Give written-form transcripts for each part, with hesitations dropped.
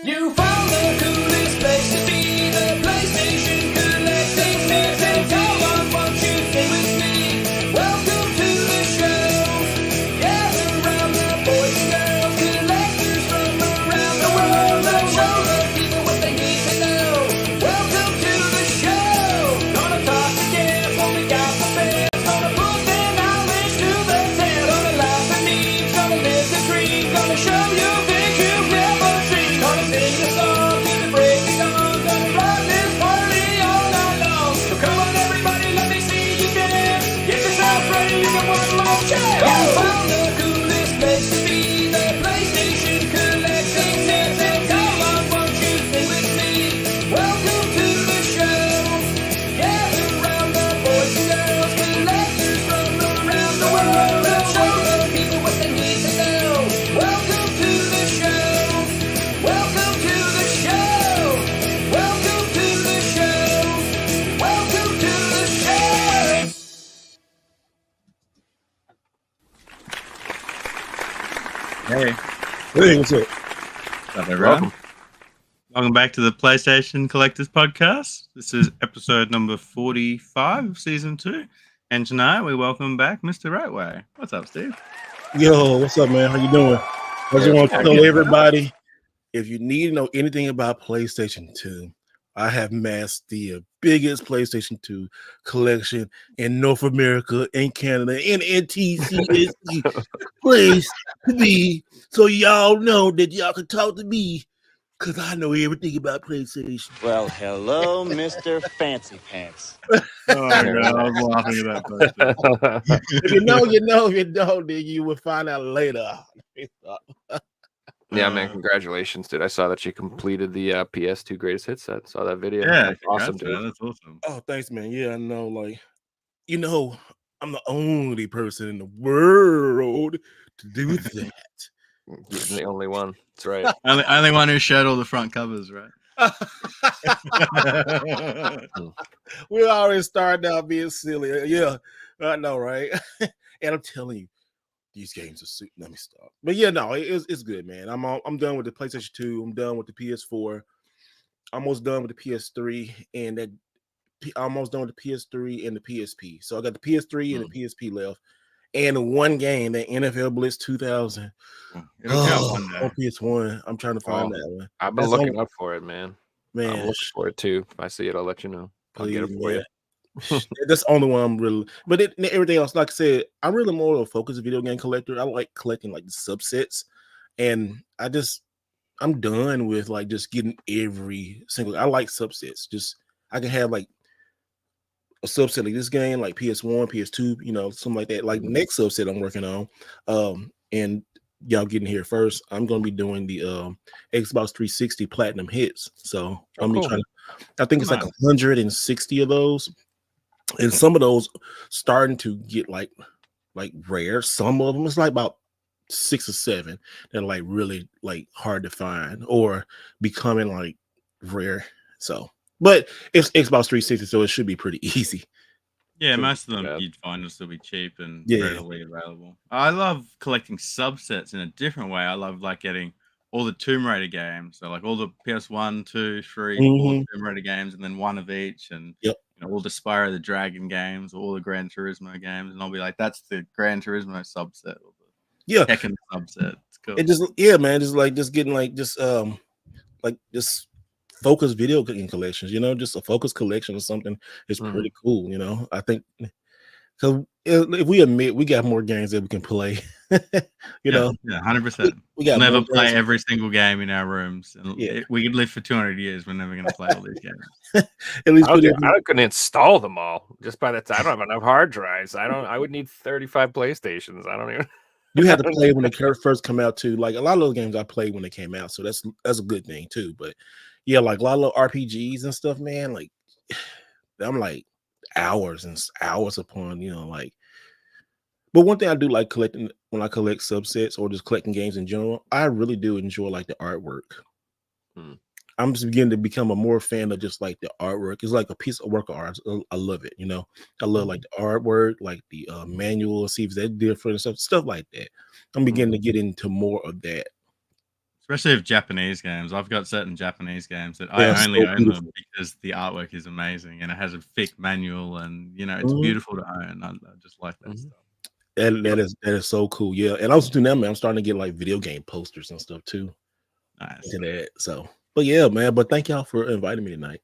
You found the coolest place to be, the PlayStation collecting sets, and come on, won't you stay with me? Welcome to the show. Gather round the boys and girls, collectors from around the world. Let's show the people what they need to know. Welcome to the show. Gonna talk to guests when we got the best. Gonna put their knowledge to the test. Gonna laugh and eat, gonna live the dream. Gonna show you things you've never seen. Gonna sing the song to the break of dawn. Gonna rock this party all night long. So come on everybody, let me see you dance. Get yourself ready, you got one more chance. You found the coolest place to be, the PlayStation collection sets, and come on, won't you stay with me? Welcome to the show. Gather round the boys and girls, collectors from around the world. Let's show the people what they need to know. Welcome to the show. Welcome to the show. Welcome to the show. Welcome to the show. Hey, Hey, what's up? what's up, everyone? Welcome back to the PlayStation Collectors Podcast. This is episode number 45 of season 2. And tonight we welcome back Mr. Wright. What's up, Steve? Yo, what's up, man? How you doing? I just want to tell everybody, if you need to know anything about PlayStation 2, I have massed the biggest PlayStation 2 collection in North America and Canada and NTCSC place to be. So y'all know that y'all can talk to me because I know everything about PlayStation. Well, hello, Mr. Fancy Pants. Oh, God, I was laughing at that person. If you know, you know. If you don't, then you will find out later. Yeah, man, congratulations, dude. I saw that you completed the PS2 Greatest Hits set. Saw that video. Yeah, That's awesome, congrats, man. dude. That's awesome. Oh, thanks, man. Yeah, I know. Like, you know, I'm the only person in the world to do that. You're the only one. That's right. Only one who showed all the front covers, right? We already started out being silly. Yeah, I know, right? And I'm telling you, these games are suit. Let me stop. But yeah, no, it's good, man. I'm done with the PlayStation 2. I'm done with the PS4. Almost done with the PS3, and that almost done with the PS3 and the PSP. So I got the PS3 and the PSP left, and one game, that NFL Blitz 2000. It'll count one day. On PS1. I'm trying to find that one. I've been That's looking on- up for it, man. I'm Man, looking for it too. If I see it, I'll let you know. I'll get it for you. That's the only one I'm really. But everything else, like I said, I'm really more of a focused video game collector. I like collecting like the subsets, and I'm done with like just getting every single. I like subsets. Just I can have like a subset like this game, like PS1, PS2, you know, something like that. Like the next subset I'm working on, and y'all getting here first. I'm gonna be doing the Xbox 360 Platinum Hits. So I'm cool. trying to. I think it's like 160 of those. And some of those starting to get like rare. Some of them it's like about 6 or 7 that are like really like hard to find or becoming like rare. So, but it's Xbox 360, so it should be pretty easy. Yeah, most of them Yeah. you'd find will still be cheap and Yeah. readily available. I love collecting subsets in a different way. I love like getting all the Tomb Raider games, so like all the PS1, 2, 3, 4 Mhm. Tomb Raider games, and then one of each, and Yep. you know, all the Spyro the Dragon games, all the Gran Turismo games, and I'll be like, that's the Gran Turismo subset, or the Yeah. Tekken subset. It's cool. It just man, just getting like just focused video game collections, you know, just a focused collection or something is pretty cool, you know. I think because if we admit we got more games that we can play, you know, 100%. we got We'll never more play games. every single game in our rooms, and Yeah. we could live for 200 years. We're never going to play all these games. At least I couldn't install them all. Just by the time I don't have enough hard drives. I would need 35 PlayStations. I don't even. you had to play when they first come out too. Like a lot of those games I played when they came out, so that's a good thing too. But yeah, like a lot of RPGs and stuff, man. Like I'm like hours and hours upon, you know, like. But one thing I do like collecting when I collect subsets or just collecting games in general, I really do enjoy like the artwork. I'm just beginning to become a more fan of just like the artwork. It's like a piece of work of art. I love it, you know. I love like the artwork, like the manual, see if that's different and stuff like that. I'm beginning to get into more of that. especially of Japanese games. I've got certain Japanese games that They are I only so own beautiful. them because the artwork is amazing and it has a thick manual and it's Mhm. beautiful to own. I just like that Mhm. stuff. That is so cool. Yeah, and I was doing that, man. I'm starting to get like video game posters and stuff too. Nice. Into that. So, but yeah, man. But thank y'all for inviting me tonight.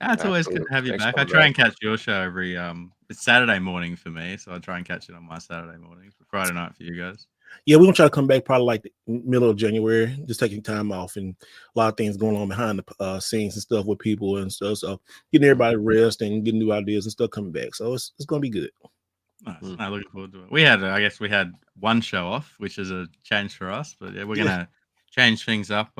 It's always good Absolutely. to have you Thanks back. for I try coming and catch your show every it's Saturday morning for me, so I try and catch it on my Saturday morning for Friday night for you guys. Yeah, we're gonna try to come back probably like the middle of January, just taking time off and a lot of things going on behind the scenes and stuff with people and stuff. So getting everybody rest and getting new ideas and stuff coming back. So it's gonna be good. Nice. Mm. I'm looking forward to it. I guess we had one show off, which is a change for us, but yeah, we're gonna change things up.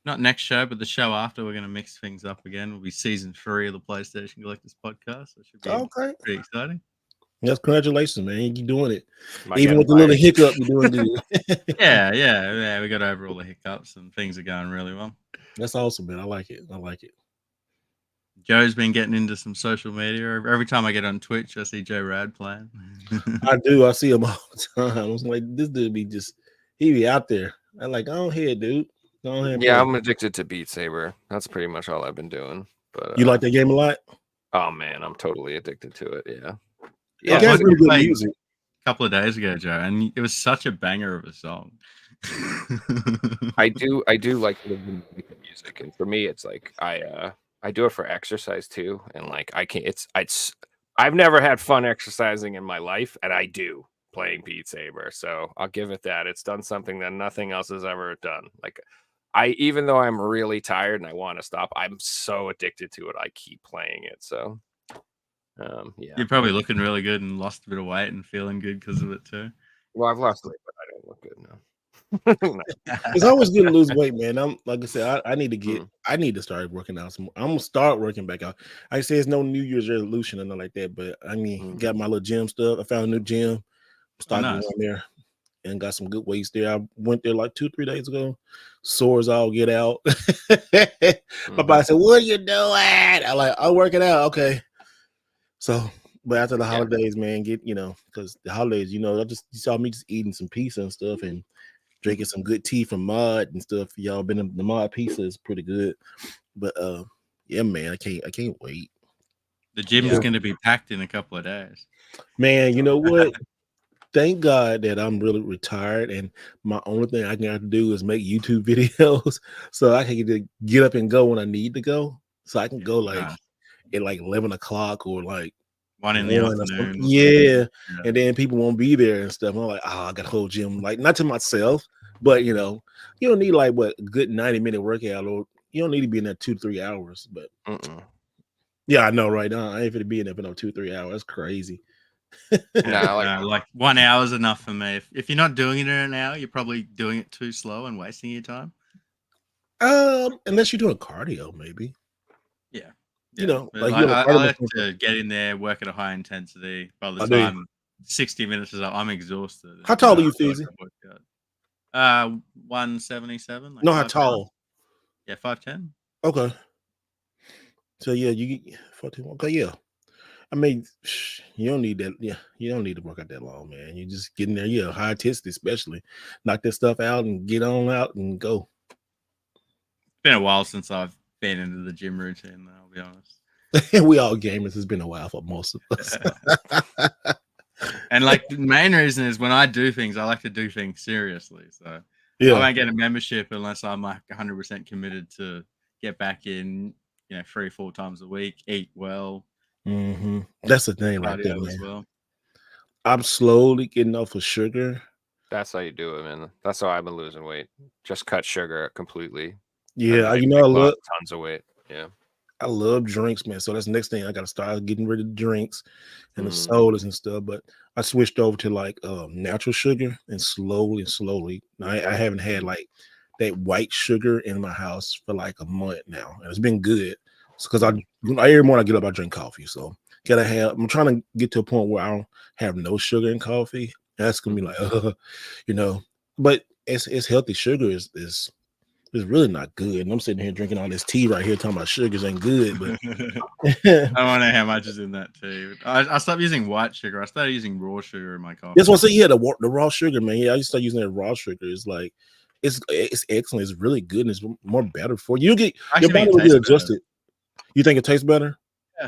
Not next show, but the show after, we're gonna mix things up again. Will be season 3 of the PlayStation Collectors podcast. So it should be Okay. pretty exciting. Yes, congratulations, man. You're doing it. Am I Even getting with the little fired? hiccup, you're doing good. Yeah. We got over all the hiccups and things are going really well. That's awesome, man. I like it. I like it. Joe's been getting into some social media. Every time I get on Twitch, I see Joe Rad playing. I do. I see him all the time. I was like, this dude he be out there. I'm like, go ahead, dude. Go ahead. Yeah, play. I'm addicted to Beat Saber. That's pretty much all I've been doing. But You like that game a lot? oh man, I'm totally addicted to it. Yeah. Yeah, Yeah. that's really good played music. a couple of days ago, Joe, and it was such a banger of a song. I do like listening to music, and for me, it's like I do it for exercise too, and like I can't. I've never had fun exercising in my life, and I do playing Beat Saber. So I'll give it that. It's done something that nothing else has ever done. Like even though I'm really tired and I want to stop, I'm so addicted to it. I keep playing it. So yeah. You're probably looking really good and lost a bit of weight and feeling good because of it too. Well, I've lost weight, but I don't look good now. It's always good to lose weight, man. I'm like I said, I need to get Mm. I need to start working out some. I'm gonna start working back out. I say it's no New Year's resolution or nothing like that, but I mean got my little gym stuff. I found a new gym, started nice. going there and got some good weights there. I went there like 2-3 days ago. Sores all get out. My body said, "What are you doing?" I'm working out. Okay. So, but after the holidays, man, because the holidays, you saw me just eating some pizza and stuff and drinking some good tea from Mod and stuff. Y'all been in the Mod pizza is pretty good. But yeah, man, I can't wait. The gym is going to be packed in a couple of days. Man, you know what? Thank God that I'm really retired and my only thing I can have to do is make YouTube videos so I can get up and go when I need to go. So I can go like at like 11 o'clock or like 1 in the afternoon. Yeah. And then people won't be there and stuff. I'm like, I got a whole gym, like not to myself, but you don't need like a good 90-minute workout, or you don't need to be in there 2 to 3 hours. But yeah, I know right now I ain't gonna be in there for no 2-3 hours. That's crazy. Like 1 hour is enough for me. If you're not doing it in an hour, you're probably doing it too slow and wasting your time. Unless you're doing cardio, maybe. Yeah. I like to get in there, work at a high intensity. By the time 60 minutes is up, I'm exhausted. How tall are you, Fizzy? 177. No, how tall? Yeah, 5'10". Okay. So yeah, you get 14. Okay, yeah. I mean, you don't need that. Yeah, you don't need to work out that long, man. You just get in there, high intensity, especially knock that stuff out and get on out and go. It's been a while since I've been into the gym routine, I'll be honest. We all gamers. It's been a while for most of us. And like the main reason is when I do things, I like to do things seriously. So I won't get a membership unless I'm like 100% committed to get back in, 3-4 times a week, eat well. Mm-hmm. That's the thing right there, man. As well. I'm slowly getting off of sugar. That's how you do it, man. That's how I've been losing weight. Just cut sugar completely. Yeah, I love tons of weight. Yeah, I love drinks, man. So that's the next thing I got to start getting rid of the drinks and the sodas and stuff. But I switched over to like natural sugar and slowly. Now, I haven't had like that white sugar in my house for like a month now, and it's been good. Because every morning I get up, I drink coffee. So I'm trying to get to a point where I don't have no sugar in coffee. That's gonna be like, but it's healthy. Sugar is really not good. And I'm sitting here drinking all this tea right here, talking about sugars ain't good. But I don't know how much is in that tea. I stopped using white sugar. I started using raw sugar in my coffee. That's what I say. Yeah, the raw sugar, man. Yeah, I used to start using that raw sugar. It's like it's excellent. It's really good, and it's more better for you. You get your Actually, body it will get tastes better. adjusted. You think it tastes better?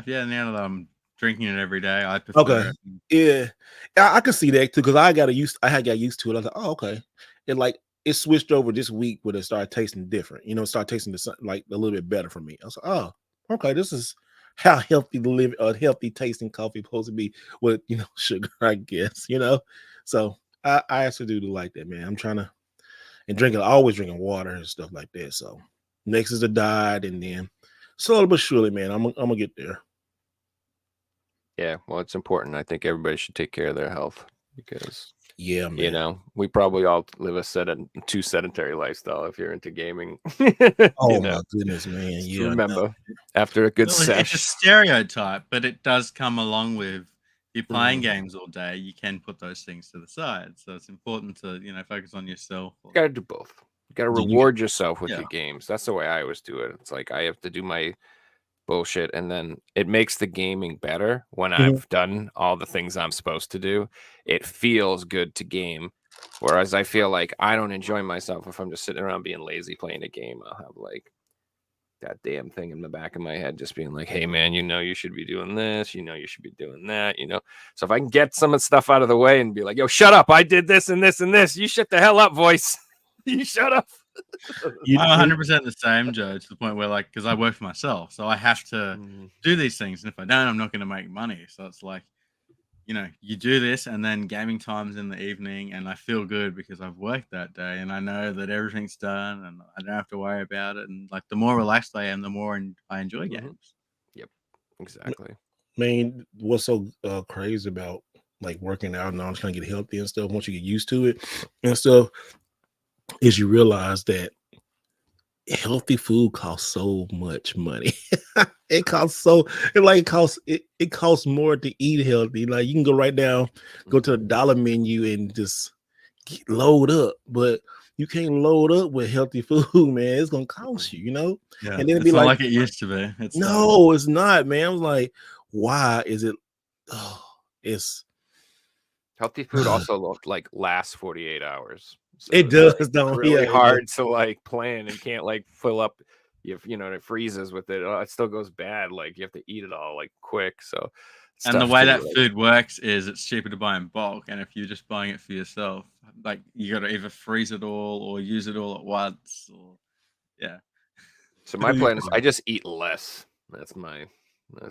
Yeah, now that I'm drinking it every day, I prefer Okay. it. Yeah, I can see that too because I had got used to it. I was like, oh, okay. And like it switched over this week when it started tasting different. You know, it started tasting like a little bit better for me. I was like, oh, okay, this is how healthy the live healthy tasting coffee supposed to be with sugar, I guess. So I actually do like that, man. I'm trying to always drinking water and stuff like that. So next is the diet, and then slowly but surely, man, I'm gonna get there. Yeah, well, it's important. I think everybody should take care of their health because Yeah, man. we probably all live a too sedentary lifestyle if you're into gaming. Oh my goodness, man. Just Yeah, remember, after a good Well, it's a sesh, stereotype, but it does come along with you playing Mhm. games all day. You can put those things to the side, so it's important to focus on yourself. you got to do both. You got to Yeah, reward yourself with Yeah. your games. That's the way I always do it. It's like I have to do my bullshit, and then it makes the gaming better when Mhm. I've done all the things I'm supposed to do. It feels good to game, whereas I feel like I don't enjoy myself if I'm just sitting around being lazy playing a game. I'll have like that damn thing in the back of my head just being like, hey man, you should be doing this, you should be doing that. So if I can get some of the stuff out of the way and be like, yo, shut up, I did this and this and this, you shut the hell up, voice. You shut up. I'm 100% the same, Joe, to the point where, because I work for myself, so I have to do these things. And if I don't, I'm not going to make money. So it's like, you do this, and then gaming time's in the evening, and I feel good because I've worked that day, and I know that everything's done, and I don't have to worry about it. And the more relaxed I am, the more I enjoy games. Yep, exactly. Man, what's so crazy about working out and all trying to get healthy and stuff, once you get used to it and stuff, is you realize that healthy food costs so much money. It costs it costs more to eat healthy. Like you can go right now, go to the dollar menu and just load up, but you can't load up with healthy food, man. It's gonna cost you, Yeah, and then it'd it's be not like it used to be. It's no, it's not, man. I was like, why is it? Oh, it's Healthy food also lasts 48 hours. So it does, don't really yeah, hard to plan and can't fill up if and it freezes with it. It still goes bad. You have to eat it all quick. So and the way that food works is it's cheaper to buy in bulk. And if you're just buying it for yourself, you got to either freeze it all or use it all at once. Yeah. So my plan is I just eat less. That's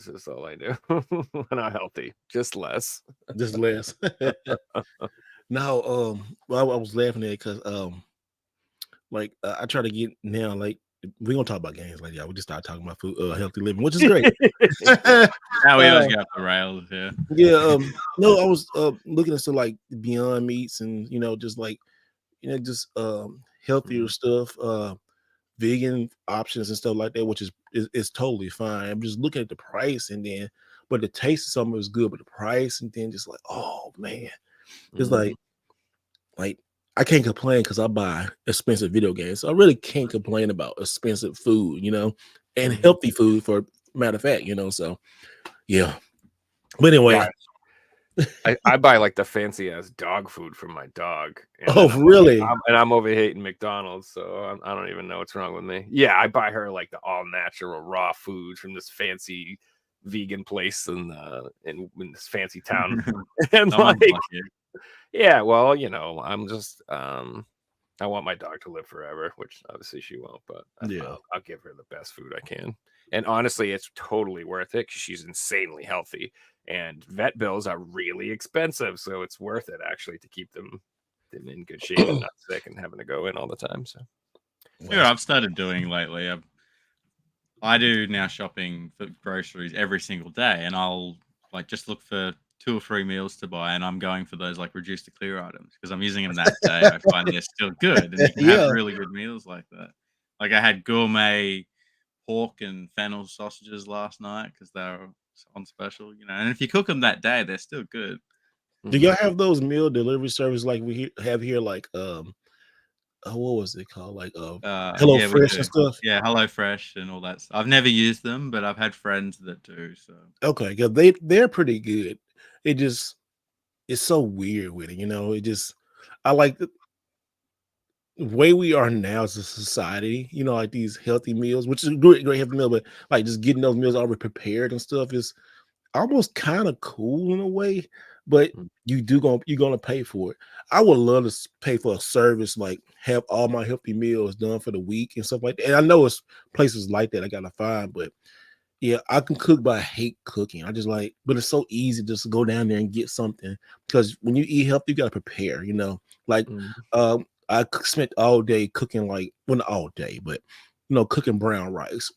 just all I do. When I'm healthy, just less. just less. Now, well, I was laughing at it because, I try to get now, we're gonna talk about games, we just started talking about food, healthy living, which is great. Now we always get off the rails here. Yeah, no, I was looking at stuff like Beyond Meats and just healthier stuff, vegan options and stuff like that, which is totally fine. I'm just looking at the price but the taste of something is good, but the price and then just oh man, it's like I can't complain because I buy expensive video games. So I really can't complain about expensive food, and healthy food for matter of fact, so yeah. But anyway, I buy the fancy ass dog food from my dog. Oh, really? I'm over hating McDonald's, so I don't even know what's wrong with me. Yeah, I buy her the all natural raw food from this fancy vegan place in this fancy town. And yeah, well, I'm just I want my dog to live forever, which obviously she won't, but I'll give her the best food I can. And honestly, it's totally worth it because she's insanely healthy. And vet bills are really expensive, so it's worth it actually to keep them in good shape and not sick and having to go in all the time. So, yeah, I've started doing lately. I do now shopping for groceries every single day, and I'll just look for 2 or 3 meals to buy, and I'm going for those reduced to clear items because I'm using them that day. I find they're still good, and you can have really good meals like that. I had gourmet pork and fennel sausages last night because they were on special, and if you cook them that day, they're still good. Do y'all have those meal delivery service like we have here, what was it called? Hello Fresh and stuff? Yeah, Hello Fresh and all that stuff. I've never used them, but I've had friends that do. So okay, yeah, they're pretty good. It's so weird with it, It just I like way we are now as a society, you know, like these healthy meals, which is a great healthy meal, but like just getting those meals already prepared and stuff is almost kind of cool in a way, but Mm. you're gonna pay for it. I would love to pay for a service, like have all my healthy meals done for the week and stuff like that. And I know it's places like that I gotta find, but yeah, I can cook, but I hate cooking. I just like, but it's so easy just to go down there and get something because when you eat healthy, you gotta prepare. You know, like Mm. spent all day cooking, like well, not all day, but cooking brown rice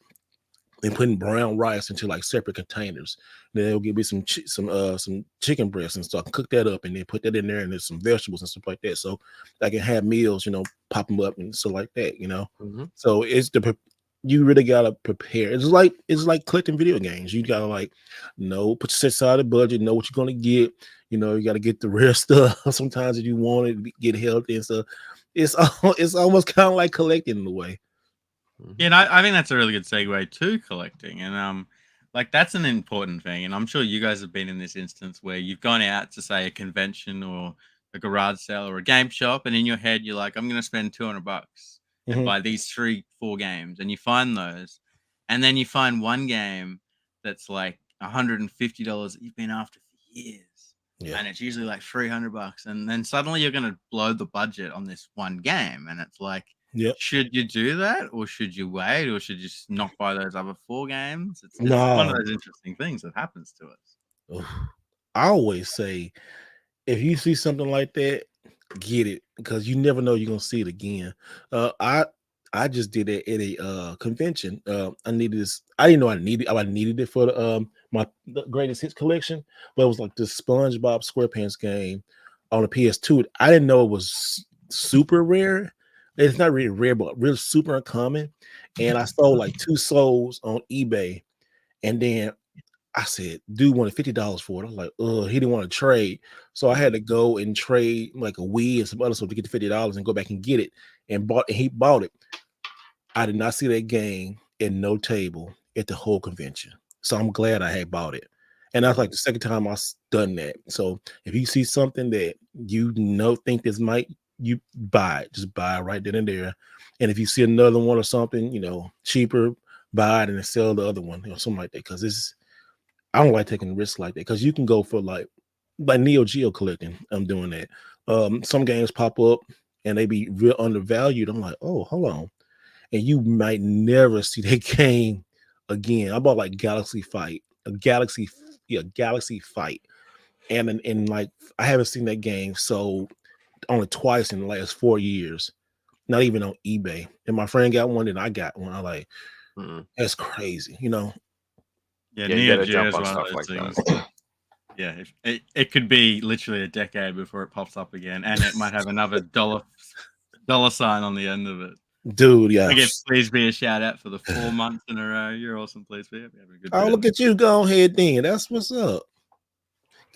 and putting brown rice into like separate containers. Then they'll give me some chicken breasts and stuff. Cook that up and then put that in there, and there's some vegetables and stuff like that. So I can have meals, pop them up and stuff like that. Mm-hmm. So you really gotta prepare. It's like collecting video games. You gotta put your aside a budget, know what you're gonna get. You gotta get the rare stuff. Sometimes if you want it, get healthy and stuff. It's almost kind of like collecting in a way. Yeah, and I think that's a really good segue to collecting, and like that's an important thing. And I'm sure you guys have been in this instance where you've gone out to say a convention or a garage sale or a game shop, and in your head you're like, I'm going to spend $200 and Mhm. buy these 3-4 games, and you find those, and then you find one game that's like $150 that you've been after for years, Yeah. and it's usually like $300, and then suddenly you're going to blow the budget on this one game, and it's like. Yep. Should you do that, or should you wait, or should you just not buy those other 4 games? It's one of No. those interesting things that happens to us. Ugh. I always say if you see something like that, get it because you never know you're gonna see it again. I just did it at a convention. I needed this. I didn't know I needed it for the greatest hits collection, but it was like this SpongeBob SquarePants game on the PS2. I didn't know it was super rare. It's not really rare, but real super uncommon. And I sold like 2 souls on eBay, and then I said, dude wanted $50 for it. I was like, he didn't want to trade. So I had to go and trade like a Wii and some other stuff to get the $50 and go back and get it. And he bought it. I did not see that game at no table at the whole convention. So I'm glad I had bought it. And that's like the second time I've done that. So if you see something that think this might, you buy it. Just buy it right then and there. And if you see another one or something, cheaper, buy it and then sell the other one, something like that. Because I don't like taking risks like that because you can go for like Neo Geo collecting. I'm doing that. Some games pop up and they be real undervalued. I'm like, oh, hold on, and you might never see that game again. I bought like Galaxy Fight, Galaxy Fight, and like I haven't seen that game sold only twice in the last 4 years. Not even on eBay. And my friend got one, and I got one. I'm like, that's crazy, Yeah, Yeah, you Neo gotta Geo jump is on one of stuff those like things. that. Yeah, it could be literally a decade before it pops up again, and it might have another dollar sign on the end of it. dude. Yeah. Again, please be a shout out for the 4 months in a row. You're awesome. Please be having a good Oh, day. look at you. Go ahead then. That's what's up.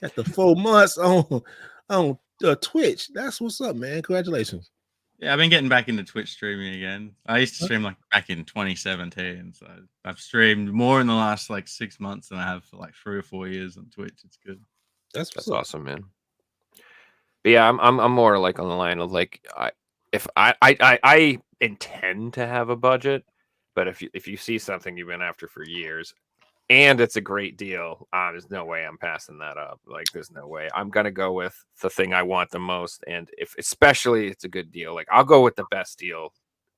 Got the 4 months on Twitch. That's what's up, man. Congratulations. Yeah, I've been getting back into Twitch streaming again. I used to stream like back in 2017, so I've streamed more in the last like 6 months than I have for like 3 or 4 years on Twitch. It's good. That's That's awesome, man. But yeah, I'm more like on the line of like I intend to have a budget, but if you see something you've been after for years and it's a great deal, there's no way I'm passing that up. Like there's no way. I'm gonna go with the thing I want the most, and if especially it's a good deal, like I'll go with the best deal.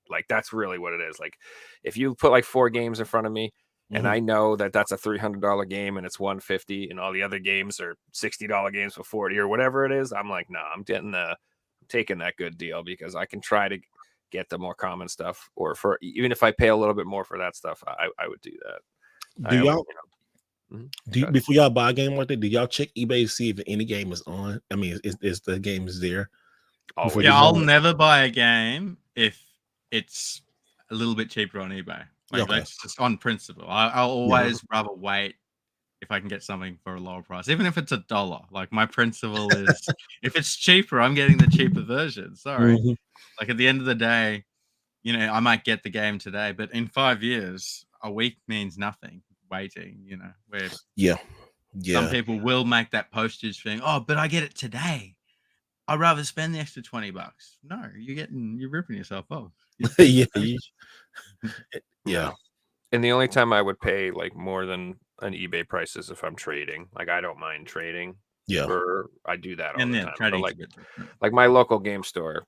Like that's really what it is. Like if you put like 4 games in front of me, and I know that that's a $300 game and it's $150, and all the other games are $60 games for 40 or whatever it is, I'm like, no, I'm taking that good deal because I can try to get the more common stuff, or for even if I pay a little bit more for that stuff, I would do that. Do y'all Go before y'all buy a game like that? Do y'all check eBay to see if any game is on? I mean, is the game is there? Always. Before Yeah, you I'll buy it? never buy a game if it's a little bit cheaper on eBay. Like Okay. that's just on principle. I'll always rather wait if I can get something for a lower price, even if it's $1. Like my principle is, if it's cheaper, I'm getting the cheaper version. Sorry. Mhm. Like at the end of the day, I might get the game today, but in 5 years, a week means nothing. Waiting, where Yeah. some Yeah. people will make that postage thing. Oh, but I get it today. I'd rather spend the extra $20. No, you're ripping yourself off. Yeah, yeah. And the only time I would pay like more than an eBay price is if I'm trading. Like I don't mind trading. Yeah. I do that all And the then time. So, trading's like a bit different. like my local game store,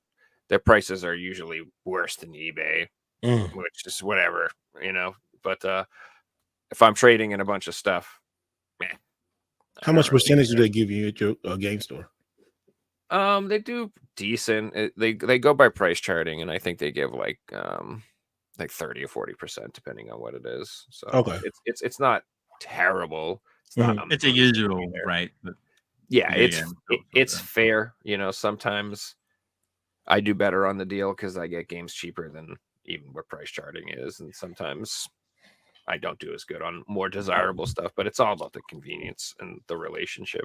their prices are usually worse than eBay, which is whatever, you know. But if I'm trading in a bunch of stuff, man. How much percentage do they give you at your game store? They do decent. They go by price charting, and I think they give like 30 or 40% depending on what it is. So Okay. it's not terrible. It's not It's a usual rate. Yeah, it's fair. You know, sometimes I do better on the deal because I get games cheaper than even what price charting is, and sometimes I don't do as good on more desirable stuff. But it's all about the convenience and the relationship.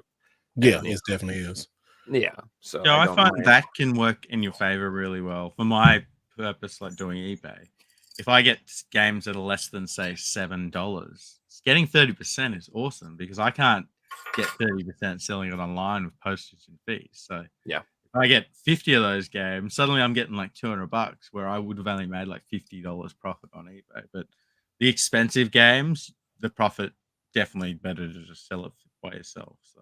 Yeah, And, it definitely is. Yeah, so I find that can work in your favor really well for my purpose, like doing eBay. If I get games that are less than say $7, getting 30% is awesome because I can't get 30% selling it online with postage and fees. So yeah, if I get 50 of those games, suddenly I'm getting like $200 where I would have only made like $50 profit on eBay. But the expensive games, the profit definitely better to just sell it by yourself. So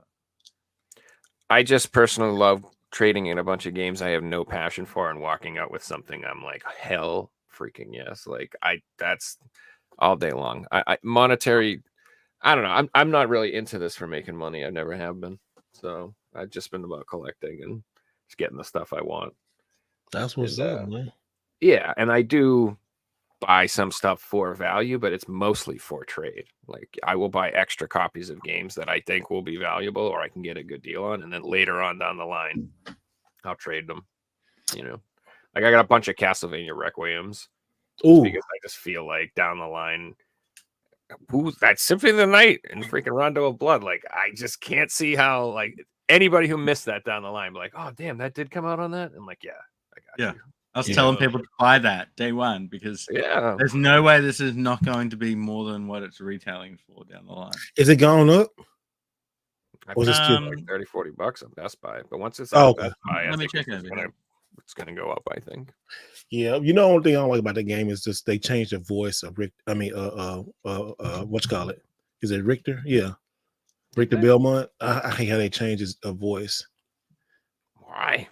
I just personally love trading in a bunch of games I have no passion for and walking out with something I'm like, hell freaking yes. Like that's all day long. I monetary, I don't know. I'm not really into this for making money. I never have been. So I've just been about collecting and just getting the stuff I want. That's what's up, man. Yeah, and I do buy some stuff for value, but it's mostly for trade. Like I will buy extra copies of games that I think will be valuable or I can get a good deal on, and then later on down the line, I'll trade them. You know, like I got a bunch of Castlevania Requiems because I just feel like down the line, who's that Symphony of the Night and freaking Rondo of Blood? Like I just can't see how like anybody who missed that down the line, be like, oh damn, that did come out on that. I'm like, yeah, I got you. I was telling people to buy that day one because there's no way this is not going to be more than what it's retailing for down the line. Is it going up? I think it's still like $30-$40 on Best Buy, but once it's on Best Buy, let me check it's gonna go up, I think. Yeah, you know, the only thing I don't like about the game is just they changed the voice of Rick. I mean, what you call it? Is it Richter? Yeah, Richter Belmont. I hate how they changed his voice. Why?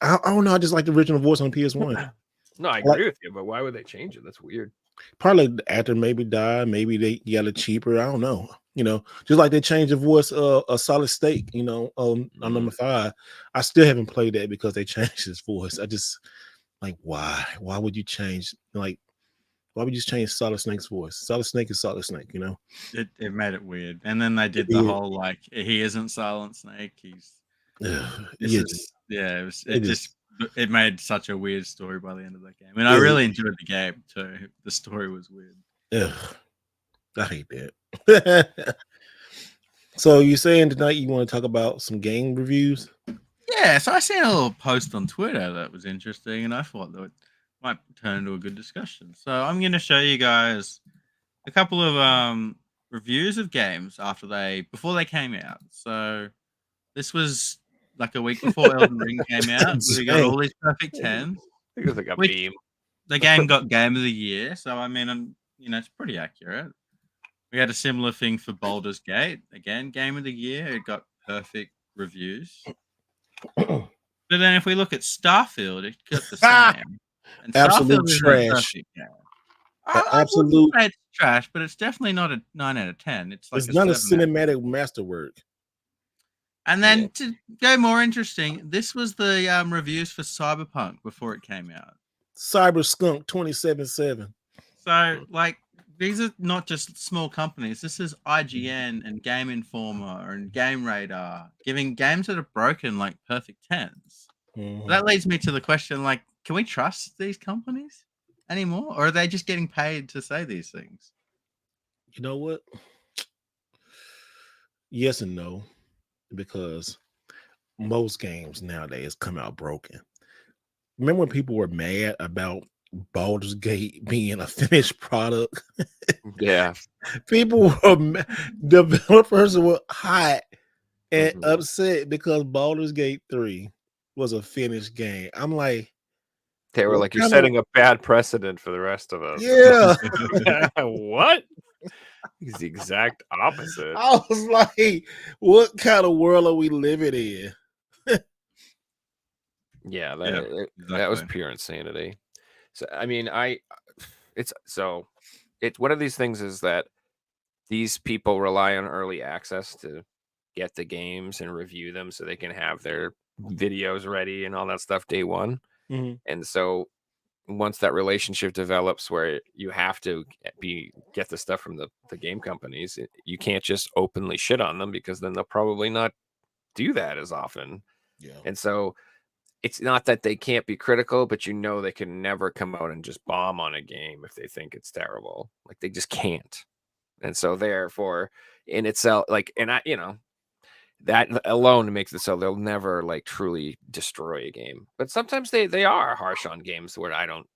I don't know. I just like the original voice on PS1. No, I agree with you, but why would they change it? That's weird. Probably the actor maybe died. Maybe they got it cheaper. I don't know. You know, just like they changed the voice a Solid Snake, you know, on number 5. I still haven't played that because they changed his voice. I just like, why? Why would you change? Like, why would you change Solid Snake's voice? Solid Snake is Solid Snake, you know? It made it weird. And then they did the whole, like, he isn't Silent Snake. It made such a weird story by the end of that game. And I really enjoyed the game too. The story was weird. I hate that. So you saying tonight you want to talk about some game reviews? Yeah, so I seen a little post on Twitter that was interesting, and I thought that it might turn into a good discussion. So I'm going to show you guys a couple of reviews of games before they came out. So this was like a week before Elden Ring came out. We got all these perfect 10s. I think it was like a beam. The game got Game of the Year, so I mean, it's pretty accurate. We had a similar thing for Baldur's Gate. Again, Game of the Year. It got perfect reviews. But then if we look at Starfield, it got the same. And absolute trash. Absolute it's trash, but it's definitely not a 9 out of 10. It's not a cinematic masterwork. And then to go more interesting, this was the reviews for Cyberpunk before it came out. Cyberskunk 27/7. So, like, these are not just small companies. This is IGN and Game Informer and Game Radar giving games that are broken like perfect 10s. That leads me to the question, like, can we trust these companies anymore? Or are they just getting paid to say these things? You know what? Yes and no, because most games nowadays come out broken. Remember when people were mad about Baldur's Gate being a finished product? Yeah. People were developers were hot and Mhm. upset because Baldur's Gate 3 was a finished game. I'm like, They were what like, "You're kind of setting a bad precedent for the rest of us." yeah? What? He's the exact opposite. I was like, what kind of world are we living in? Yeah, Yeah, that was exactly. pure insanity. So I mean, it's one of these things is that these people rely on early access to get the games and review them so they can have their videos ready and all that stuff day one. Mhm. And so once that relationship develops where you have to get the stuff from the game companies, you can't just openly shit on them because then they'll probably not do that as often. Yeah. And so it's not that they can't be critical, but they can never come out and just bomb on a game if they think it's terrible. Like they just can't. And so therefore in itself, like, and that alone makes it so they'll never like truly destroy a game. But sometimes they are harsh on games where I don't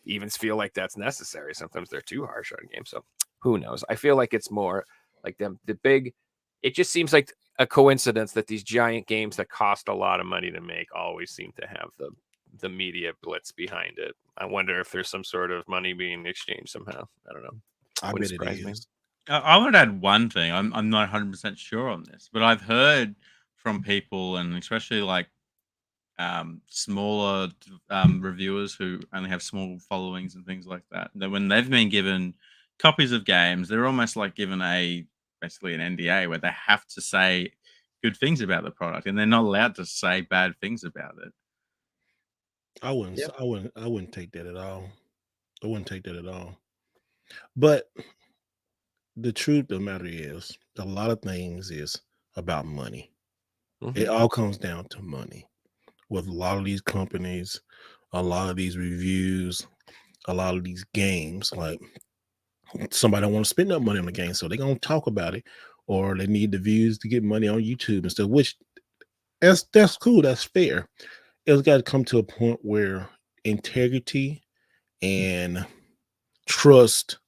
even feel like that's necessary. Sometimes they're too harsh on games. So who knows? I feel like it's more like it just seems like a coincidence that these giant games that cost a lot of money to make always seem to have the media blitz behind it. I wonder if there's some sort of money being exchanged somehow. I don't know. I Wouldn't bet it surprise me. is. I want to add one thing. I'm not 100% sure on this, but I've heard from people, and especially like smaller reviewers who only have small followings and things like that, that when they've been given copies of games, they're almost like given basically an NDA where they have to say good things about the product, and they're not allowed to say bad things about it. I wouldn't. Yeah. I wouldn't take that at all. I wouldn't take that at all. But the truth of the matter is, a lot of things is about money. Mhm. It all comes down to money. With a lot of these companies, a lot of these reviews, a lot of these games, like somebody don't want to spend that money on the game, so they're gonna talk about it, or they need the views to get money on YouTube and stuff. Which that's cool. That's fair. It's got to come to a point where integrity and trust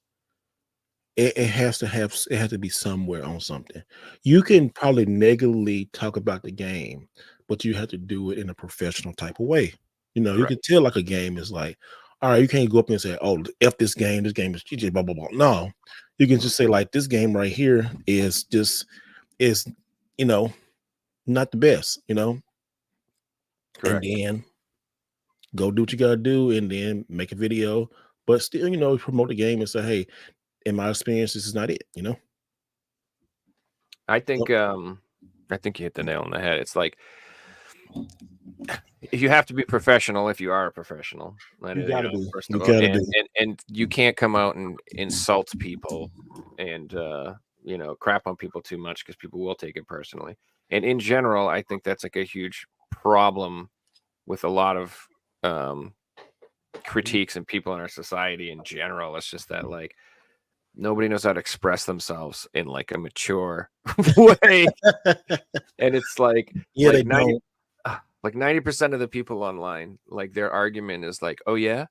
it has to be somewhere on something. You can probably negatively talk about the game, but you have to do it in a professional type of way. You Right. can tell like a game is like, all right, you can't go up and say, oh, F this game is GG, blah, blah, blah. No, you can just say, like, this game right here is you know, not the best, and Correct. then go do what you gotta do and then make a video, but still, promote the game and say, hey, in my experience, this is not it. I think you hit the nail on the head. It's like you have to be professional if you are a professional. You gotta be. First You of all, gotta and, be. and you can't come out and insult people and crap on people too much because people will take it personally. And in general, I think that's like a huge problem with a lot of critiques and people in our society in general. It's just that like nobody knows how to express themselves in like a mature way, and it's like Yeah, they 90 don't. like 90% of the people online, like their argument is like, oh yeah,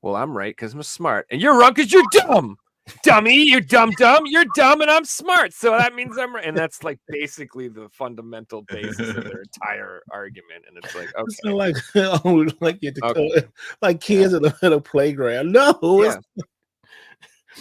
well I'm right because I'm smart and you're wrong because you're dumb, dummy, you're dumb, you're dumb and I'm smart, so that means I'm right. And that's like basically the fundamental basis of their entire argument. And it's like, It's okay, not like oh, like you have to okay, like yeah, kids at a playground. No, yeah.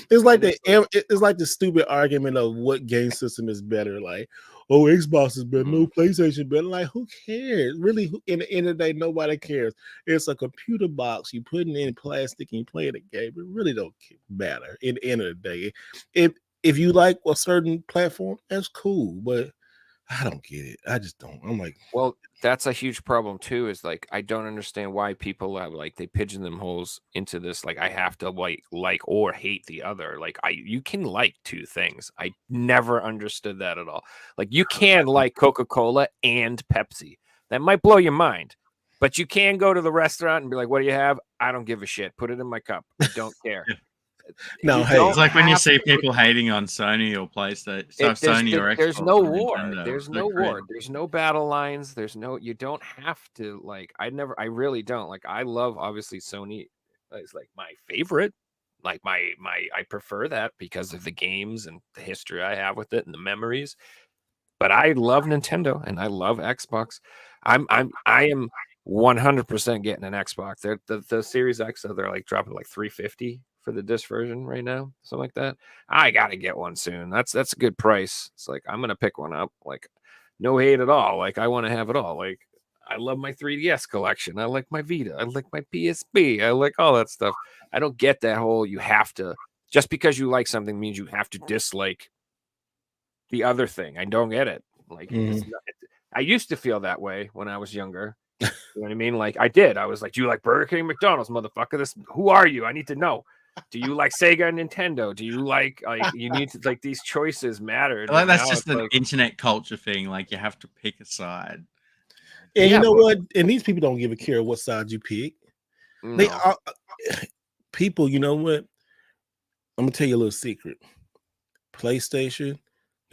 it's like And it's like the stupid argument of what game system is better. Like, oh, Xbox is better, no PlayStation better. Like, who cares? Really, in the end of the day, nobody cares. It's a computer box. You put it in plastic and you play the game. It really don't matter. In the end of the day, if you like a certain platform, that's cool. But I don't get it. I just don't. I'm like, well, that's a huge problem too. Is like I don't understand why people have like they pigeon them holes into this. Like I have to like or hate the other. Like you can like two things. I never understood that at all. Like you can like Coca-Cola and Pepsi. That might blow your mind, but you can go to the restaurant and be like, "What do you have?" I don't give a shit. Put it in my cup. I don't care. no, You hey, don't It's like when you have see to- people hating on Sony or PlayStation, so Sony or there's Xbox no or war. Nintendo. There's It's no so crazy. war. There's no battle lines. You don't have to like, I really don't like, I love obviously Sony is like my favorite. Like I prefer that because of the games and the history I have with it and the memories. But I love Nintendo and I love Xbox. I am 100% getting an Xbox. The Series X, so they're like dropping like 350 for the disc version right now, something like that. I gotta get one soon. That's a good price. It's like I'm gonna pick one up. Like, no hate at all. Like, I want to have it all. Like, I love my 3DS collection. I like my Vita. I like my PSP. I like all that stuff. I don't get that whole you have to, just because you like something means you have to dislike the other thing. I don't get it. Like, I used to feel that way when I was younger. You know what I mean? Like, I did. I was like, do you like Burger King, McDonald's, motherfucker? Who are you? I need to know. Do you like Sega and Nintendo? Do you like you need to, like, these choices mattered. Like, that's just an internet culture thing. Like, you have to pick a side. And you know what? And these people don't give a care what side you pick. No. They are people. You know what? I'm gonna tell you a little secret. PlayStation,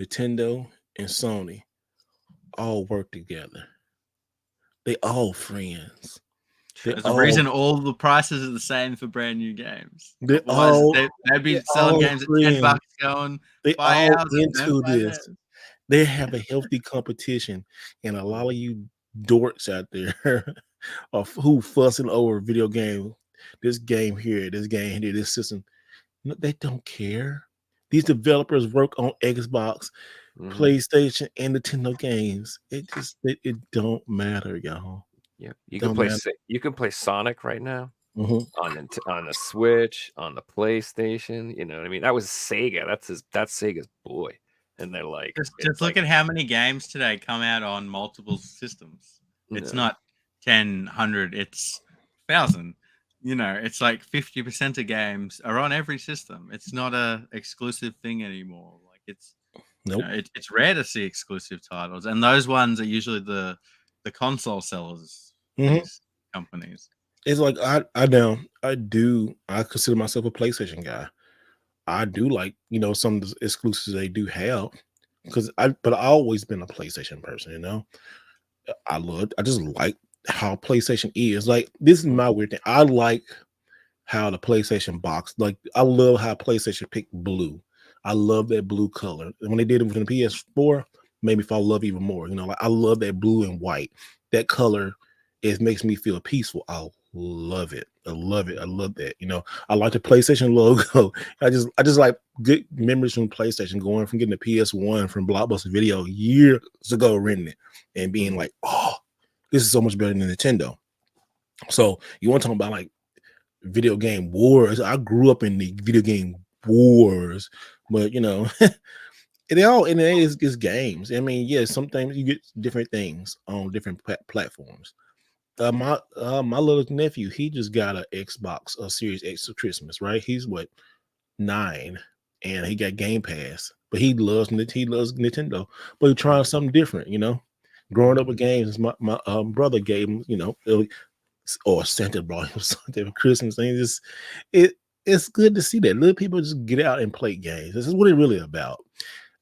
Nintendo, and Sony all work together. They all friends. There's a reason all the prices are the same for brand new games. They'd be selling games at $10 going. They all into this. They have a healthy competition, and a lot of you dorks out there are who fussing over video game. This game here, this game here, this system. No, they don't care. These developers work on Xbox, PlayStation, and Nintendo games. It don't matter, y'all. Yeah, you can play Sonic right now on the Switch, on the PlayStation. You know what I mean? That was Sega. That's Sega's boy. And they're like, just look at how many games today come out on multiple systems. It's not 10, 100, it's 1,000. You know, it's like 50% of games are on every system. It's not a exclusive thing anymore. Like, it's you know, it's rare to see exclusive titles, and those ones are usually the console sellers. These companies. It's like I consider myself a PlayStation guy. I do like, you know, some of the exclusives they do have, but I always been a PlayStation person, you know. I just like how PlayStation is. Like, this is my weird thing. I like how the PlayStation box, like, I love how PlayStation picked blue. I love that blue color. And when they did it with the PS4, made me fall in love even more. You know, like, I love that blue and white. That color, it makes me feel peaceful. I love it. I love it. I love that. You know, I like the PlayStation logo. I just like good memories from PlayStation, going from getting the PS1 from Blockbuster Video years ago, renting it and being like, oh, this is so much better than Nintendo. So you want to talk about like video game wars? I grew up in the video game wars, but you know, it is games. I mean, yeah, sometimes you get different things on different platforms. My little nephew, he just got an Xbox, a Series X for Christmas, right? He's 9, and he got Game Pass, but he loves Nintendo, but he's trying something different, you know. Growing up with games, my brother gave him, you know, or Santa brought him something for Christmas. And it's good to see that little people just get out and play games. This is what it's really about.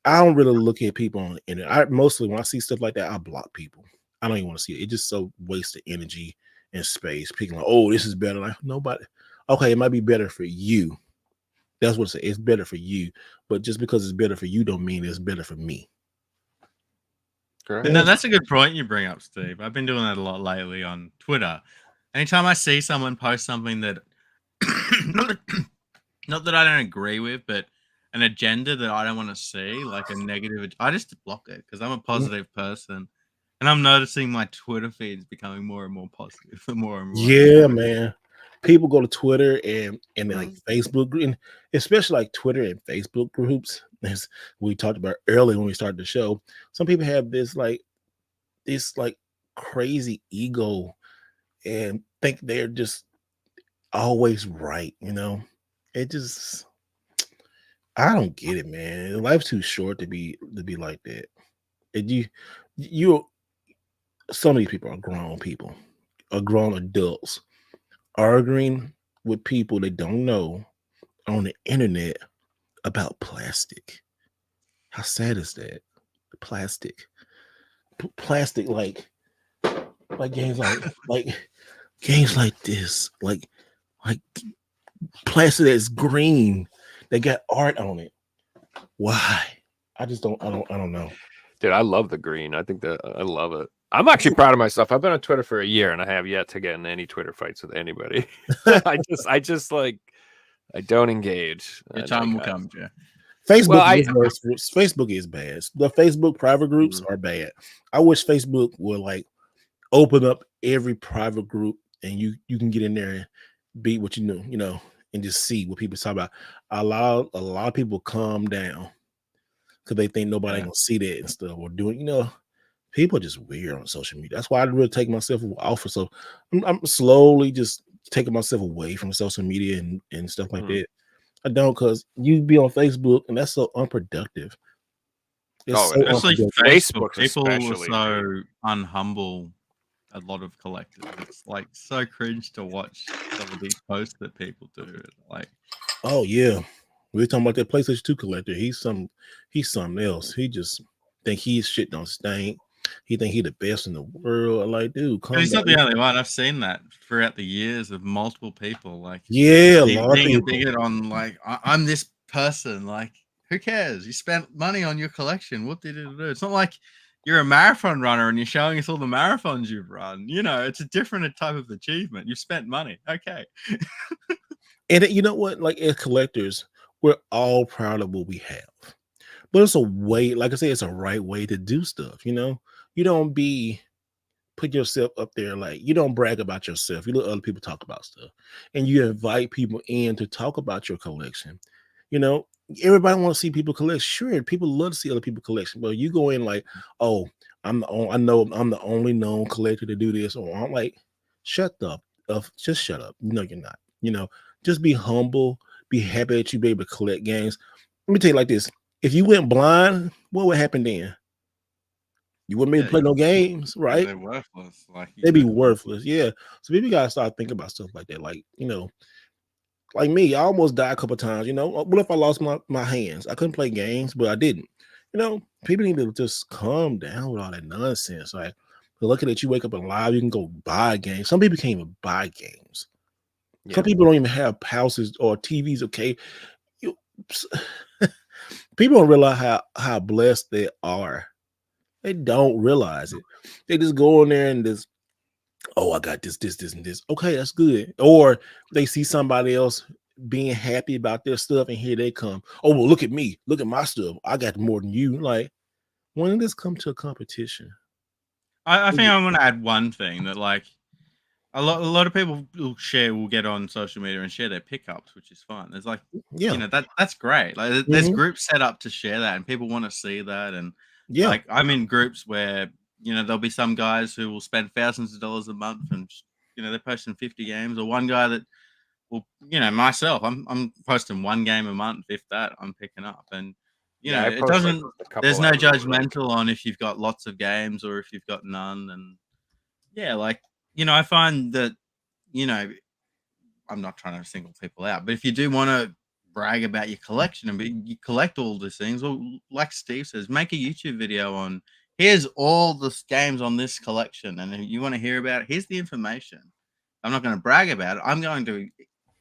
I don't really look at people on the internet. I mostly, when I see stuff like that, I block people. I don't even want to see it. It's just so wasted energy and space. People like, oh, this is better. Like, nobody. Okay, it might be better for you. That's what it's better for you. But just because it's better for you don't mean it's better for me. Correct. No, that's a good point you bring up, Steve. I've been doing that a lot lately on Twitter. Anytime I see someone post something that not that I don't agree with, but an agenda that I don't want to see, like a negative, I just block it because I'm a positive person. And I'm noticing my Twitter feed is becoming more and more positive. More and more. Yeah, man. People go to Twitter and like Facebook, and especially like Twitter and Facebook groups, as we talked about earlier when we started the show. Some people have this crazy ego and think they're just always right, you know. It just, I don't get it, man. Life's too short to be like that. And some of these people are grown people, are grown adults, arguing with people they don't know on the internet about plastic. How sad is that? Plastic, like games like games like this, like plastic that's green, they got art on it. Why? I don't know. Dude, I love the green. I think that I love it. I'm actually proud of myself. I've been on Twitter for a year and I have yet to get in any Twitter fights with anybody. I just like I don't engage. Your And, time like, will come, Joe. Facebook Well, is worse. Facebook is bad. The Facebook private groups are bad. I wish Facebook would like open up every private group and you can get in there and beat what you know, and just see what people talk about. A lot of people calm down because they think nobody gonna see that and stuff or doing, people are just weird on social media. That's why I really take myself off. So I'm slowly just taking myself away from social media and stuff like that. I don't, because you be on Facebook and that's so unproductive. It's so Especially unproductive. Facebook. People are especially, so unhumble. A lot of collectors. It's like so cringe to watch some of these posts that people do. Like, oh yeah, we were talking about that PlayStation 2 collector. He's something else. He just think he's shit don't stink. He think he the best in the world. Like, dude, come he's down. not the only one. I've seen that throughout the years of multiple people. Like, Yeah, a lot of being a people. bigot on like I'm this person. Like, who cares? You spent money on your collection. What did it do? It's not like you're a marathon runner and you're showing us all the marathons you've run. It's a different type of achievement. You've spent money. Okay. And you know what? Like, as collectors, we're all proud of what we have. But it's a way, like I say, it's a right way to do stuff. You don't put yourself up there, like, you don't brag about yourself. You let other people talk about stuff, and you invite people in to talk about your collection. Everybody want to see people collect. Sure, people love to see other people collection, but you go in like, oh, I know I'm the only known collector to do this, or I'm like, shut up, just shut up. No, you're not. Just be humble, be happy that you be able to collect games. Let me tell you like this: if you went blind, what would happen then? You wouldn't be able to play no games, right? They're worthless. Like, They'd be worthless. Yeah. So people gotta start thinking about stuff like that. Like, like me, I almost died a couple times. What if I lost my hands? I couldn't play games, but I didn't. People need to just calm down with all that nonsense. Like, lucky that you wake up alive, you can go buy games. Some people can't even buy games. Yeah. Some people don't even have houses or TVs. Okay. People don't realize how blessed they are. They don't realize it. They just go in there and just, oh, I got this, and this. Okay, that's good. Or they see somebody else being happy about their stuff, and here they come. Oh, well, look at me. Look at my stuff. I got more than you. Like, when did this come to a competition? I think I want to add one thing that, like, a lot of people will get on social media and share their pickups, which is fun. There's like, that's great. Like, there's groups set up to share that, and people want to see that. And like, I'm in groups where there'll be some guys who will spend thousands of dollars a month, and they're posting 50 games, or one guy that will, myself, I'm posting one game a month, if that, I'm picking up. And it doesn't. There's no judgmental on if you've got lots of games or if you've got none. And yeah, like, I find that, I'm not trying to single people out, but if you do want to brag about your collection and you collect all these things, well, like Steve says, make a YouTube video on, here's all the games on this collection, and if you want to hear about it, here's the information. I'm not going to brag about it. I'm going to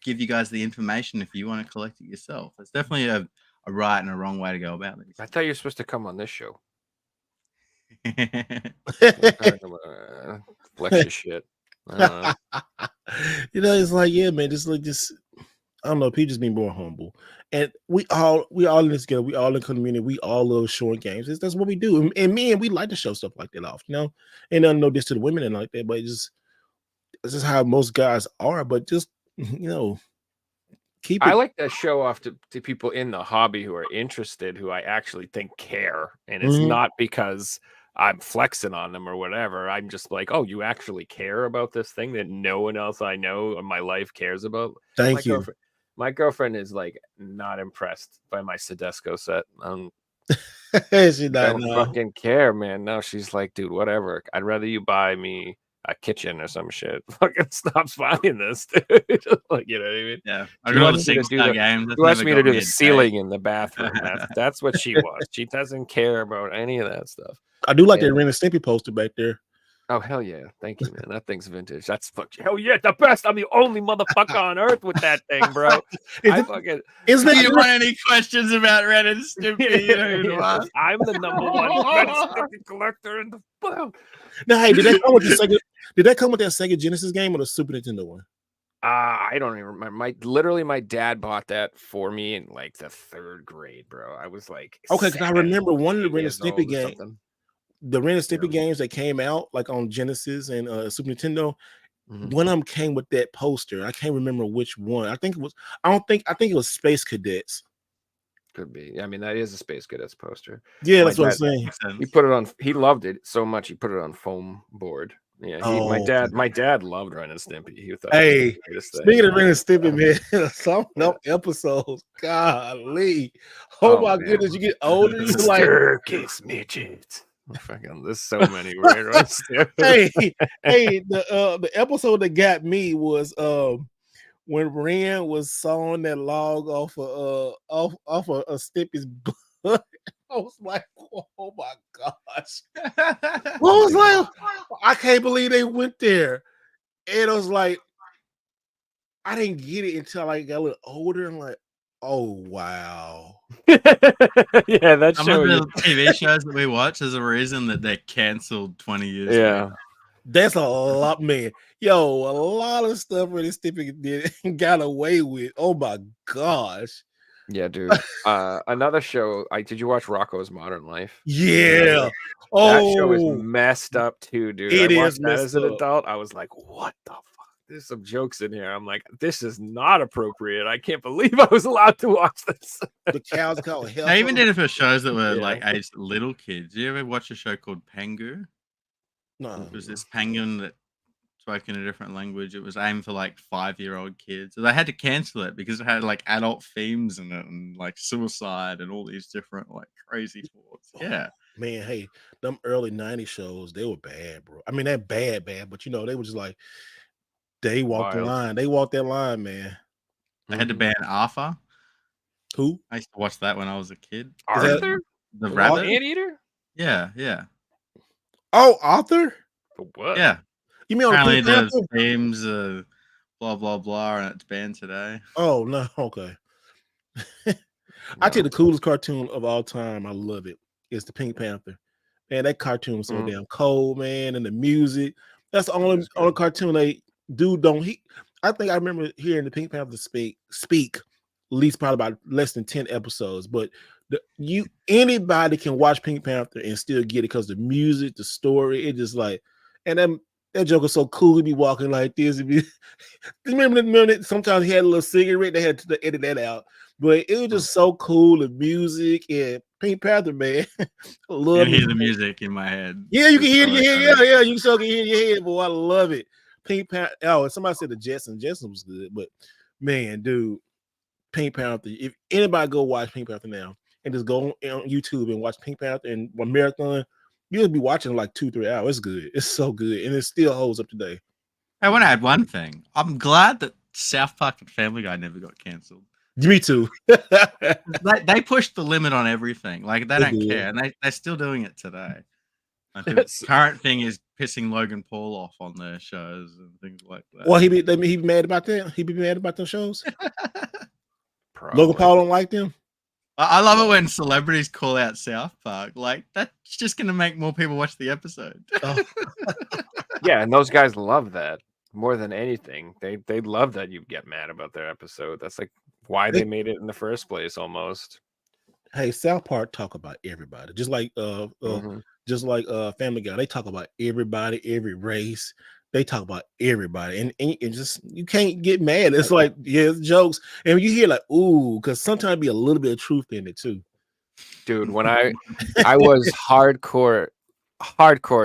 give you guys the information if you want to collect it yourself. It's definitely a right and a wrong way to go about this. I thought you were supposed to come on this show. Flex your shit. It's like, yeah, man, just like this. I don't know. People just be more humble, and we all in this together. We all in community. We all love showing games. That's what we do. And men, we like to show stuff like that off. And I know this to the women and like that, but it's just how most guys are. But just keep it. I like to show off to people in the hobby who are interested, who I actually think care, and it's not because I'm flexing on them or whatever. I'm just like, oh, you actually care about this thing that no one else I know in my life cares about. Thank you. My girlfriend is like not impressed by my Sedesco set. She don't fucking care, man. No, she's like, dude, whatever. I'd rather you buy me a kitchen or some shit. Fucking stop buying this, dude. Like, you know what I mean? Yeah. I'd rather six-star games. She wants me to do the ceiling in the bathroom. That's what she wants. She doesn't care about any of that stuff. I do like that Ren and Stimpy poster back there. Oh hell yeah! Thank you, man. That thing's vintage. That's hell yeah, the best. I'm the only motherfucker on earth with that thing, bro. Isn't You that don't want any questions about Ren and Stimpy? You know who to ask. I'm the number one Ren and Stimpy collector in the world. now? Hey, did that come with the Sega? Did that come with that Sega Genesis game or the Super Nintendo one? I don't even remember. My dad bought that for me in like the 3rd grade, bro. I was like, Okay, because I remember one of the 8 Ren and years old Stimpy or games. something. The Ren and Stimpy games that came out like on Genesis and Super Nintendo, one of them came with that poster. I can't remember which one. I think it was. I think it was Space Cadets. Could be. I mean, that is a Space Cadets poster. Yeah, My that's what I'm dad- saying. He put it on. He loved it so much. He put it on foam board. Yeah. My dad loved Ren and Stimpy. He thought it was Hey, the greatest thing. speaking of Ren and Stimpy, man, some of them episodes, golly, oh my man. goodness, you get older, you like, Circus midgets. Fucking, there's so many weird ones. hey, the episode that got me was when Ren was sawing that log off of Stimpy's butt. I was like, oh my gosh. I was like, I can't believe they went there. And I was like, I didn't get it until I got a little older. I'm like, oh wow. Yeah, that Some show. of the TV shows that we watch, there's a reason that they're cancelled 20 years Yeah. later. That's a lot, man. Yo, a lot of stuff really Stimpy did and got away with. Oh my gosh. Yeah, dude. Another show. Did you watch Rocko's Modern Life? Yeah. That show is Oh, messed up too, dude. It I watched is that messed as an up. adult. I was like, what the fuck? There's some jokes in here. I'm like, this is not appropriate. I can't believe I was allowed to watch this. the cows called hell. They even did it for shows that were Yeah. like aged little kids. You ever watch a show called Pengu? No. It was this penguin that spoke in a different language. It was aimed for like 5-year-old kids. So they had to cancel it because it had like adult themes in it and like suicide and all these different like crazy thoughts. Yeah. Man, hey, them early 90s shows, they were bad, bro. I mean, they're bad, but you know, they were just like, they walked the Wild. line. They walked that line, man. They had to ban Arthur. Who? I used to watch that when I was a kid. Is that- Arthur? The The rabbit. Anteater? Yeah, yeah. Oh, Arthur? The what? Yeah. You mean on the Apparently Pink the Panther? themes blah blah blah and it's banned today. Oh, no, okay. I tell you, the coolest cartoon of all time, I love it. It's the Pink Panther. Man, that cartoon was so damn cold, man, and the music. That's the only cartoon they I think I remember hearing the Pink Panther speak at least probably about less than 10 episodes. But anybody can watch Pink Panther and still get it because the music, the story, it just like, and then that Joker's so cool. He'd be walking like this. Remember sometimes he had a little cigarette. They had to edit that out, but it was just so cool. The music and Pink Panther, man. I love I hear it. the music in my head. Yeah, you can It's hear so it in your head. exciting. Yeah, you so can hear it in your head, boy. I love it. Pink Panther. Oh, and somebody said the Jetson. Jetson was good, but man, dude, Pink Panther. If anybody go watch Pink Panther now and just go on YouTube and watch Pink Panther and one marathon, you'll be watching like 2-3 hours. It's good. It's so good, and it still holds up today. I want to add one thing. I'm glad that South Park and Family Guy never got cancelled. Me too. They pushed the limit on everything. Like they They don't did. care, and they're still doing it today. Like, the current thing is pissing Logan Paul off on their shows and things like that. Well, he be mad about that. He be mad about those shows. Probably. Logan Paul don't like them. I love it when celebrities call out South Park. Like that's just going to make more people watch the episode. Oh. Yeah, and those guys love that more than anything. They love that you get mad about their episode. That's like why they made it in the first place, almost. Hey, South Park talk about everybody, just like Family Guy. They talk about everybody, every race. They talk about everybody, and it just you can't get mad. It's like it's jokes, and you hear like ooh, because sometimes be a little bit of truth in it too. Dude, when I was hardcore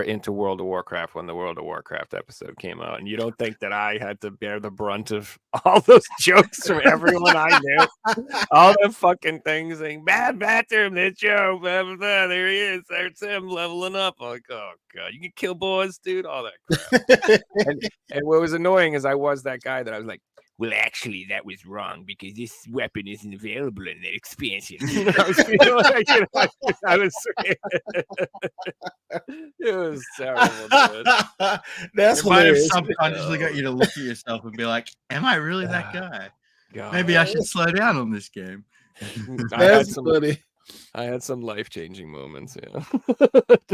into World of Warcraft when the World of Warcraft episode came out, and you don't think that I had to bear the brunt of all those jokes from everyone I knew, all the fucking things saying bad bathroom, this Joe, blah, blah, blah, there he is, there's him leveling up. I'm like, oh god, you can kill boys, dude, all that crap. and what was annoying is I was that guy that I was like, well, actually, that was wrong because this weapon isn't available in the expansion. I was feeling like, I was It was terrible, dude. That's It might have hilarious. subconsciously got you to look at yourself and be like, "Am I really that guy? God. Maybe I should slow down on this game." That's funny. I had some life-changing moments, yeah.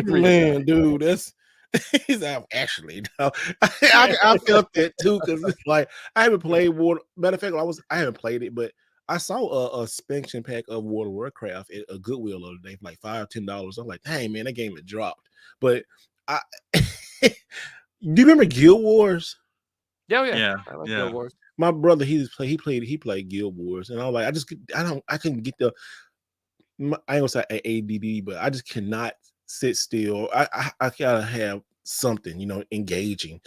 Man, dude, that's he's actually no. I felt that too because it's like I haven't played Water. Matter of fact, I haven't played it, but I saw a expansion pack of World of Warcraft at a Goodwill the other day for like $5-10. I'm like, dang man, that game had dropped. But I do you remember Guild Wars? Yeah, Yeah, I like yeah. Guild Wars. My brother, he played Guild Wars, and I was like, I couldn't get the. I ain't gonna say ADD, but I just cannot sit still. I gotta have something, engaging.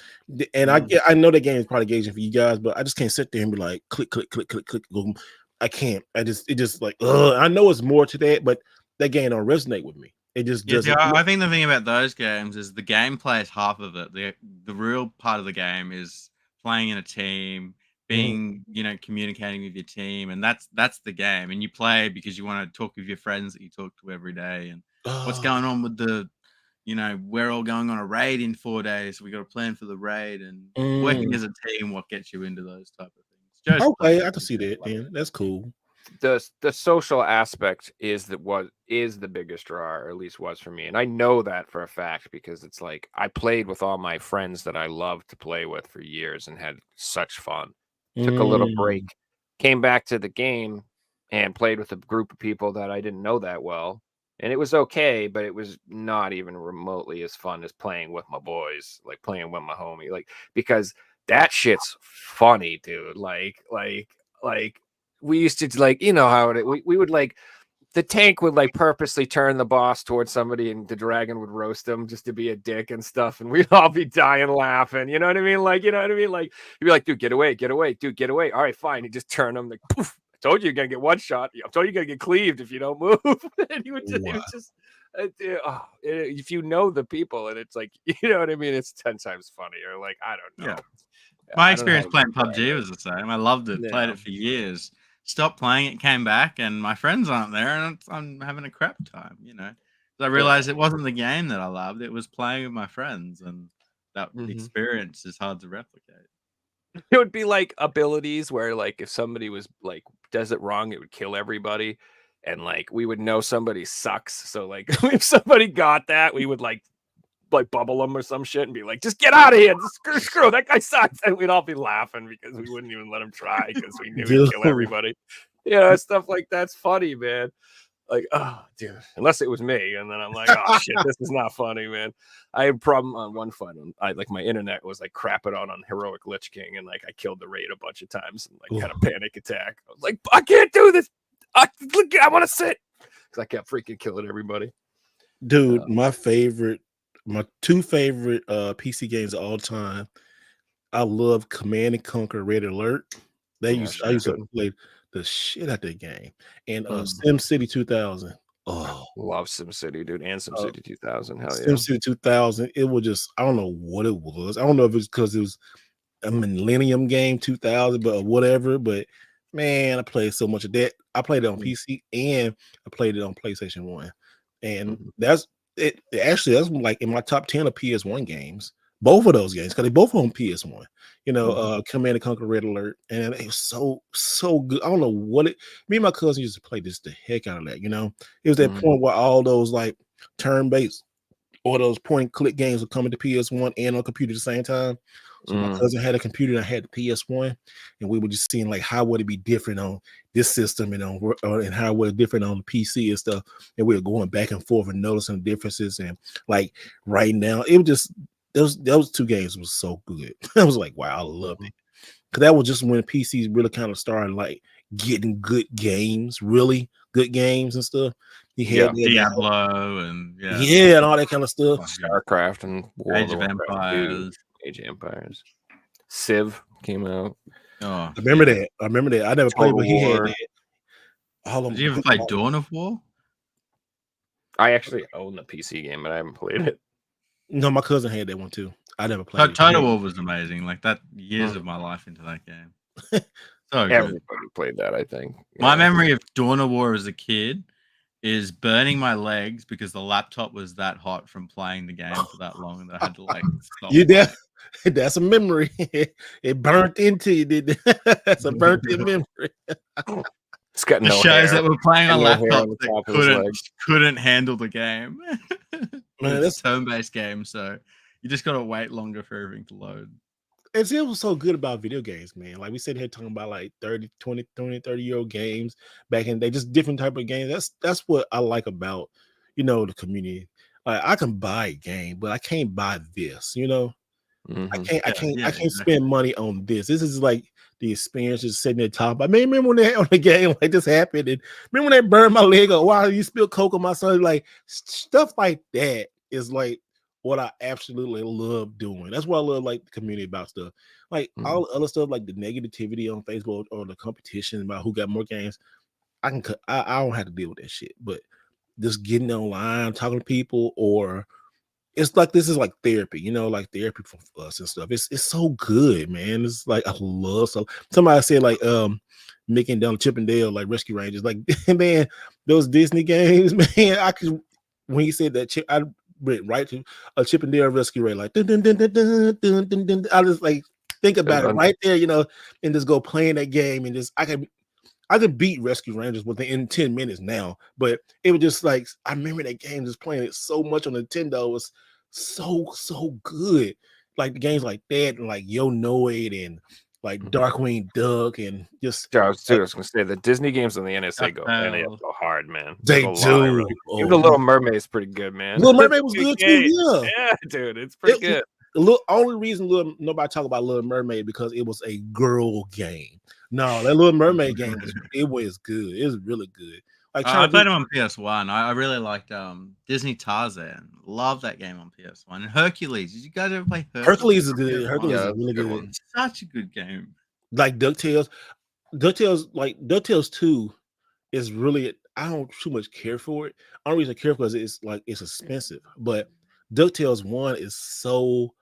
And I know that game is probably engaging for you guys, but I just can't sit there and be like click, click, click, click, click. Boom. I can't. It just like I know it's more to that, but that game don't resonate with me. It just Yeah, doesn't. I think the thing about those games is the gameplay is half of it. The real part of the game is playing in a team, being communicating with your team, and that's the game. And you play because you want to talk with your friends that you talk to every day. And what's going on with the we're all going on a raid in 4 days. So we got to plan for the raid and working as a team. What gets you into those type of things? Okay, I can see that. Man, that's cool. The social aspect is the biggest draw, or at least was for me, and I know that for a fact because it's like I played with all my friends that I loved to play with for years and had such fun. Took a little break, came back to the game, and played with a group of people that I didn't know that well, and it was okay, but it was not even remotely as fun as playing with my boys, like playing with my homie, like because that shit's funny, dude. Like. We used to how we would like the tank would like purposely turn the boss towards somebody and the dragon would roast them just to be a dick and stuff. And we'd all be dying laughing. You know what I mean? Like, you know what I mean? Like you'd be like, dude, get away, dude, get away. All right, fine. You just turn them like, poof. I told you you're going to get one shot. I told you you're going to get cleaved if you don't move. And he would just, if you know the people and it's like, you know what I mean? It's 10 times funnier. Like, I don't know. Yeah. My experience playing PUBG was the same. I loved it. Played it for years. Stopped playing it, came back, and my friends aren't there, and I'm having a crap time, So I realized it wasn't the game that I loved; it was playing with my friends, and that experience is hard to replicate. It would be like abilities where, like, if somebody was like does it wrong, it would kill everybody, and like we would know somebody sucks. So like if somebody got that, we would like bubble them or some shit and be like, just get out of here. Screw that guy sucks. And we'd all be laughing because we wouldn't even let him try because we knew he'd kill everybody. Stuff like that's funny, man. Like, oh, dude, unless it was me. And then I'm like, oh, shit, this is not funny, man. I had a problem on one fight. My internet was like crapping out on Heroic Lich King. And like, I killed the raid a bunch of times and like had a panic attack. I was like, I can't do this. I want to sit because I kept freaking killing everybody. Dude, my two favorite PC games of all time. I love Command and Conquer Red Alert. I used to play the shit out that game. And SimCity 2000. Oh, love SimCity, dude, and SimCity 2000. Hell yeah. SimCity 2000. It was just, I don't know what it was. I don't know if it's because it was a Millennium game 2000, but whatever. But man, I played so much of that. I played it on PC and I played it on PlayStation 1. And that's it. Actually, that's like in my top 10 of PS1 games. Both of those games, because they both on PS1. Command and Conquer Red Alert, and it was so good. I don't know what it. Me and my cousin used to play this the heck out of that. It was that point where all those like turn-based or those point-and-click games were coming to PS1 and on computer at the same time. So my cousin had a computer and I had the PS1, and we were just seeing like how would it be different on this system and and how would it different on the PC and stuff. And we were going back and forth and noticing the differences. And like right now, it was just. Those two games was so good. I was like, wow, I loved it. Because that was just when PCs really kind of started like getting good games, really good games and stuff. He had Diablo and and all that kind of stuff. StarCraft and Age of Empires. Age of Empires. Civ came out. Oh, I remember that. I never played, but he had that. Did you ever play Dawn of War? I actually own the PC game, but I haven't played it. No, my cousin had that one too. I never played it. Total War was amazing. Like that, years of my life into that game. So everybody played that, I think. My memory of Dawn of War as a kid is burning my legs because the laptop was that hot from playing the game for that long that I had to like stop. You playing. that's a memory. It burnt into you, did that's a burnt in memory. It's got The no shows hair. that were playing on and no hair laptops on the that top of his leg. couldn't handle the game. Man, It's a turn-based game, so you just gotta wait longer for everything to load. It's it was so good about video games, man. Like we sit here talking about like 30, 30-year-old games back in the day, just different type of games. That's what I like about, the community. Like I can buy a game, but I can't buy this, I can't exactly. spend money on this. This is like the experience just sitting at the top. I mean, remember when they on the game like this happened, and remember when they burned my leg or why you spilled coke on my son? Like stuff like that is like what I absolutely love doing. That's what I love like the community about stuff. Like all the other stuff, like the negativity on Facebook or the competition about who got more games. I don't have to deal with that shit. But just getting online, talking to people, or it's like this is like therapy, like therapy for us and stuff. It's so good, man. It's like I love so. Somebody said like Mickey and Donald Chip and Dale like Rescue Rangers, like man, those Disney games, man. I could when he said that I went right to a Chip and Dale Rescue Ranger, like dun, dun, dun, dun, dun, dun, dun, dun. I just like think about it right there, and just go playing that game and just I could beat Rescue Rangers within 10 minutes now, but it was just like I remember that game just playing it so much on Nintendo. It was so good. Like the games like that and like Yo Noid and like Darkwing Duck and just I was gonna say the Disney games on the NSA go hard, man. They do. Even the Little Mermaid is pretty good, man. Little Mermaid was good too. Yeah, dude, it's pretty good. The only reason nobody talk about Little Mermaid because it was a girl game. No, that Little Mermaid game was good. It was really good. Like I played them on PS1. I really liked Disney Tarzan. Love that game on PS1. And Hercules. Did you guys ever play Hercules? Hercules is good. Hercules is really good. It's such a good game. Like DuckTales. DuckTales 2 is really, I don't too much care for it. I don't really care because it's expensive. But DuckTales 1 is so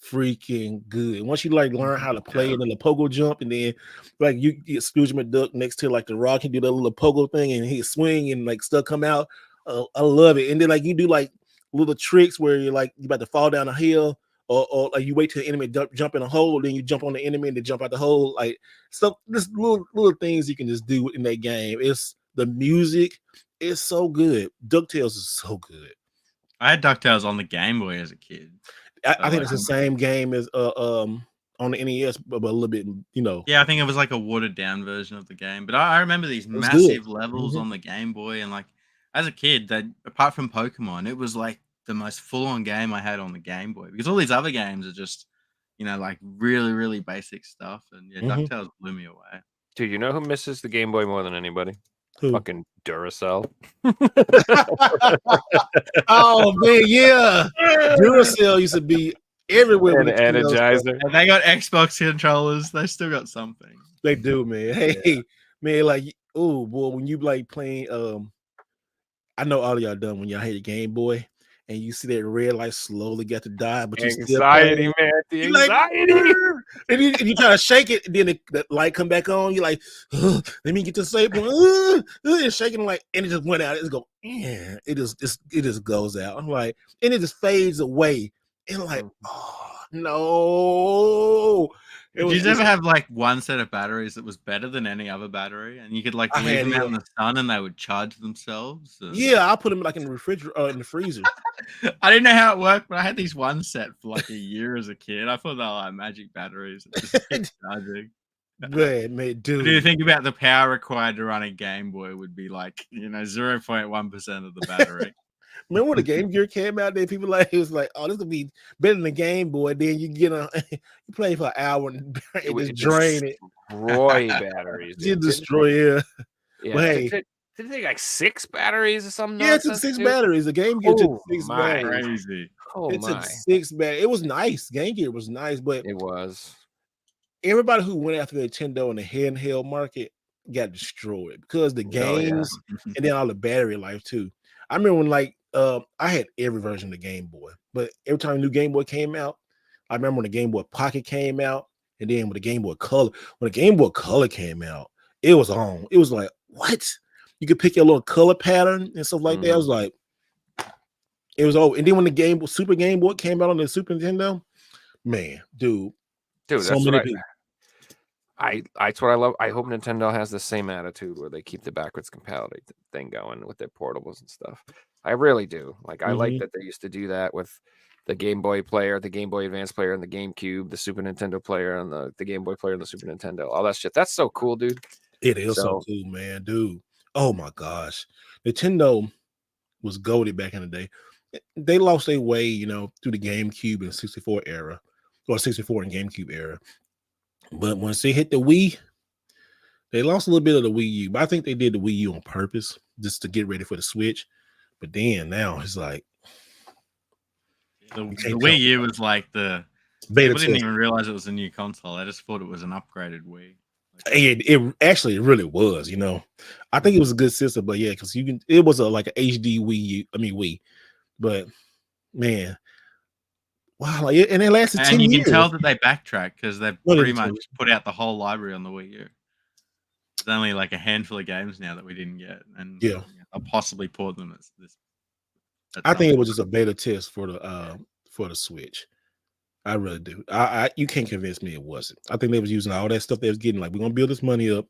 freaking good. Once you like learn how to play it in the pogo jump, and then like you get Scrooge McDuck next to like the rock, he do that little pogo thing and he swing and like stuff come out. I love it. And then like you do like little tricks where you're like you about to fall down a hill, or like you wait till the enemy jump in a hole, then you jump on the enemy and then jump out the hole. Like stuff, just little things you can just do in that game. It's the music is so good. DuckTales is so good. I had DuckTales on the Game Boy as a kid. I think it's the same game as on the NES, but a little bit, Yeah, I think it was like a watered down version of the game. But I remember these massive levels on the Game Boy, and like as a kid, that apart from Pokemon, it was like the most full on game I had on the Game Boy because all these other games are just, like really, really basic stuff. And yeah, DuckTales blew me away. Dude, you know who misses the Game Boy more than anybody? Who? Fucking Duracell. Oh man, yeah. Duracell used to be everywhere. And Energizer. And they got Xbox controllers. They still got something. They do, man. Hey, man, like, oh boy, when you like playing, I know all of y'all done when y'all hit a Game Boy and you see that red light slowly get to die, but you still anxiety, man. The anxiety. Like, and you try to shake it, and then the light come back on. You're like, let me get to save point. And shaking like, and it just went out. It's go, yeah. It just goes out. I'm like, and it just fades away. And like, oh no. Did you ever have like one set of batteries that was better than any other battery, and you could like leave them out in the sun and they would charge themselves? Yeah, I put them like in the refrigerator, in the freezer. I didn't know how it worked, but I had these one set for like a year as a kid. I thought they were like magic batteries that just keep charging. Man, dude. What do you think about the power required to run a Game Boy? Would be like 0.1% of the battery. Remember when the Game Gear came out? Then people it was like, oh, this would be better than the Game Boy. Then you get you play for an hour and it just drain it. Destroy batteries. You destroy it. Yeah. Well, hey, did it take like 6 batteries or something? Yeah, it took 6 batteries. The Game Gear took 6 batteries. Crazy. It took 6 batteries. It was nice. Game Gear was nice, but it was. Everybody who went after Nintendo in the handheld market got destroyed because the games and then all the battery life too. I remember when I had every version of the Game Boy, but every time a new Game Boy came out, I remember when the Game Boy Pocket came out, and then when the Game Boy Color came out, it was on. It was like, what? you could pick your little color pattern and stuff like that. I was like, it was over. And then when the Super Game Boy came out on the Super Nintendo, man, dude, Dude, so that's many what people. that's what I love. I hope Nintendo has the same attitude where they keep the backwards compatibility thing going with their portables and stuff. I really do. Like, I like that they used to do that with the Game Boy player, the Game Boy Advance player, and the GameCube, the Super Nintendo player, and the Game Boy player, and the Super Nintendo. All that shit. That's so cool, dude. It is so cool, man, dude. Oh my gosh, Nintendo was goated back in the day. They lost their way, you know, through the GameCube and 64 era, or 64 and GameCube era. But once they hit the Wii, they lost a little bit of the Wii U. But I think they did the Wii U on purpose, just to get ready for the Switch. But then now it's like the Wii U was like the beta people didn't test. even realize it was a new console. I just thought it was an upgraded Wii. It actually really was, you know. I think it was a good system, but yeah, because it was like an HD Wii. But man, wow, and it lasted 10 And you years. can tell that they backtrack because they've pretty much put out the whole library on the Wii U. There's only like a handful of games now that we didn't get, and I'll possibly port them as this. I think it was just a beta test for the Switch. I really do. You can't convince me it wasn't. I think they was using all that stuff they was getting. Like, we're gonna build this money up,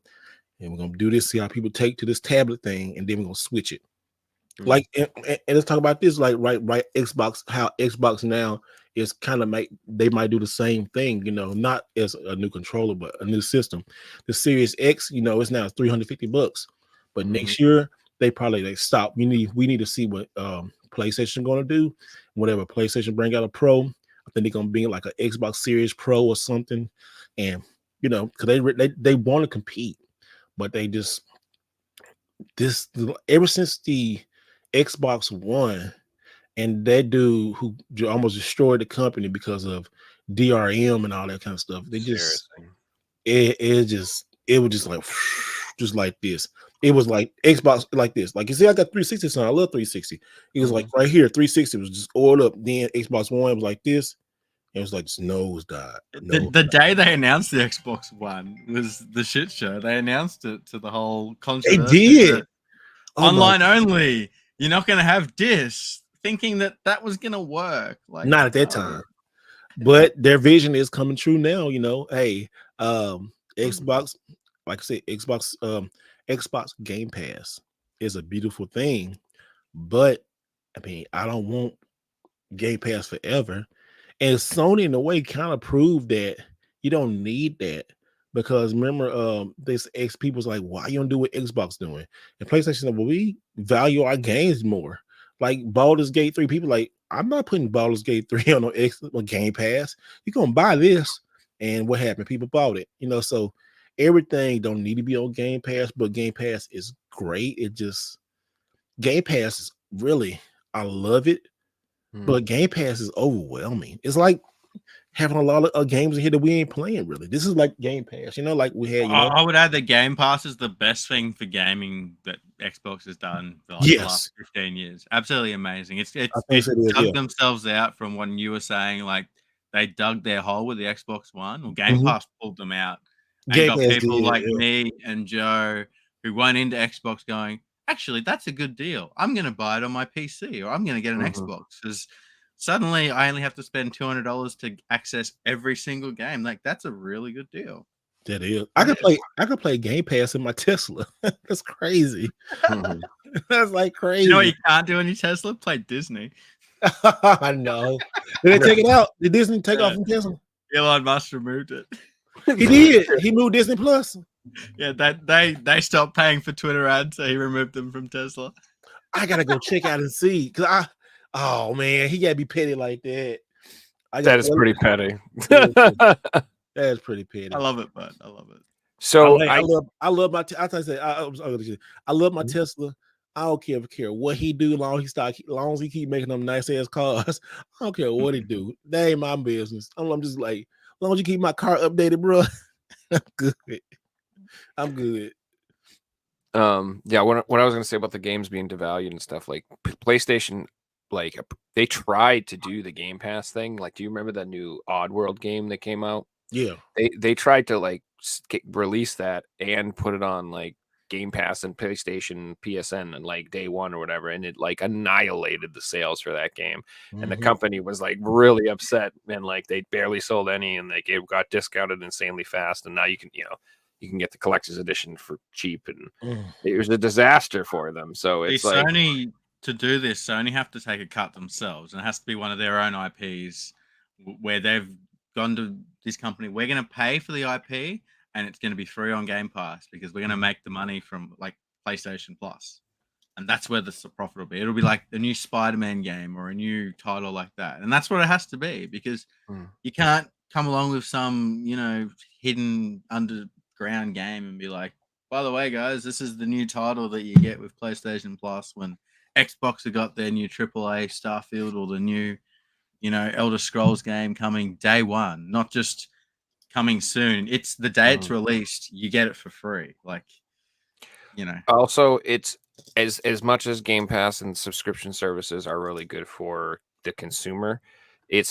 and we're gonna do this. See how people take to this tablet thing, and then we're gonna switch it. Like, and let's talk about this. Like, right, Xbox. How Xbox now is kind of they might do the same thing. You know, not as a new controller, but a new system. The Series X, you know, it's now $350, but next year they probably stop. We need to see what PlayStation gonna do. Whatever PlayStation bring out a Pro, I think they're gonna bring like an Xbox Series Pro or something, and you know, because they want to compete, but they just ever since the Xbox One and that dude who almost destroyed the company because of DRM and all that kind of stuff, they just it was just like just like this. It was like Xbox like this. Like, you see, I got 360 son. I love 360. It was like right here, 360 was just oiled up. Then Xbox One was like this. It was like nose died. The day they announced the Xbox One was the shit show. They announced it to the whole controversy. They did. Online only. You're not going to have discs. Thinking that was going to work. Like, not at that time. But their vision is coming true now. You know, hey, Xbox, like I said, Xbox Game Pass is a beautiful thing, but I mean, I don't want Game Pass forever. And Sony, in a way, kind of proved that you don't need that, because remember, this people's like, why you don't do what Xbox doing? And PlayStation said, well, we value our games more. Like Baldur's Gate 3, people like, I'm not putting Baldur's Gate 3 on Game Pass. You're gonna buy this, and what happened? People bought it, you know. So everything don't need to be on Game Pass, but Game Pass is great. Game Pass is really, I love it, but Game Pass is overwhelming. It's like having a lot of games in here that we ain't playing really. This is like Game Pass, you know, like we had. You know, I would add that Game Pass is the best thing for gaming that Xbox has done for like the last 15 years. Absolutely amazing. It's dug themselves out from what you were saying. Like, they dug their hole with the Xbox One. Well, Game Pass pulled them out. And got people like me and Joe who went into Xbox going, actually, that's a good deal. I'm going to buy it on my PC, or I'm going to get an Xbox, because suddenly I only have to spend $200 to access every single game. Like, that's a really good deal. That is. I could play Game Pass in my Tesla. That's crazy. That's like crazy. You know what you can't do in your Tesla? Play Disney. I know. Did they take it out? Did Disney take off from Tesla? Elon Musk removed it. He did. He moved Disney Plus. Yeah, they stopped paying for Twitter ads, so he removed them from Tesla. I gotta go check out and see, because oh man, he gotta be petty like that. That is pretty petty. That is pretty petty. I love it, bud. I love it. So I love my. I love my Tesla. I don't care what he do, long as he keep making them nice ass cars. I don't care what he do. That ain't my business. I'm just like, as long as you keep my car updated, bro, I'm good. I'm good. Yeah, what I was gonna say about the games being devalued and stuff, like PlayStation, like they tried to do the Game Pass thing. Like, do you remember that new Oddworld game that came out? Yeah, they tried to like release that and put it on like Game Pass and PlayStation PSN and like day one or whatever, and it like annihilated the sales for that game. And the company was like really upset, and like they barely sold any, and they got discounted insanely fast. And now you can get the collector's edition for cheap, and it was a disaster for them. So it's like Sony, to do this, Sony have to take a cut themselves, and it has to be one of their own IPs where they've gone to this company. We're going to pay for the IP, and it's going to be free on Game Pass because we're going to make the money from like PlayStation Plus, and that's where the profit will be. It'll be like a new Spider-Man game or a new title like that, and that's what it has to be because you can't come along with some hidden underground game and be like, by the way, guys, this is the new title that you get with PlayStation Plus when Xbox have got their new AAA Starfield or the new Elder Scrolls game coming day one, not just coming soon. It's the day it's released, you get it for free. Also, it's as much as Game Pass and subscription services are really good for the consumer,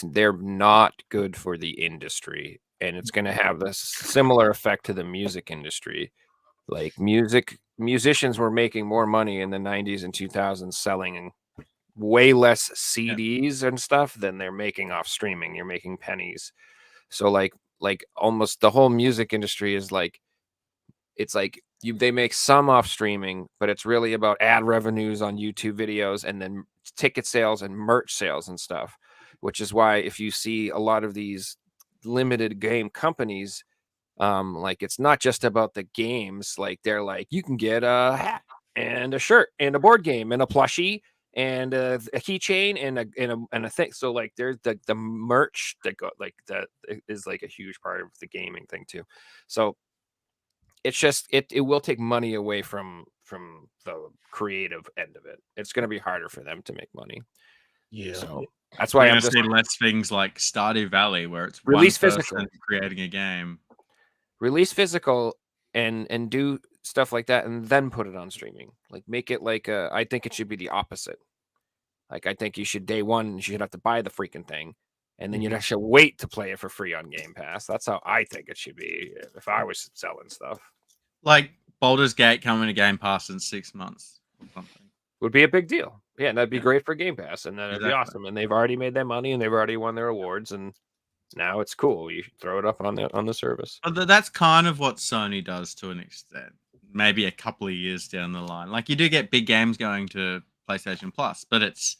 they're not good for the industry, and it's going to have this similar effect to the music industry. Like musicians were making more money in the 90s and 2000s selling way less CDs and stuff than they're making off streaming. You're making pennies. So like almost the whole music industry is like, it's like they make some off streaming, but it's really about ad revenues on YouTube videos and then ticket sales and merch sales and stuff, which is why if you see a lot of these limited game companies, like it's not just about the games. Like they're like, you can get a hat and a shirt and a board game and a plushie and a keychain and a thing. So like there's the merch that that is like a huge part of the gaming thing too. So it's just it will take money away from the creative end of it. It's going to be harder for them to make money. Yeah. So that's why I'm just see less things like Stardew Valley where it's release one physical, creating a game. Release physical and do stuff like that, and then put it on streaming. Like make it like I think it should be the opposite. Like I think you should day one you should have to buy the freaking thing, and then you'd have to wait to play it for free on Game Pass. That's how I think it should be if I was selling stuff. Like Baldur's Gate coming to Game Pass in 6 months or something. Would be a big deal. Yeah, and that'd be great for Game Pass, and that'd be awesome. And they've already made their money, and they've already won their awards, and now it's cool. You should throw it up on the service. But that's kind of what Sony does to an extent. Maybe a couple of years down the line. Like you do get big games going to PlayStation Plus, but it's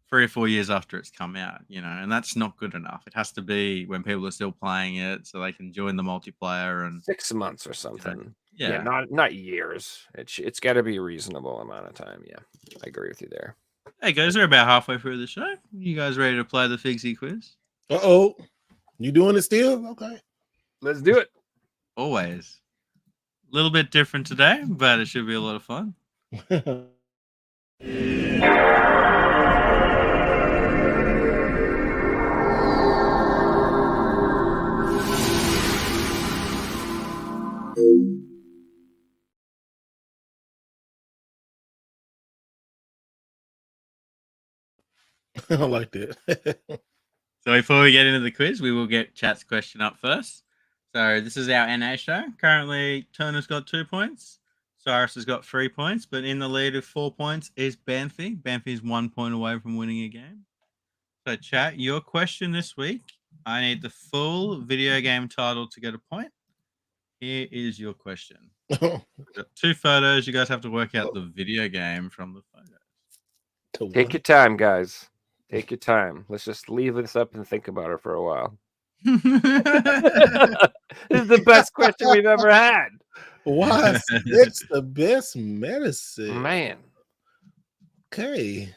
3 or 4 years after it's come out, and that's not good enough. It has to be when people are still playing it so they can join the multiplayer and 6 months or something. Yeah, not years. It's got to be a reasonable amount of time. Yeah, I agree with you there. Hey guys, we're about halfway through the show. You guys ready to play the Figsy quiz? Uh-oh. You doing it still? Okay. Let's do it. Always. A little bit different today, but it should be a lot of fun. I like that. So before we get into the quiz, we will get chat's question up first. So this is our NA show. Currently, Turner's got 2 points. Cyrus has got 3 points, but in the lead of 4 points is Banffy. Banffy's 1 point away from winning a game. So chat, your question this week. I need the full video game title to get a point. Here is your question. We've got 2 photos. You guys have to work out the video game from the photos. Take your time, guys. Take your time. Let's just leave this up and think about it for a while. This is the best question we've ever had. Why? It's the best medicine. Man. Okay.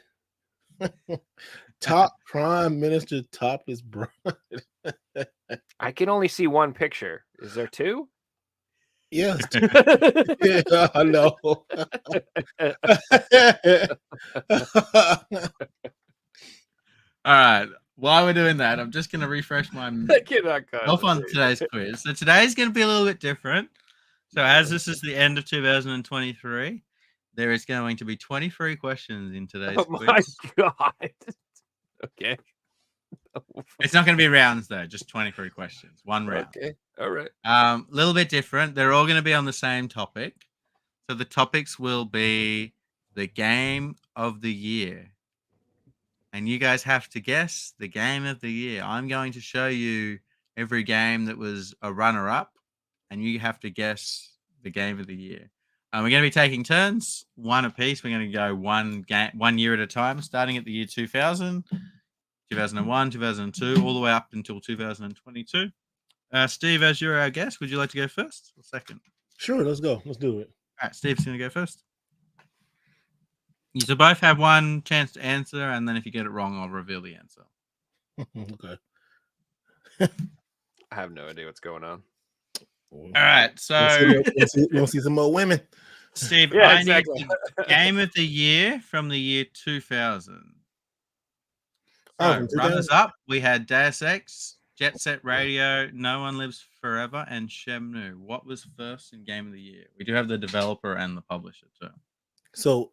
Top Prime Minister topless bride. I can only see one picture. Is there 2? Yes. Yeah, I know. All right. While we're doing that, I'm just going to refresh my off on today's quiz. So today's going to be a little bit different. So as this is the end of 2023, there is going to be 23 questions in today's quiz. My God. Okay. It's not going to be rounds, though. Just 23 questions. One round. Okay. All right. A little bit different. They're all going to be on the same topic. So the topics will be the game of the year. And you guys have to guess the game of the year. I'm going to show you every game that was a runner-up, and you have to guess the game of the year. We're going to be taking turns, one apiece. We're going to go one year at a time, starting at the year 2000, 2001, 2002, all the way up until 2022. Steve, as you're our guest, would you like to go first or second? Sure, let's go. Let's do it. All right, Steve's going to go first. You should both have one chance to answer, and then if you get it wrong, I'll reveal the answer. Okay. I have no idea what's going on. All right, so we'll see some more women. Steve, Yeah, I exactly. need the game of the year from the year 2000. So, from 2000? runners up, we had Deus Ex, Jet Set Radio, No One Lives Forever, and Shenmue. What was first in game of the year? We do have the developer and the publisher too. So,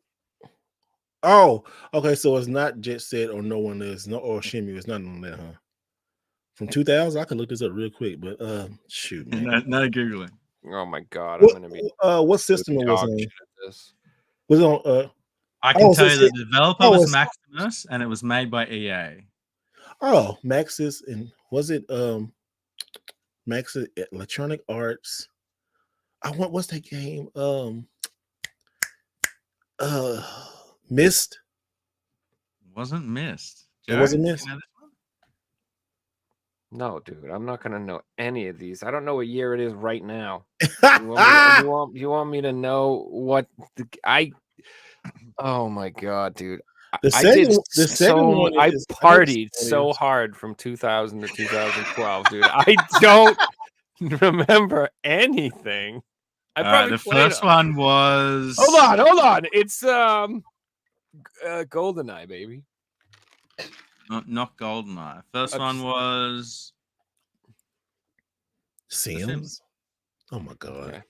okay. So it's not Jet Set or No One Lives, or Shenmue. It's not on that, huh? From 2000, I can look this up real quick, but shoot, man. No googling. Oh my god, I'm gonna be What system it was dog on? shit at this. Was it on? I can tell you the developer was it's- Maximus, and it was made by EA. Oh, Maxis, and was it Maxis Electronic Arts? What's that game? Mist. Wasn't Mist. It wasn't Joe, Mist? you know this one? No, dude, I'm not gonna know any of these. I don't know what year it is right now. You want me to know what Oh my god, dude. I partied so hard from 2000 to 2012, dude. I don't remember anything. The first one was. Hold on. It's GoldenEye, baby. Not GoldenEye. First one was Sims. Oh my god! Okay.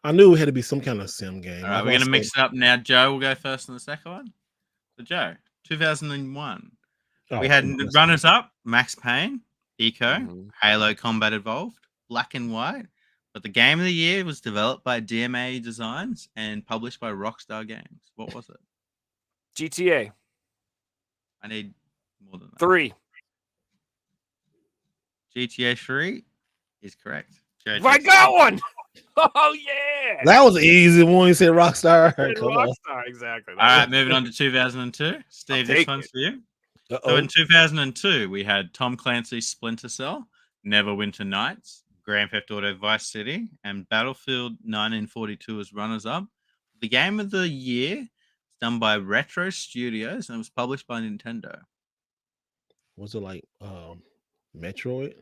I knew it had to be some kind of sim game. All right, we're gonna mix it up now. Joe will go first in the second one. So Joe, 2001. We had runners up: Max Payne, Eco, Halo Combat Evolved, Black and White. But the game of the year was developed by DMA Designs and published by Rockstar Games. What was it? GTA I need more than that. 3. GTA 3 is correct. Joe, I got one. Oh yeah. That was an easy one. You said Rockstar. Come on. Rockstar, exactly. All right, moving on to 2002. Steve, this one's for you. So in 2002, we had Tom Clancy's Splinter Cell, Neverwinter Nights, Grand Theft Auto Vice City, and Battlefield 1942 as runners-up. The game of the year is done by Retro Studios and was published by Nintendo. Was it like Metroid?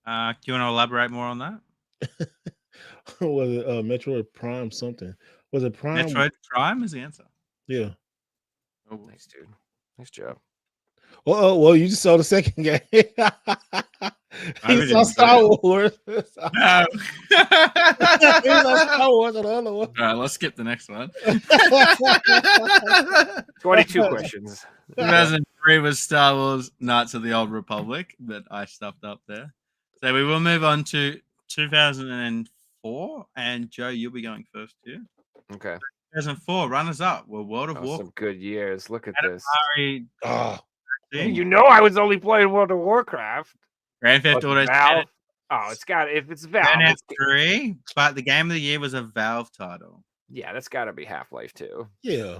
Do you want to elaborate more on that? Was it Metroid Prime something? Was it Prime? Metroid Prime is the answer. Yeah. Oh, Nice, dude. Nice job. Well, you just saw the second game. He saw Star Wars. no. He saw Star Wars on the other one. All right, let's skip the next one. 22 questions. 2003 was Star Wars Knights of the Old Republic that I stuffed up there. So we will move on to 2004. And Joe, you'll be going first here. Okay. 2004 runners up were World of Warcraft. Some good years. Look at this. You know I was only playing World of Warcraft. Grand Theft Auto. Valve. Oh, it's got if it's Valve. Burnout 3, but the game of the year was a Valve title. Yeah, that's got to be Half-Life 2. Yeah.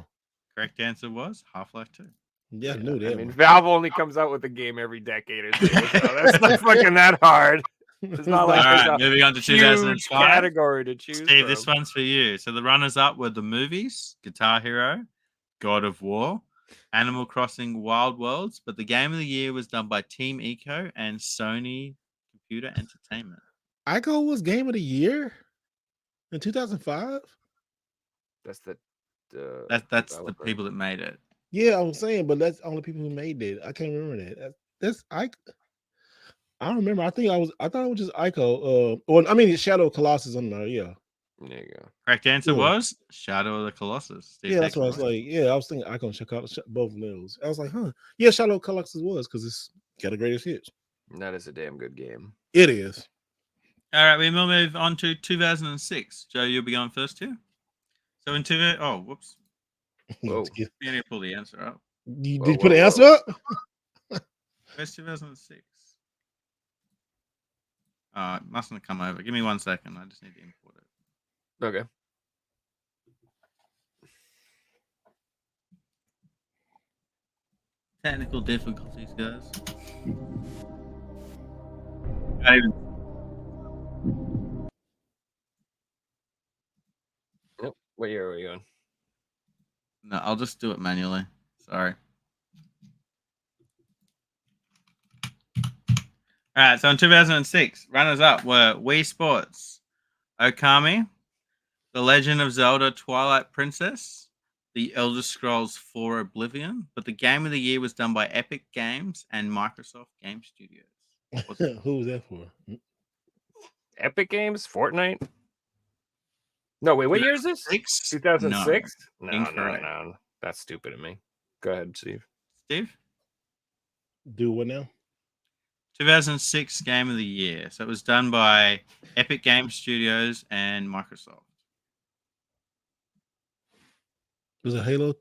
Correct answer was Half-Life 2. Yeah, I knew that. I mean, Valve only comes out with a game every decade or two, so that's not fucking that hard. It's not like all right, moving on to 2005. Category to choose. Steve, this one's for you. So the runners-up were the movies, Guitar Hero, God of War, Animal Crossing Wild Worlds, but the game of the year was done by Team Eco and Sony Computer Entertainment. Ico was game of the year in 2005. That's the the people that made it. Yeah, I was saying, but that's only people who made it. I can't remember that. That's I don't remember. I thought it was just Ico. Shadow of Colossus on there. Yeah. There you go. Correct answer was Shadow of the Colossus. Steve, yeah, that's what I was like. Yeah, I was thinking Ico and Chicago, both of those. I was like, huh. Yeah, Shadow of Colossus was because it's got the greatest hits. And that is a damn good game. It is. All right, we will move on to 2006. Joe, you'll be going first here. So in whoops. Whoa. You need to pull the answer up. Did you put an answer up? Where's 2006? It mustn't have come over. Give me 1 second. I just need to import it. Okay. Technical difficulties, guys. Not even. Yep. What year are we on? No, I'll just do it manually. Sorry. All right, so in 2006, runners up were Wii Sports, Okami, The Legend of Zelda Twilight Princess, The Elder Scrolls 4 Oblivion, but the game of the year was done by Epic Games and Microsoft Game Studios. Who was that for? Epic Games? Fortnite? No, wait, what year is this? 2006? No, Incorrect. no. That's stupid of me. Go ahead, Steve. Steve? Do what now? 2006 Game of the Year. So it was done by Epic Game Studios and Microsoft. Was it Halo?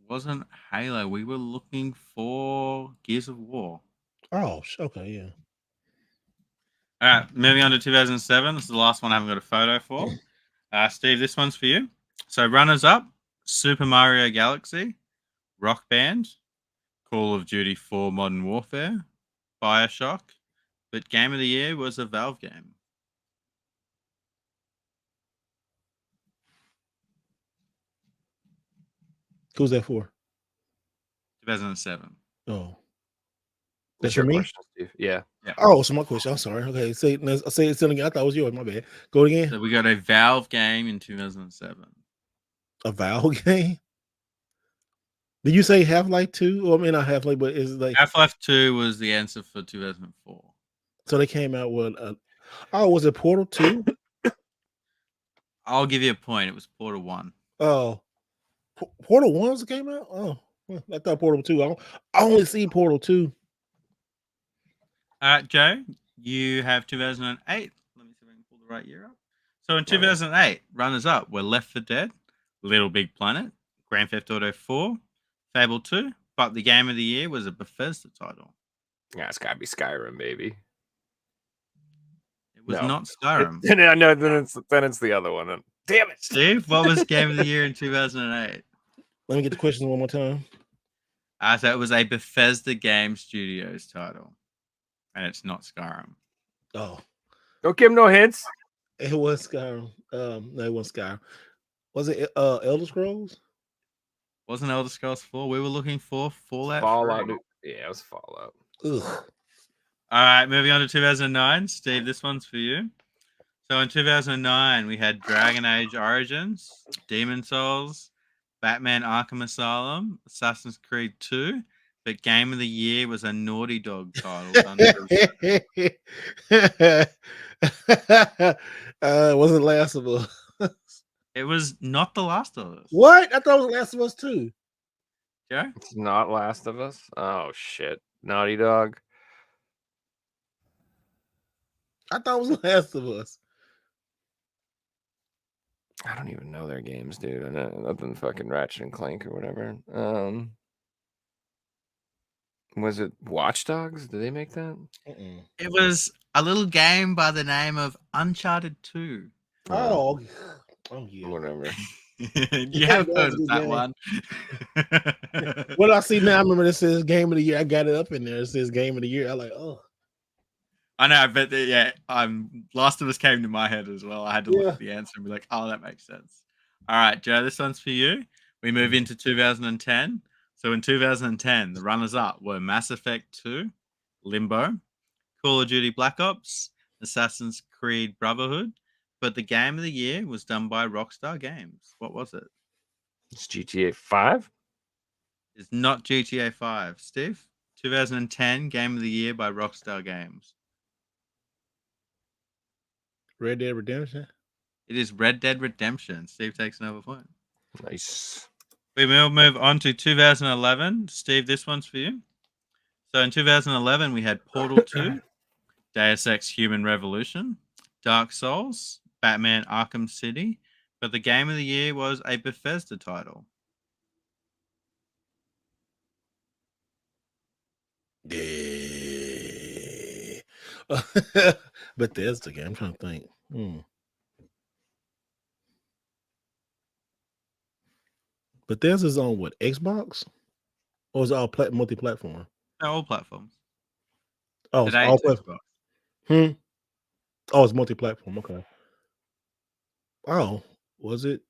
Wasn't Halo. We were looking for Gears of War. Oh, okay, yeah. All right, moving on to 2007. This is the last one I haven't got a photo for. Steve, this one's for you. So runners up, Super Mario Galaxy, Rock Band, Call of Duty 4 Modern Warfare, Bioshock, but Game of the Year was a Valve game. Who's that for? 2007. Oh. That's That's for your me? question, Steve. Yeah. Oh, so my question. I'm sorry. Okay, say it still again. I thought it was yours. My bad. Go again. So we got a Valve game in 2007. A Valve game? Did you say Half-Life 2? Well, I mean, not Half-Life, but is like Half-Life 2 was the answer for 2004. so they came out with was it Portal 2? I'll give you a point. It was Portal 1. Oh, Portal 1 came out? Oh, I thought Portal 2. I only see Portal 2. All right, Joe, you have 2008. Let me see if I can pull the right year up. So in 2008, runners up were Left 4 Dead, Little Big Planet, Grand Theft Auto 4, Fable 2, but the game of the year was a Bethesda title. Yeah, it's got to be Skyrim, baby. It was No. not Skyrim. I know, then it's the other one. Damn it. Steve, what was game of the year in 2008? Let me get the question one more time. So it was a Bethesda Game Studios title, and it's not Skyrim. Oh, Don't give him no hints. it was Skyrim. No, it wasn't Skyrim. Was it Elder Scrolls? Wasn't Elder Scrolls 4? We were looking for Fallout. Fallout. 3. Yeah, it was Fallout. Ugh. All right, moving on to 2009. Steve, this one's for you. So in 2009, we had Dragon Age Origins, Demon Souls, Batman Arkham Asylum, Assassin's Creed 2, but Game of the Year was a Naughty Dog title. It wasn't Last of Us. It was not The Last of Us. What? I thought it was Last of Us too. Joe? It's not Last of Us. Oh shit, Naughty Dog. I thought it was Last of Us. I don't even know their games, dude. I know nothing fucking Ratchet and Clank or whatever. Was it Watch Dogs? Did they make that? It was a little game by the name of Uncharted 2. Oh yeah. Whatever. You have heard of that one. What I see now, I remember this says Game of the Year. I got it up in there. It says Game of the Year. I like, oh. I know, but yeah, Last of Us came to my head as well. I had to look at the answer and be like, oh, that makes sense. All right, Joe, this one's for you. We move into 2010. So in 2010, the runners-up were Mass Effect 2, Limbo, Call of Duty Black Ops, Assassin's Creed Brotherhood, but the game of the year was done by Rockstar Games. What was it? It's GTA 5? It's not GTA 5. Steve? 2010 game of the year by Rockstar Games. Red Dead Redemption? It is Red Dead Redemption. Steve takes another point. Nice. We will move on to 2011. Steve, this one's for you. So in 2011, we had Portal 2, Deus Ex Human Revolution, Dark Souls, Batman Arkham City, but the game of the year was a Bethesda title. Yeah. But there's the game. I'm trying to think. But there's his on what, Xbox? Or is it all multi-platform? They're all platforms. Oh, it's Today all it's platform. Xbox. Oh, it's multi-platform. Okay. Oh, was it?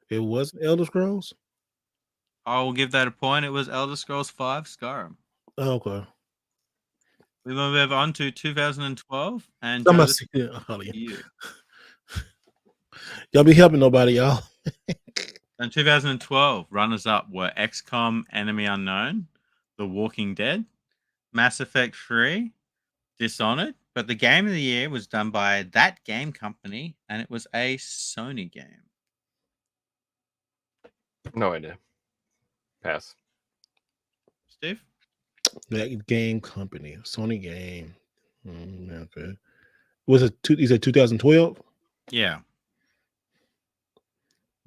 It was Elder Scrolls? I will give that a point. It was Elder Scrolls 5 Skyrim. Oh, okay. We will move on to 2012 and Joe, Somebody this see- is oh, yeah. you. Y'all be helping nobody, y'all. In 2012, runners up were XCOM Enemy Unknown, The Walking Dead, Mass Effect 3, Dishonored, but the game of the year was done by that game company and it was a Sony game. No idea. Pass. Steve? That game company, Sony game. Okay. Was it you said 2012? Yeah.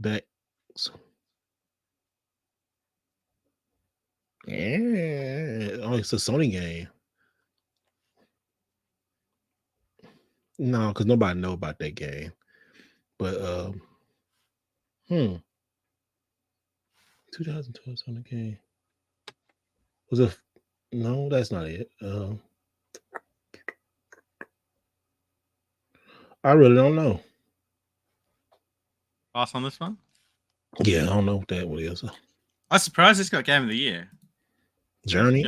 That. Yeah. Oh, it's a Sony game. No, because nobody know about that game. But 2012 Sony game. Was it? No, that's not it. I really don't know. Pass on this one? Yeah, I don't know what that is. I'm surprised it's got game of the year. Journey.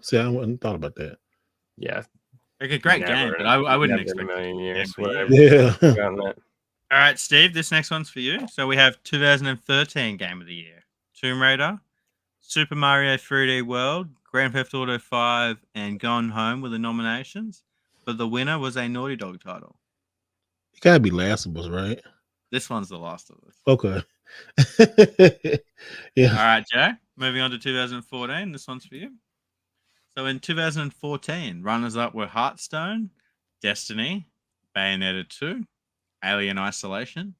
See, I hadn't thought about that. Yeah. Like a great game, but I wouldn't never expect in a million it years. to be game of Whatever. the year. Yeah. Gotten that. All right, Steve, this next one's for you. So we have 2013 game of the year. Tomb Raider, Super Mario 3D World, Grand Theft Auto 5, and Gone Home were the nominations, but the winner was a Naughty Dog title. It gotta be Last of Us, right? This one's the last of us. Okay. All Yeah. right, Joe. Moving on to 2014. This one's for you. So in 2014, runners up were Hearthstone, Destiny, Bayonetta 2, Alien Isolation.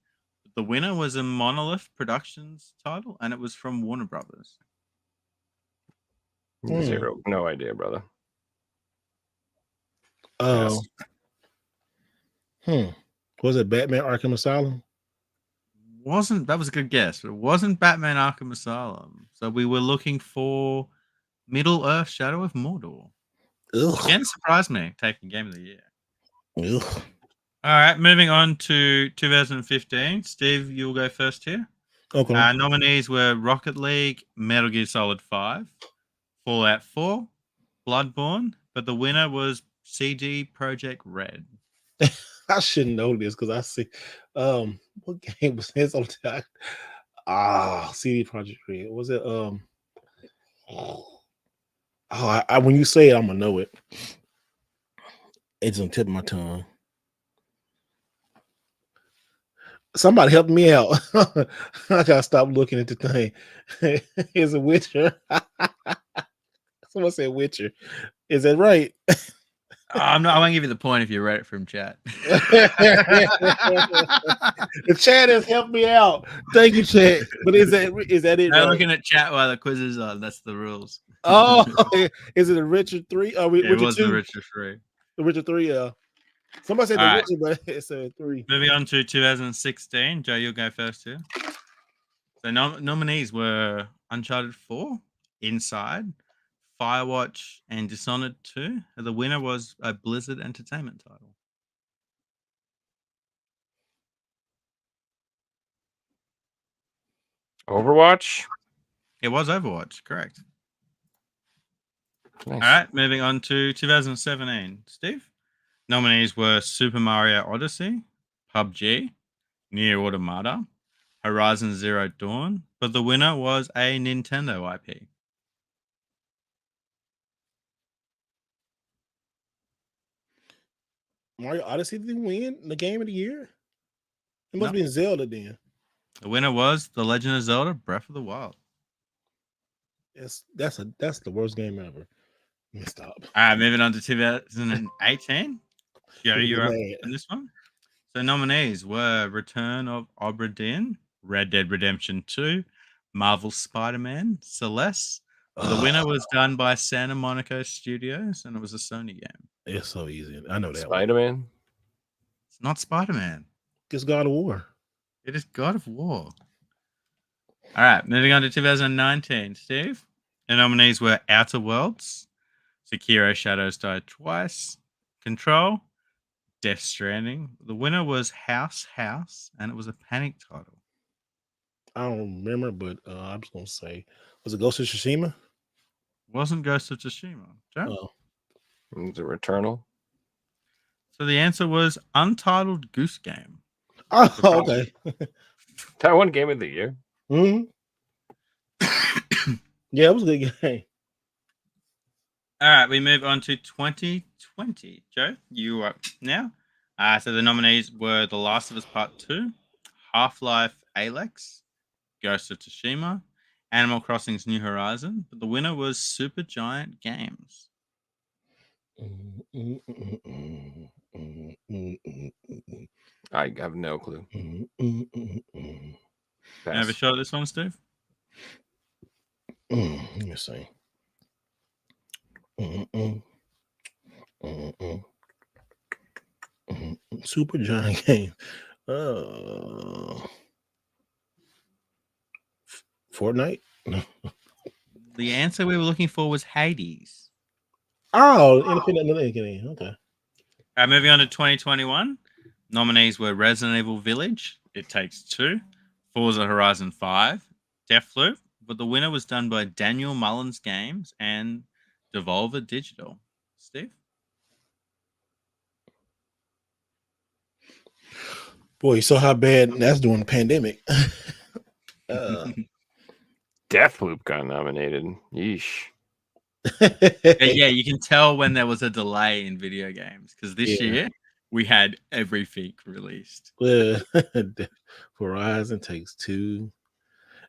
The winner was a Monolith Productions title, and it was from Warner Brothers. Zero. No idea, brother. Was it Batman Arkham Asylum? That was a good guess, but it wasn't Batman Arkham Asylum. So we were looking for Middle Earth Shadow of Mordor. Ugh. Again, surprised me taking Game of the Year. Ugh. All right, moving on to 2015. Steve, you'll go first here. Okay. Nominees were Rocket League, Metal Gear Solid 5, Fallout 4, Bloodborne, but the winner was CD Projekt Red. I should know this because I see what game was this on time? CD Projekt Red. Was it when you say it, I'm gonna know it. It's on the tip of my tongue. Somebody help me out. I gotta stop looking at the thing. Is it Witcher? Someone said Witcher. Is that right? I won't give you the point if you read it from chat. The chat has helped me out. Thank you, chat. But is that it? I'm Right? looking at chat while the quiz is on. That's the rules. Oh, is it a Richard 3? Oh, It Richard was 2? the Richard 3. The Richard 3, somebody said All the right. Richard, but it said 3. Moving on to 2016. Joe, you'll go first here. So nominees were Uncharted 4, Inside, Firewatch, and Dishonored 2. The winner was a Blizzard Entertainment title. Overwatch. It was Overwatch, correct. Nice. All right, moving on to 2017. Steve? Nominees were Super Mario Odyssey, PUBG, Nier Automata, Horizon Zero Dawn, but the winner was a Nintendo IP. Mario Odyssey didn't win the game of the year? It must No. have been Zelda then. The winner was The Legend of Zelda Breath of the Wild. That's the worst game ever. Stop. All right, moving on to 2018. Yeah, you're up Man. in this one. So nominees were Return of Obra Dinn, Red Dead Redemption 2, Marvel Spider-Man, Celeste. The winner was done by Santa Monica Studios, and it was a Sony game. It's so easy. I know that one. Spider-Man. It's not Spider-Man. It's God of War. It is God of War. All right, moving on to 2019. Steve, the nominees were Outer Worlds, Sekiro Shadows Die Twice, Control, Death Stranding. The winner was House, and it was a Panic title. I don't remember, but I'm just gonna say, was it Ghost of Tsushima? Wasn't Ghost of Tsushima. Joe? Oh, Was it Returnal? So the answer was Untitled Goose Game. okay. That one game of the year. hmm Yeah, it was a good game. All right, we move on to 2020. Joe, you are up now. So the nominees were The Last of Us Part 2, Half-Life Alyx, Ghost of Tsushima, Animal Crossing's New Horizon, but the winner was Supergiant Games. I have no clue. You have a shot at this one, Steve? Let me see. Supergiant Game. Fortnite? No. The answer we were looking for was Hades. Oh, independent game. Okay. Moving on to 2021. Nominees were Resident Evil Village, It Takes Two, Forza Horizon 5, Deathloop, but the winner was done by Daniel Mullins Games and Devolver Digital. Steve? Boy, you saw how bad that's during the pandemic. Deathloop got nominated. Yeesh. Yeah, you can tell when there was a delay in video games because this year we had everything released. Horizon Takes Two.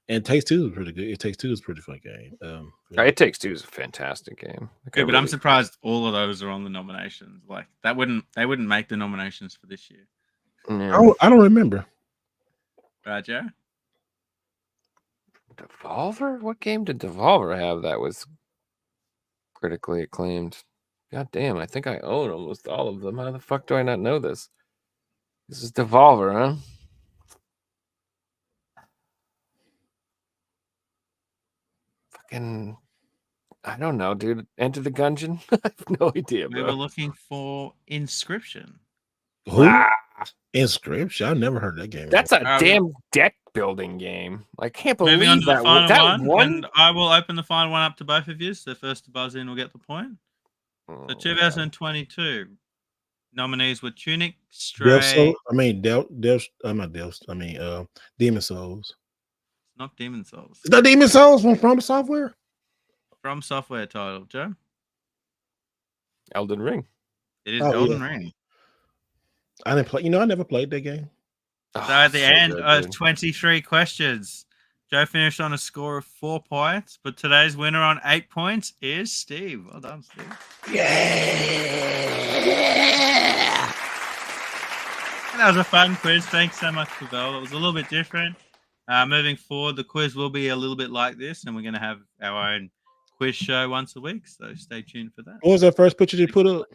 And Takes Two is pretty good. It Takes Two is a pretty fun game. It Takes Two is a fantastic game. Okay, but I'm surprised all of those are on the nominations. Like they wouldn't make the nominations for this year. Yeah. I don't remember. Right, Joe? Devolver? What game did Devolver have that was critically acclaimed? God damn, I think I own almost all of them. How the fuck do I not know this? This is Devolver, huh? Fucking, I don't know, dude. Enter the Gungeon? I have no idea, We bro. were looking for Inscription. Who? Inscription? I never heard that game. That's a damn deck building game. I can't believe Moving on to that. the final That one, one? and I will open the final one up to both of you. So the first to buzz in will get the point. So 2022 nominees were Tunic, Stray. Demon Souls. Not Demon Souls. Is that Demon Souls from Software? From Software title, Joe. Elden Ring. It is Elden Ring. I didn't play. I never played that game. So at the end of 23 questions, Joe finished on a score of 4 points, but today's winner on 8 points is Steve. Well done, Steve. Yeah. That was a fun quiz. Thanks so much, Pavel. It was a little bit different. Moving forward, the quiz will be a little bit like this, and we're going to have our own quiz show once a week. So stay tuned for that. What was that first picture you put up?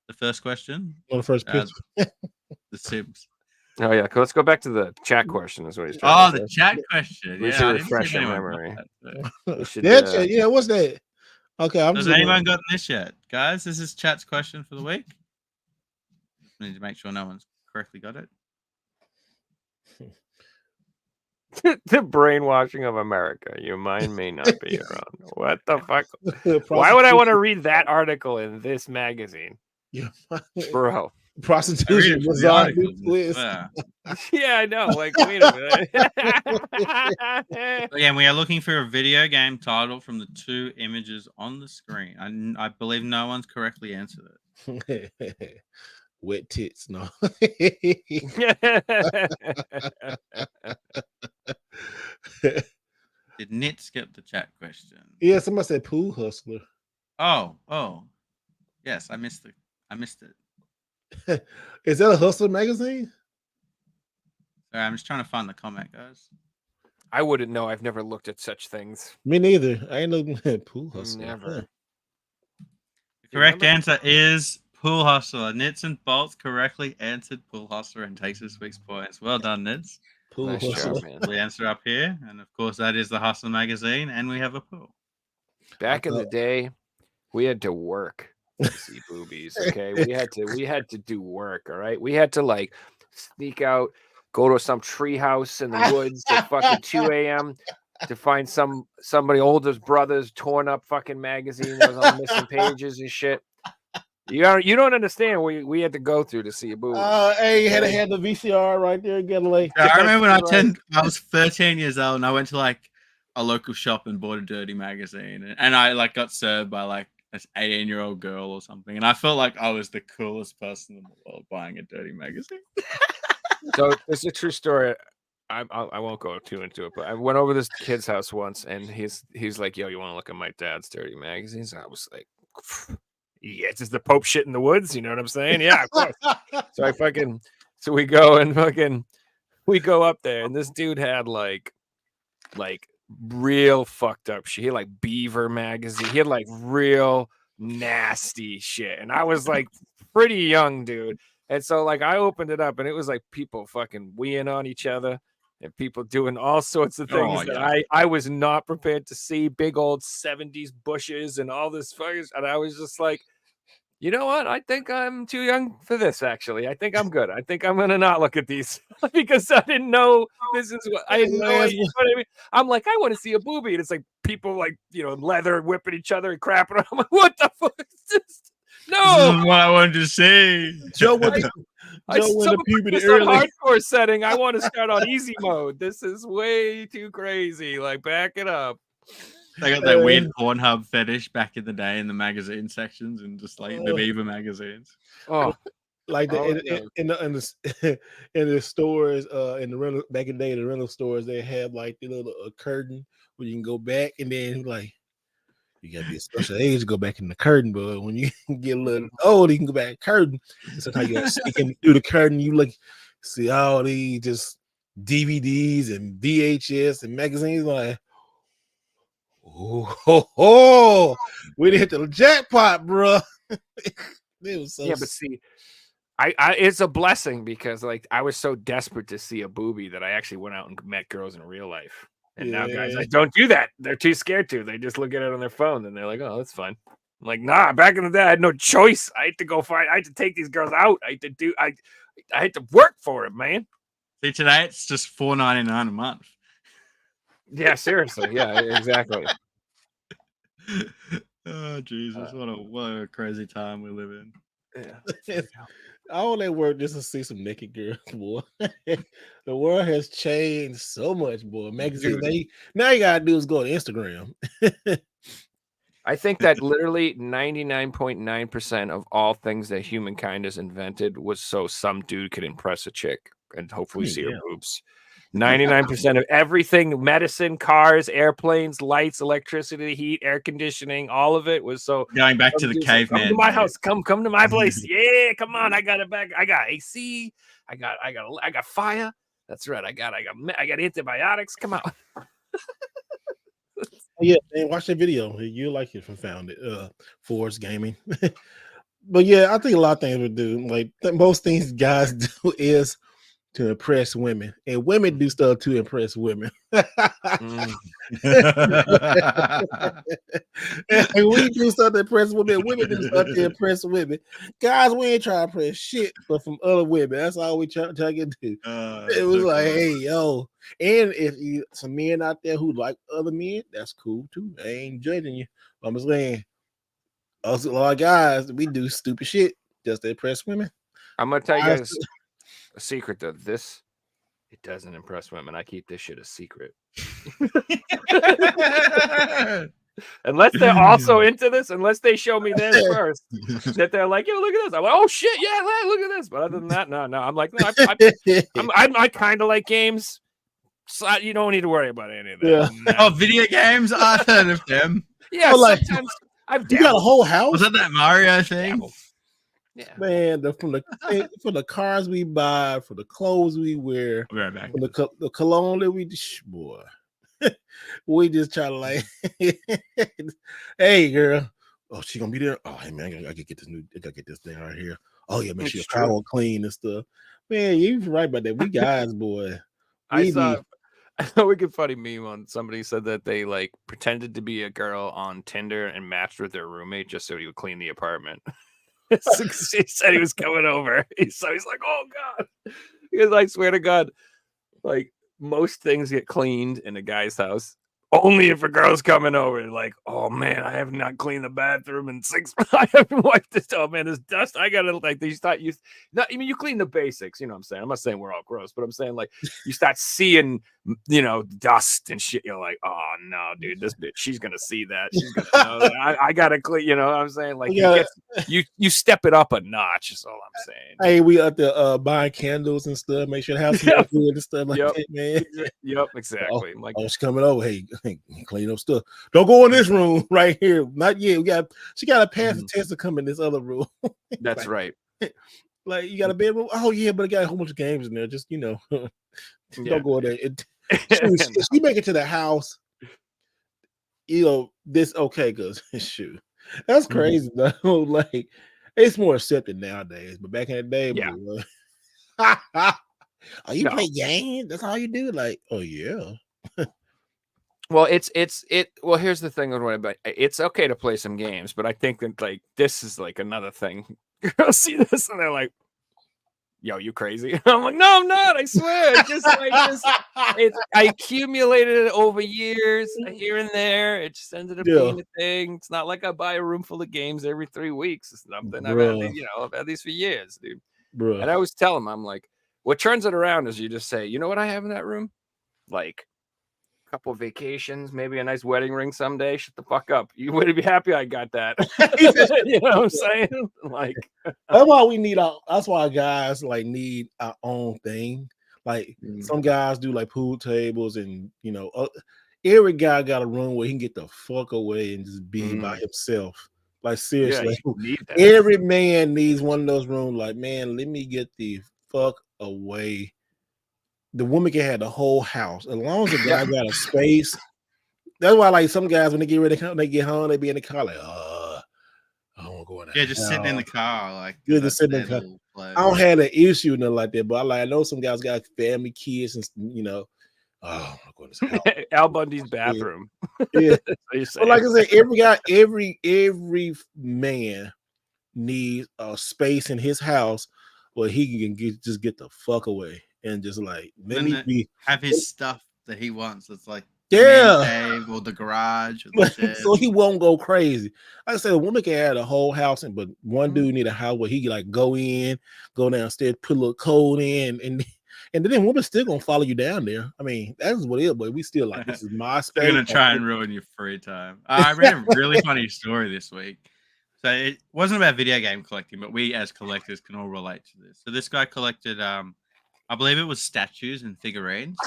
The first question. The first picture. The Sims. Oh yeah, let's go back to the chat question. Is what he's trying to say. The chat question. We should refresh our memory. What's that? Okay, Has anyone gotten this yet, guys? This is chat's question for the week. I need to make sure no one's correctly got it. The brainwashing of America. Your mind may not be your own. What the fuck? Why would I want to read that article in this magazine? Bro. Prostitution was on quiz. Yeah, I know. Like, wait a minute. Again, we are looking for a video game title from the 2 images on the screen. I believe no one's correctly answered it. Wet tits, no. Did Nit skip the chat question? Yeah, somebody said pool hustler. Oh. Yes, I missed it. Is that a Hustler magazine? Sorry, I'm just trying to find the comment, guys. I wouldn't know. I've never looked at such things. Me neither. I ain't looking at Pool Hustler. Never. The correct answer is Pool Hustler. Nits and Bolts correctly answered Pool Hustler and takes this week's points. Well done, Nits. Pool Nice Hustler. job, man. The answer up here, and of course that is the Hustler magazine, and we have a pool. Back in the day, we had to work to see boobies. Okay, we had to do work. All right, we had to like sneak out, go to some tree house in the woods at fucking 2 a.m. to find somebody older's brother's torn up fucking magazine that was on missing pages and shit. You don't understand what we had to go through to see a booby. Hey, you had to have the VCR right there, get like. I remember when I was 13 years old, and I went to like a local shop and bought a dirty magazine, and I like got served by like an 18-year-old girl or something, and I felt like I was the coolest person in the world buying a dirty magazine. So it's a true story. I won't go too into it, but I went over this kid's house once, and he's like, "Yo, you want to look at my dad's dirty magazines?" And I was like, "Yeah, it's just the Pope shit in the woods." You know what I'm saying? Yeah, of course. So we go up there, and this dude had like real fucked up shit. He had like Beaver magazine. He had like real nasty shit, and I was like pretty young, dude. And so like I opened it up, and it was like people fucking weeing on each other. And people doing all sorts of things that I was not prepared to see. Big old 70s bushes and all this fucking. And I was just like, you know what? I think I'm too young for this, actually. I think I'm good. I think I'm going to not look at these because I didn't know this is what I didn't know. You know what I mean? I'm like, I want to see a booby. And it's like people like, leather whipping each other and crapping. I'm like, what the fuck is this? No, this is what I wanted to see. Joe went to puberty early. Hardcore setting. I want to start on easy mode. This is way too crazy. Like, back it up. They got that weird Pornhub fetish back in the day in the magazine sections and just like the Beaver magazines. Oh, like in the stores, in the rental back in the day, the rental stores they have like the little curtain where you can go back, and then like you gotta be a special age to go back in the curtain, but when you get a little old, you can go back in the curtain. And sometimes you sneaking through the curtain, you look, see all these just DVDs and VHS and magazines, like, oh, we didn't hit the jackpot, bro. It was so but see, I it's a blessing because like I was so desperate to see a booby that I actually went out and met girls in real life. And now guys like don't do that. They're too scared to. They just look at it on their phone and they're like, oh, that's fine. I'm like, nah, back in the day, I had no choice. I had to take these girls out. I had to work for it, man. See, today it's just $4.99 a month. Yeah, seriously. Yeah, exactly. Oh Jesus, what a crazy time we live in. Yeah. All that work just to see some naked girls, boy. The world has changed so much, boy. Magazine, now you gotta do is go to Instagram. I think that literally 99.9% of all things that humankind has invented was so some dude could impress a chick and hopefully see her boobs. 99% of everything, medicine, cars, airplanes, lights, electricity, heat, air conditioning, all of it was so. Going back to the caveman. Come to my house. Come to my place. Yeah, come on. I got it back. I got AC. I got fire. That's right. I got antibiotics. Come on. Yeah, man, watch that video. You like it from Found It, Force Gaming. But yeah, I think a lot of things we do. Like most things guys do is to impress women, and women do stuff to impress women. And we do stuff to impress women. Women do stuff to impress women. Guys, we ain't trying to impress shit, but from other women. That's all we try to do. It was like, hey, yo, and if you some men out there who like other men, that's cool too. I ain't judging you. I'm just saying, also a lot of guys, we do stupid shit just to impress women. I'm gonna tell you guys a secret though. It doesn't impress women. I keep this shit a secret. Unless they're also into this, unless they show me this first, that they're like, yo, look at this. I'm like, oh shit, yeah, look at this. But other than that, no. I'm like, no, I kind of like games. So you don't need to worry about any of that. Yeah. Oh, video games? I've heard of them. Yeah, like, You got a whole house. Was that Mario thing? Dabbled. Yeah. Man, from the cars we buy, for the clothes we wear, I'll be right back. for the cologne that we boy, we just try to like, hey girl, oh she gonna be there. Oh hey man, I gotta get this thing right here. Oh yeah, make sure your car clean and stuff. Man, you right about that. We guys, boy. I saw a wicked funny meme on somebody said that they like pretended to be a girl on Tinder and matched with their roommate just so he would clean the apartment. He said he was coming over. He's like, oh God. Because I swear to God, like most things get cleaned in a guy's house. Only if a girl's coming over, like, oh man, I have not cleaned the bathroom in 6 months. I haven't wiped this. Oh man, there's dust. I gotta like you start you not even you clean the basics, you know what I'm saying? I'm not saying we're all gross, but I'm saying like you start seeing dust and shit. You're like, oh no, dude, this bitch, she's gonna see that. She's gonna know that. I gotta clean, you know what I'm saying? Like you step it up a notch, is all I'm saying. Hey, we up there buying candles and stuff, make sure the house smells good and stuff like that, man. Yep, exactly. Like, she's coming over. Hey, clean up stuff. Don't go in this room right here. Not yet. She got to pass the test to come in this other room. That's right. Like you got a bedroom. Oh yeah, but I got a whole bunch of games in there. Just don't go in there. She make it to the house. This okay? Cause shoot, that's crazy though. Like it's more accepted nowadays, but back in the day, boy, oh, you play games? That's all you do? Like, oh yeah. Well, well, here's the thing about it's okay to play some games, but I think that like this is like another thing. Girls see this and they're like, yo, you crazy? I'm like, no, I'm not. I swear. I accumulated it over years, here and there. It just ended up being a thing. It's not like I buy a room full of games every 3 weeks. It's something I've had these for years, dude. Bruh. And I always tell them, I'm like, what turns it around is you just say, you know what I have in that room? Like a couple of vacations, maybe a nice wedding ring someday. Shut the fuck up. You would be happy I got that. You know what I'm saying? Like that's why we need that's why guys like need our own thing. Like some guys do like pool tables and every guy got a room where he can get the fuck away and just be by himself. Like seriously, every man needs one of those rooms. Like, man, let me get the fuck away. The woman can have the whole house as long as the guy got a space. That's why, like some guys, when they get ready to come, they get home, they be in the car like, I don't want to go in there. Yeah, just sitting in the car, like just sitting in the car. I don't have an issue nothing like that, but I know some guys got family, kids, and I'm going to this house. Al Bundy's bathroom. Yeah. But like I said, every man needs a space in his house where he can get the fuck away. And just like have his stuff that he wants. It's like the man cave or the garage or the shed. So he won't go crazy. Like I said, a woman can have a whole house, but one dude need a house where he can like go downstairs, put a little code in, and then woman's still gonna follow you down there. I mean, that's what it is, but we still like this is my space. They're gonna try and ruin your free time. I read a really funny story this week. So it wasn't about video game collecting, but we as collectors can all relate to this. So this guy collected I believe it was statues and figurines.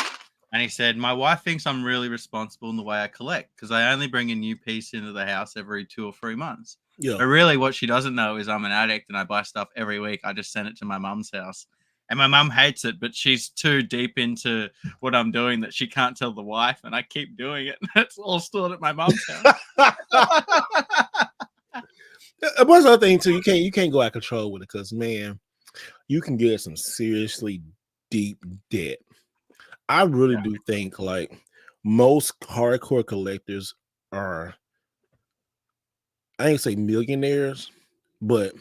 And he said, my wife thinks I'm really responsible in the way I collect because I only bring a new piece into the house every 2 or 3 months. Yeah. But really what she doesn't know is I'm an addict and I buy stuff every week. I just send it to my mum's house. And my mum hates it, but she's too deep into what I'm doing that she can't tell the wife. And I keep doing it. That's all stored at my mum's house. One other thing too, you can't go out of control with it because, man, you can get some seriously deep debt. I really do think like most hardcore collectors are, I ain't say millionaires, but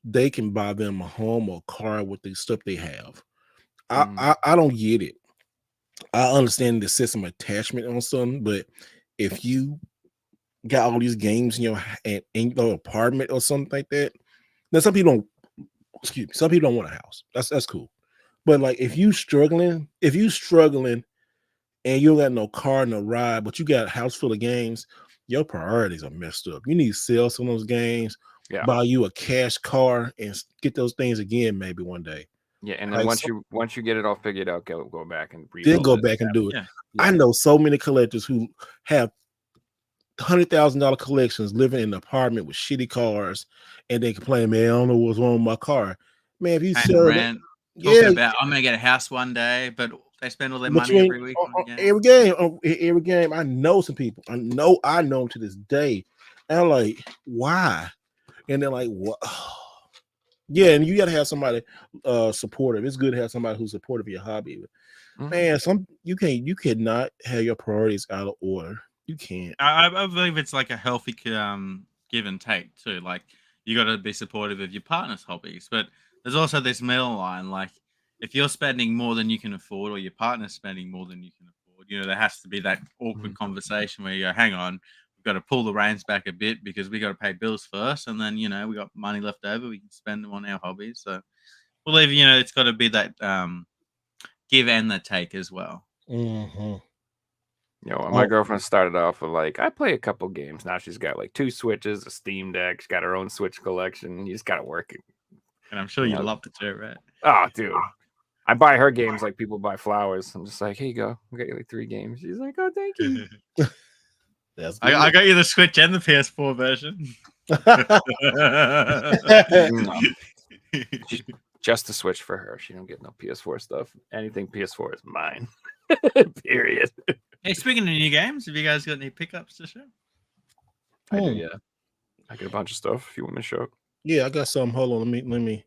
they can buy them a home or a car with the stuff they have. I don't get it. I understand the system attachment on something, but if you got all these games in your apartment or something like that, now some people don't want a house. That's cool. But like if you struggling and you don't got no car, no ride, but you got a house full of games, your priorities are messed up. You need to sell some of those games, buy you a cash car, and get those things again maybe one day. Yeah, and then once you get it all figured out, go back and then go back and do it. Yeah. I know so many collectors who have $100,000 collections, living in an apartment with shitty cars, and they complain, man, I don't know what's wrong with my car. Man, if you Paying sell that, rent, yeah, talking about I'm gonna get a house one day, but they spend all their but you money ain't every week on a game. every game. I know some people. I know them to this day. And I'm like, why? And they're like, what? Yeah, and you gotta have somebody supportive. It's good to have somebody who's supportive of your hobby. Man, you cannot have your priorities out of order. You can't. I believe it's like a healthy give and take too. Like you got to be supportive of your partner's hobbies, but there's also this middle line. Like if you're spending more than you can afford, or your partner's spending more than you can afford, there has to be that awkward conversation where you go, "Hang on, we've got to pull the reins back a bit because we got to pay bills first, and then we got money left over, we can spend them on our hobbies." So believe it's got to be that give and the take as well. Mm-hmm. My girlfriend started off with like, I play a couple games. Now she's got like 2 Switches, a Steam Deck. She's got her own Switch collection. You just got to work it. And I'm sure you love it too, right? Oh, dude. I buy her games like people buy flowers. I'm just like, here you go. I got you like 3 games. She's like, oh, thank you. That's good. I got you the Switch and the PS4 version. Just the Switch for her. She don't get no PS4 stuff. Anything PS4 is mine. Period. Hey, speaking of new games, have you guys got any pickups to show? I do, yeah. I get a bunch of stuff if you want me to show. Yeah, I got some. Hold on, let me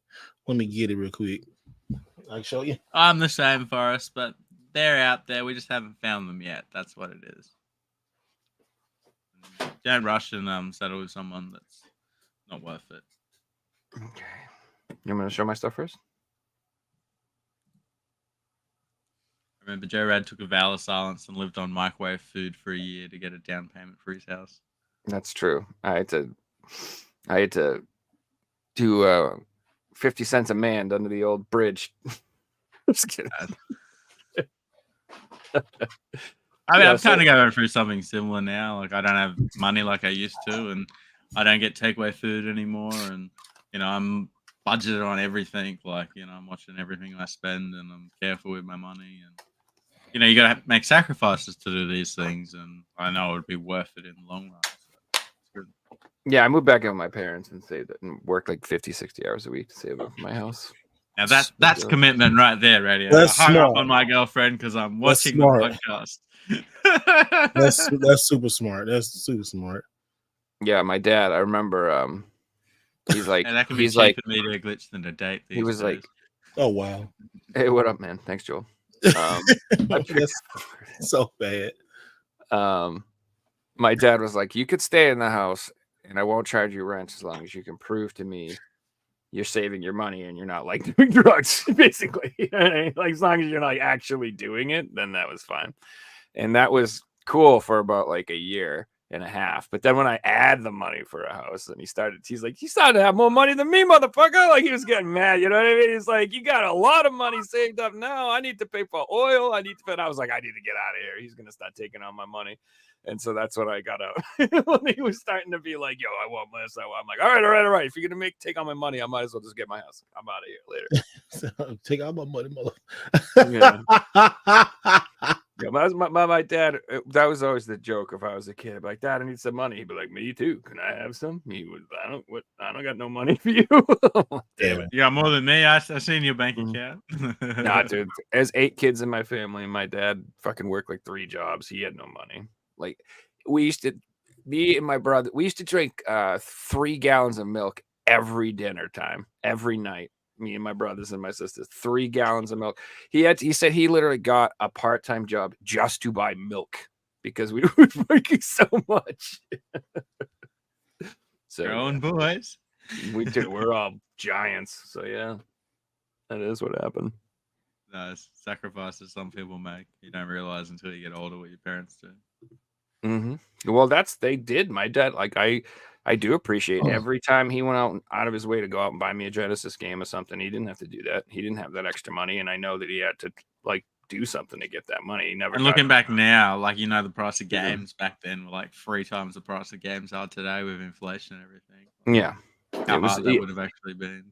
get it real quick. I can show you. I'm the same, Forrest, but they're out there. We just haven't found them yet. That's what it is. Don't rush and settle with someone that's not worth it. Okay. You want me to show my stuff first? I remember Joe Rad took a vow of silence and lived on microwave food for a year to get a down payment for his house. That's true. I had to do 50 cents a man under the old bridge. Just kidding. I'm kind of going through something similar now. Like I don't have money like I used to, and I don't get takeaway food anymore. And I'm budgeted on everything. Like I'm watching everything I spend, and I'm careful with my money. And you got to make sacrifices to do these things, and I know it would be worth it in the long run. So it's good. Yeah, I moved back in with my parents and saved it and worked like 50, 60 hours a week to save up for my house. Now that's commitment right there, Radio. That's I hung smart. up on my girlfriend because I'm watching the podcast. That's super smart. That's super smart. Yeah, my dad. I remember. He's like, that can be cheaper media glitch than a date. He was like, "Oh wow, hey, what up, man? Thanks, Joel." That's so bad. My dad was like, you could stay in the house and I won't charge you rent as long as you can prove to me you're saving your money and you're not like doing drugs, basically. Like as long as you're like actually doing it, then that was fine. And that was cool for about like a year and a half. But then when I add the money for a house, and he's like, you started to have more money than me, motherfucker. Like he was getting mad, you know what I mean? He's like, you got a lot of money saved up now. I need to pay for oil. I need to pay. I was like, I need to get out of here. He's gonna start taking on my money. And so that's when I got out. When he was starting to be like, yo, I want this. I'm like, all right. If you're gonna take on my money, I might as well just get my house. I'm out of here later. Take out my money, mother. Yeah, my dad. That was always the joke. If I was a kid, I'd be like, Dad, I need some money. He'd be like, me too. Can I have some? He would. I don't got no money for you. Damn it. You got more than me. I seen your bank account. Nah, dude. There's 8 kids in my family, and my dad fucking worked like 3 jobs. He had no money. Like me and my brother, we used to drink 3 gallons of milk every dinner time, every night. Me and my brothers and my sisters, 3 gallons of milk. He said he literally got a part-time job just to buy milk because we were drinking so much. So your own boys. We're all giants. So yeah, that is what happened. No, sacrifices some people make. You don't realize until you get older what your parents do. Mm-hmm. Well, they did. My dad, like I do appreciate every time he went out of his way to go out and buy me a Genesis game or something. He didn't have to do that. He didn't have that extra money, and I know that he had to like do something to get that money. He never. And looking back now, like the price of games back then were like 3 times the price of games are today with inflation and everything. Yeah, how hard that would have actually been.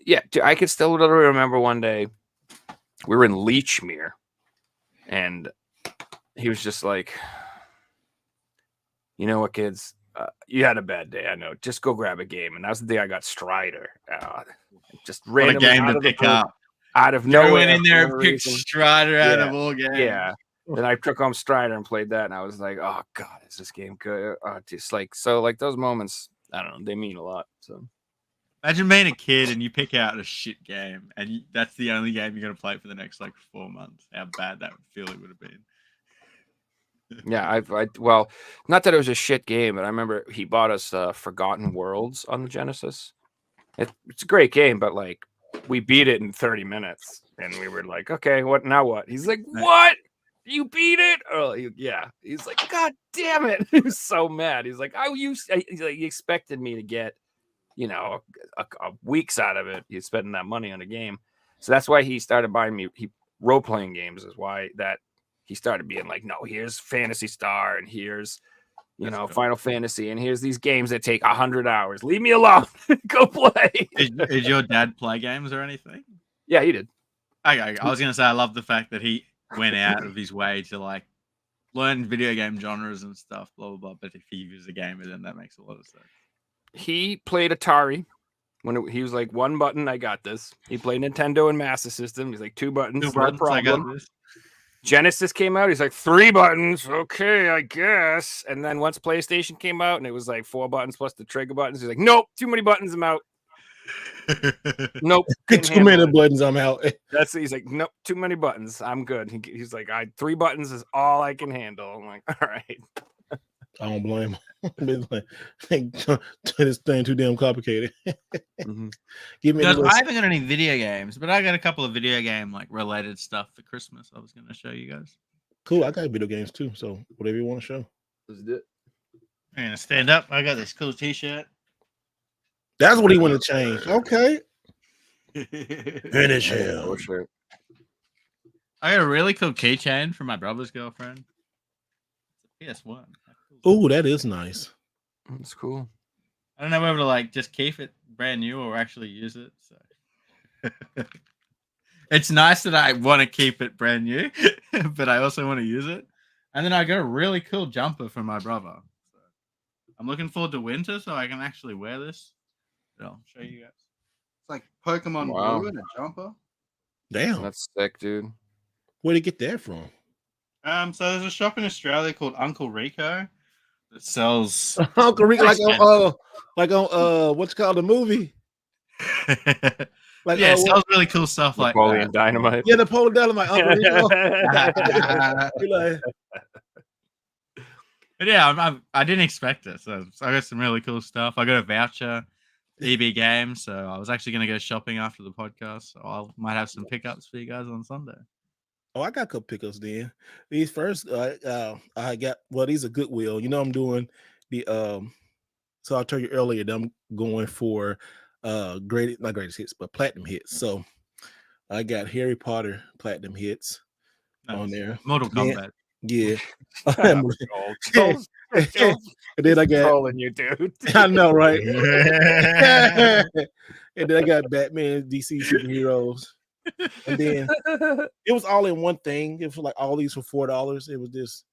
Yeah, I could still literally remember one day we were in Leechmere, and he was just like, you know what, kids, you had a bad day. I know. Just go grab a game. And that was the day I got Strider. Just What a randomly game out to of the pick blue, up. out of Joe nowhere. went in there for and no picked reason. Strider out Yeah, of all games. Yeah. Then I took home Strider and played that, and I was like, "Oh God, is this game good?" Just like those moments, I don't know, they mean a lot. So Imagine being a kid and you pick out a shit game, and that's the only game you're gonna play for the next like 4 months. How bad that feeling would have been. yeah, well, not that it was a shit game, but I remember he bought us Forgotten Worlds on the Genesis. It's a great game, but like we beat it in 30 minutes, and we were like, "Okay, what now? What?" He's like, "What? You beat it?" Oh, yeah. He's like, "God damn it!" He was so mad. He's like, he's like, he expected me to get, a weeks out of it. He's spending that money on a game, so that's why he started buying me role playing games. Is why that he started being like, "No, here's Fantasy Star, and here's Cool. Final Fantasy, and here's these games that take 100 hours. Leave me alone. Go play." Did your dad play games or anything? Yeah, he did. I was gonna say I love the fact that he went out of his way to like learn video game genres and stuff, blah blah blah. But if he was a gamer, then that makes a lot of sense. He played Atari when he was like 1 button. I got this. He played Nintendo and Master System. He's like 2 buttons. 2 buttons. I got problem. this. Genesis came out. He's like 3 buttons. Okay, I guess. And then once PlayStation came out and it was like 4 buttons plus the trigger buttons, he's like, "Nope, too many buttons. I'm out. Nope, Too many buttons. I'm out. He's like, nope, too many buttons. I'm good." He's like, 3 buttons is all I can handle. I'm like, all right. I don't blame him. This thing too damn complicated. Give me. I haven't got any video games, but I got a couple of video game like related stuff for Christmas. I was going to show you guys. Cool. I got video games too. So whatever you want to show. Let's do it. I'm gonna stand up. I got this cool T-shirt. That's what he wanted to change. Okay. Finish him. Oh, sure. I got a really cool keychain from my brother's girlfriend. It's a PS1. Oh, that is nice. That's cool. I don't know whether to like just keep it brand new or actually use it. So it's nice that I want to keep it brand new, but I also want to use it. And then I got a really cool jumper from my brother. So I'm looking forward to winter so I can actually wear this. I'll show you guys. It's like Pokemon Blue in a jumper. Damn. That's sick, dude. Where'd he get that from? So there's a shop in Australia called Uncle Rico that sells Uncle Rico, like on what's called the movie? Like yeah, it sells really cool stuff like Napoleon Dynamite. Yeah, Napoleon Dynamite. Uncle Rico. But yeah, I didn't expect it. So I got some really cool stuff. I got a voucher, EB Games. So I was actually going to go shopping after the podcast. So I might have some pickups for you guys on Sunday. Oh, I got a couple pickups then. These first, I got, these are Goodwill. I'm doing the, so I told you earlier that I'm going for not greatest hits, but platinum hits. So I got Harry Potter platinum hits on there. Mortal Kombat. Yeah. And then I got trolling you, dude. I know, right? And then I got Batman, DC superheroes. And then it was all in one thing. It was like all these for $4. It was this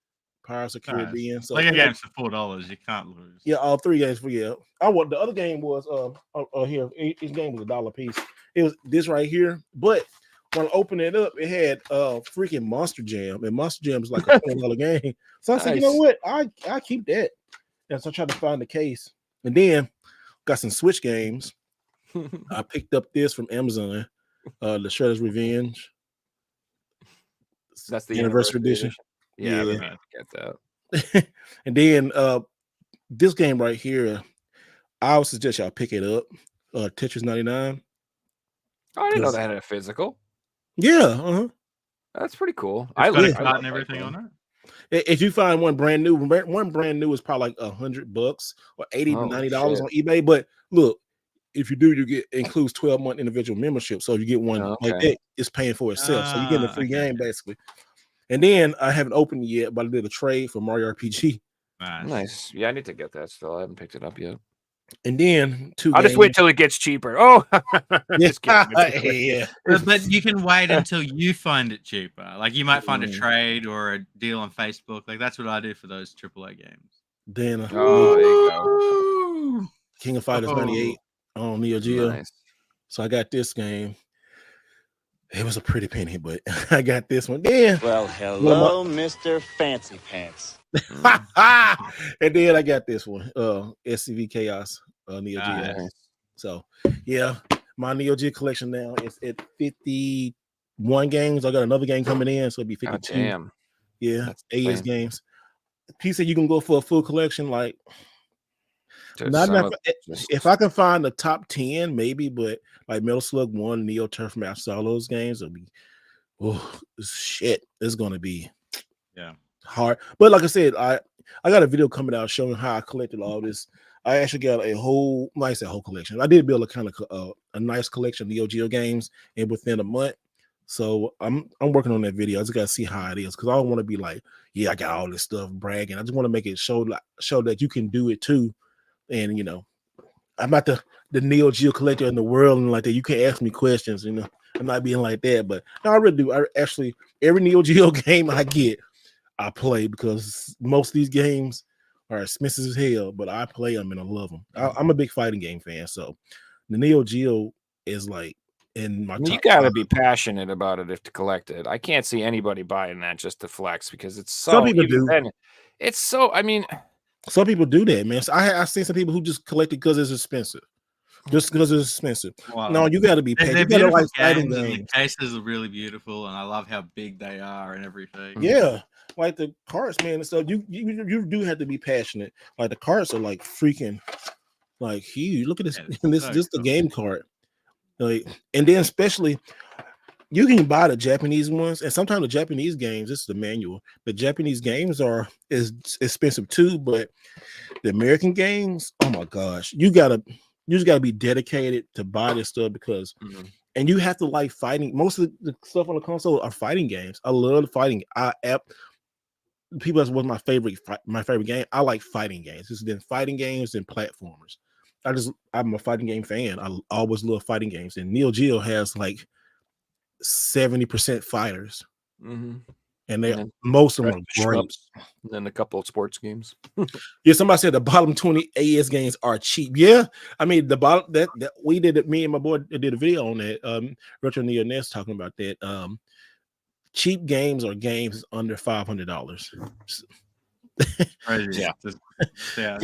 Pirates of the Caribbean. So like a game for $4, you can't lose. Yeah, all 3 games for the other game was here. Each game was $1 a piece. It was this right here, but when I opened it up, it had freaking Monster Jam, and Monster Jam is like a $20 game. So I said, you know what? I keep that. And so I tried to find the case, and then got some Switch games. I picked up this from Amazon, the Shredder's Revenge. That's the anniversary edition. Yeah, I get that. And then this game right here, I would suggest y'all pick it up. Tetris 99. Oh, I didn't know that had a physical. Yeah, That's pretty cool. I like got everything on it. If you find one brand new is probably like $100 or $80 to $90 on eBay. But look, if you do, you includes 12-month individual membership. So if you get one like that, it's paying for itself. So you get a free game basically. And then I haven't opened it yet, but I did a trade for Mario RPG. Nice. Yeah, I need to get that still. I haven't picked it up yet. And then I'll just wait till it gets cheaper. Oh, just kidding. Yeah. But you can wait until you find it cheaper. Like you might find a trade or a deal on Facebook. Like that's what I do for those AAA games. Then Oh, there you go. Ooh. King of Fighters Oh. 98 on Neo Geo. Nice. So I got this game. It was a pretty penny, but I got this one. Then Well, hello, Mr. Fancy Pants. and then I got this one. SCV Chaos Neo Geo. Nice. So yeah, my Neo Geo collection now is at 51 games. I got another game coming in, so it'll be Oh, 52. damn. Yeah, That's AS insane. games. He said you can go for a full collection, like Just not some enough. of- just- If I can find the top 10, maybe, but like Metal Slug 1, Neo Turf Master, all those games will be shit. It's gonna be hard. But like I said, I got a video coming out showing how I collected all this. I actually got a whole collection. I did build a kind of a nice collection of Neo Geo games and within a month. So I'm working on that video. I just gotta see how it is because I don't want to be like, yeah, I got all this stuff bragging. I just want to make it show that you can do it too. And I'm not the Neo Geo collector in the world and like that. You can't ask me questions, I'm not being like that, but no, I really do. I actually every Neo Geo game I get, I play because most of these games are expensive as hell, but I play them and I love them. I'm a big fighting game fan, so the Neo Geo is like in my. You got to be passionate about it to collect it. I can't see anybody buying that just to flex because it's so. Some people do. It's so. I mean, some people do that, man. So I seen some people who just collect it because it's expensive. Just because it's expensive. Wow. No, you got to be patient. You got to like fighting games. The cases are really beautiful, and I love how big they are and everything. Yeah, like the carts, man. And stuff. You do have to be passionate. Like the carts are like freaking, like huge. Look at this. Yeah, this so just the cool. game cart. Like, and then especially you can buy the Japanese ones, and sometimes the Japanese games, this is the manual. The Japanese games is expensive too, but the American games, oh my gosh, you just gotta be dedicated to buy this stuff because and you have to like fighting. Most of the stuff on the console are fighting games. I love fighting. People that's was my favorite game. I like fighting games. It's been fighting games and platformers. I'm a fighting game fan. I always love fighting games. And Neo Geo has like 70% fighters. And most of them are great. And then a couple of sports games. Yeah, somebody said the bottom 20 AS games are cheap. Yeah, I mean the bottom that we did it. Me and my boy did a video on that. Retro Neo Nest talking about that. Cheap games are games under $500. Crazy. Yeah. Yeah.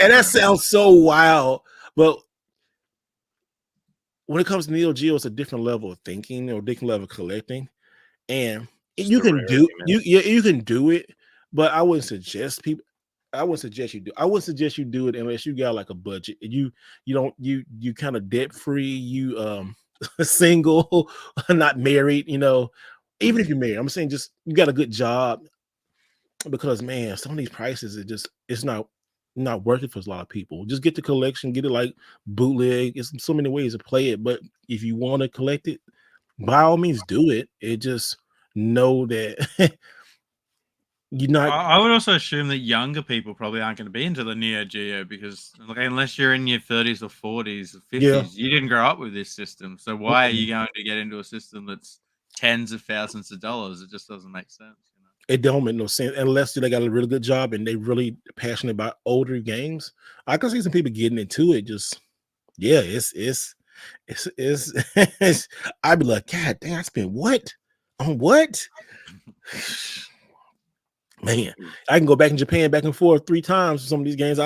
And that sounds so wild, but when it comes to Neo Geo, it's a different level of thinking or different level of collecting, and you can do it, but I wouldn't suggest you do. I wouldn't suggest you do it unless you got like a budget. You kind of debt free. You single, not married. Even if you're married, I'm saying just you got a good job. Because man, some of these prices it's not worth it for a lot of people. Just get the collection, get it like bootleg. It's so many ways to play it, but if you want to collect it, by all means do it. It just know that you're not. I would also assume that younger people probably aren't going to be into the Neo Geo because unless you're in your 30s or 40s or 50s, you didn't grow up with this system. So why are you going to get into a system that's tens of thousands of dollars? It just doesn't make sense. It don't make no sense unless they got a really good job and they really passionate about older games. I can see some people getting into it. Just it's I'd be like, God damn, I spent what on what? Man, I can go back in Japan back and forth 3 times for some of these games.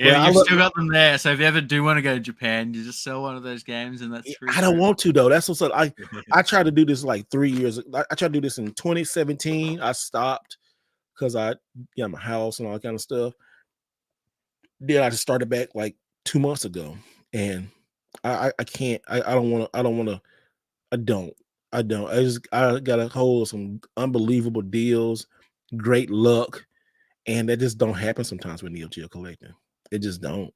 Yeah, you've still got them there. So if you ever do want to go to Japan, you just sell one of those games, and that's free. I don't want to though. That's what's up. I tried to do this like 3 years. I tried to do this in 2017. I stopped because I got my house and all that kind of stuff. Then I just started back like 2 months ago, and I can't. I don't want to. I don't. I got a hold of some unbelievable deals, great luck, and that just don't happen sometimes with Neo Geo collecting. It just don't.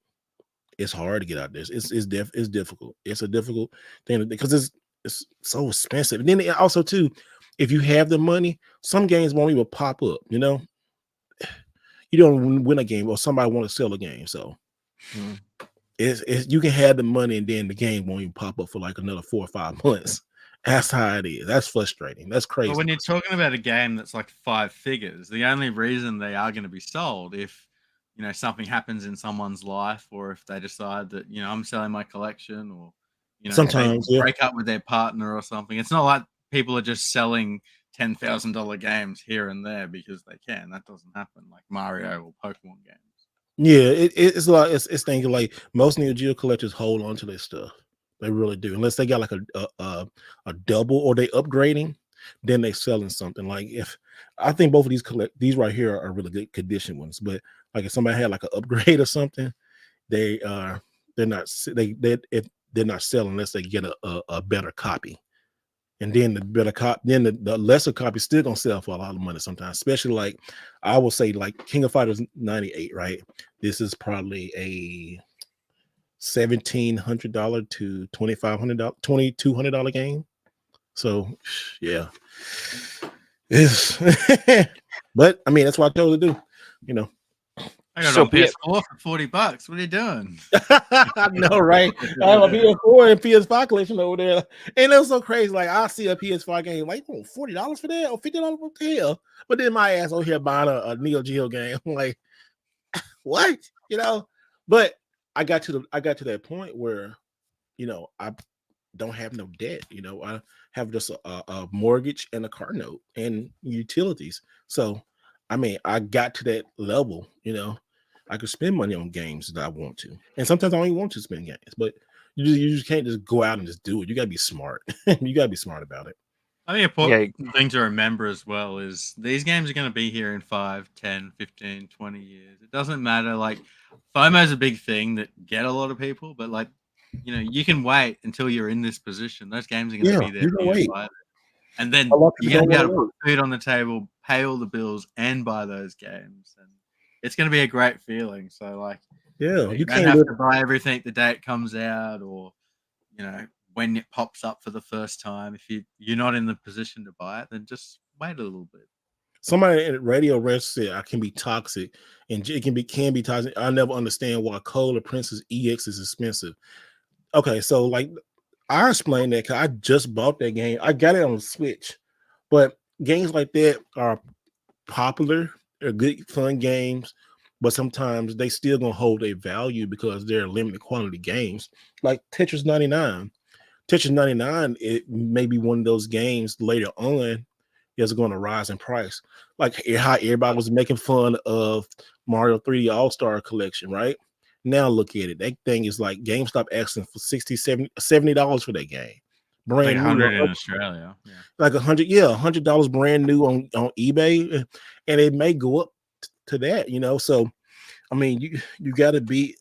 It's hard to get out there. It's difficult. It's a difficult thing because it's so expensive. And then also too, if you have the money, some games won't even pop up. You don't win a game or somebody want to sell a game. So it's you can have the money and then the game won't even pop up for like another 4 or 5 months. That's how it is. That's frustrating. That's crazy. But when you're talking about a game that's like 5 figures, the only reason they are going to be sold if something happens in someone's life, or if they decide that I'm selling my collection, or they Sometimes, yeah. break up with their partner or something. It's not like people are just selling $10,000 games here and there because they can. That doesn't happen like Mario or Pokemon games. Yeah, it's a lot. It's thinking like most Neo Geo collectors hold on to their stuff. They really do, unless they got like a double or they upgrading, then they selling something. Like if I think both of these right here are really good condition ones, but like if somebody had like an upgrade or something, they're not if they're not selling unless they get a better copy. And then the better copy, then the lesser copy still gonna sell for a lot of money sometimes, especially like I will say like King of Fighters 98, right? This is probably a $1,700 to $2,500, $2,200 game. So yeah, it's but I mean that's what I told to do, I got So it on PS4 for $40. What are you doing? I know, right? I have a PS4 and PS5 collection over there, and it's so crazy. Like I see a PS5 game, like $40 for that or $50 for the hell. But then my ass over here buying a Neo Geo game. I'm like, what? But I got to that point where, I don't have no debt. I have just a mortgage and a car note and utilities. So, I mean, I got to that level. I could spend money on games that I want to, and sometimes I don't even want to spend games. But you just can't just go out and just do it. You gotta be smart. You gotta be smart about it. I think important thing to remember as well is these games are going to be here in 5, 10, 15, 20 years. It doesn't matter. Like, FOMO is a big thing that get a lot of people, but like, you can wait until you're in this position. Those games are going to be there. You can wait. And then A lot of you're people going to be don't able to wanna put food on the table, pay all the bills, and buy those games. And it's going to be a great feeling. So, like, Yeah, you you don't can't have live. to buy everything the day it comes out, or when it pops up for the first time. If you're not in the position to buy it, then just wait a little bit. Somebody at Radio Rest said I can be toxic, and it can be toxic. I never understand why Cola Princess EX is expensive. Okay, so like I explained that because I just bought that game. I got it on the Switch, but games like that are popular. They're good, fun games, but sometimes they still gonna hold a value because they're limited quantity games. Like Tetris 99. Tetris 99, it may be one of those games later on is going to rise in price. Like how everybody was making fun of Mario 3D All-Star Collection, right? Now look at it. That thing is like GameStop asking for $60, $70 for that game. Like Brand new. 100 in Australia. Yeah. Like $100 brand new on eBay. And it may go up to that, So I mean, you gotta be,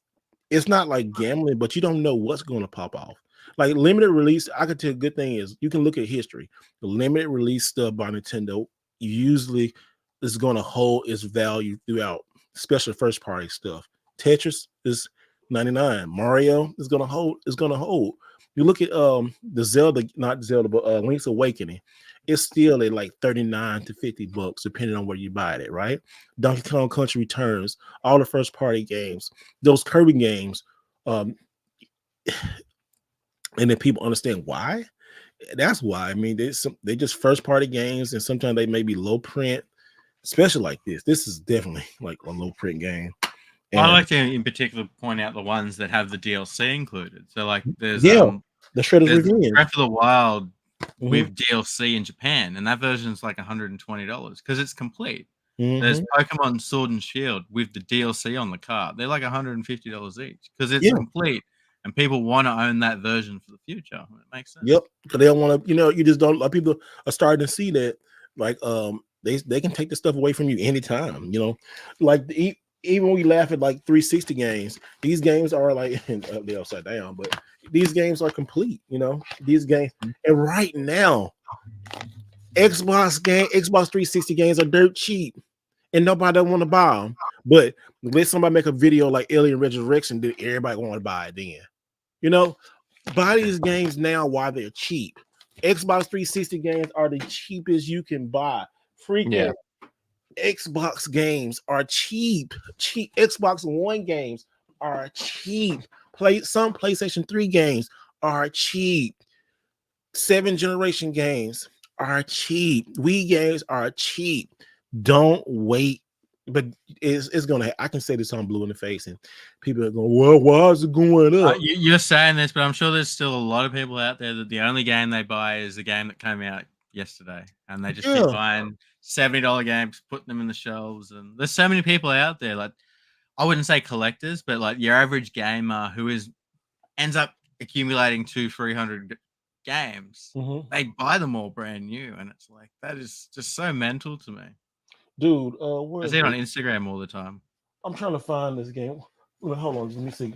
it's not like gambling, but you don't know what's going to pop off. Like limited release, I could tell a good thing is you can look at history. The limited release stuff by Nintendo usually is going to hold its value throughout, especially first party stuff. Tetris is 99. Mario is going to hold. You look at the Zelda, not Zelda, but Link's Awakening. It's still at like $39 to $50, depending on where you buy it, right? Donkey Kong Country Returns, all the first party games, those Kirby games, and then people understand why. That's why. I mean, they just first party games, and sometimes they may be low print, especially like this. This is definitely like a low print game. I like to, in particular, point out the ones that have the DLC included. So, like, there's the Shredder's Revenge, Breath of the Wild with DLC in Japan, and that version is like $120 because it's complete. There's Pokemon Sword and Shield with the DLC on the cart. They're like $150 each because it's complete, and people want to own that version for the future. It makes sense. Yep, because they don't want to. You just don't. A lot of people are starting to see that, like, they can take the stuff away from you anytime. Like even when we laugh at like 360 games, these games are like they're upside down, but these games are complete. These games, and right now, Xbox 360 games are dirt cheap, and nobody don't want to buy them. But let somebody make a video like Alien Resurrection, then everybody want to buy it. Then, buy these games now while they're cheap. Xbox 360 games are the cheapest you can buy. Freaking Xbox games are cheap. Xbox One games are cheap. Some PlayStation 3 games are cheap. 7th generation games are cheap. Wii games are cheap. Don't wait. But it's gonna. I can say this on blue in the face, and people are going, "Well, why is it going up?" You're saying this, but I'm sure there's still a lot of people out there that the only game they buy is the game that came out yesterday, and they just keep Yeah. buying $70 games, putting them in the shelves. And there's so many people out there, like I wouldn't say collectors, but like your average gamer who ends up accumulating 200-300 games. Mhm. They buy them all brand new, and it's like that is just so mental to me. Dude, I where's see it on it? Instagram all the time. I'm trying to find this game. Hold on, let me see.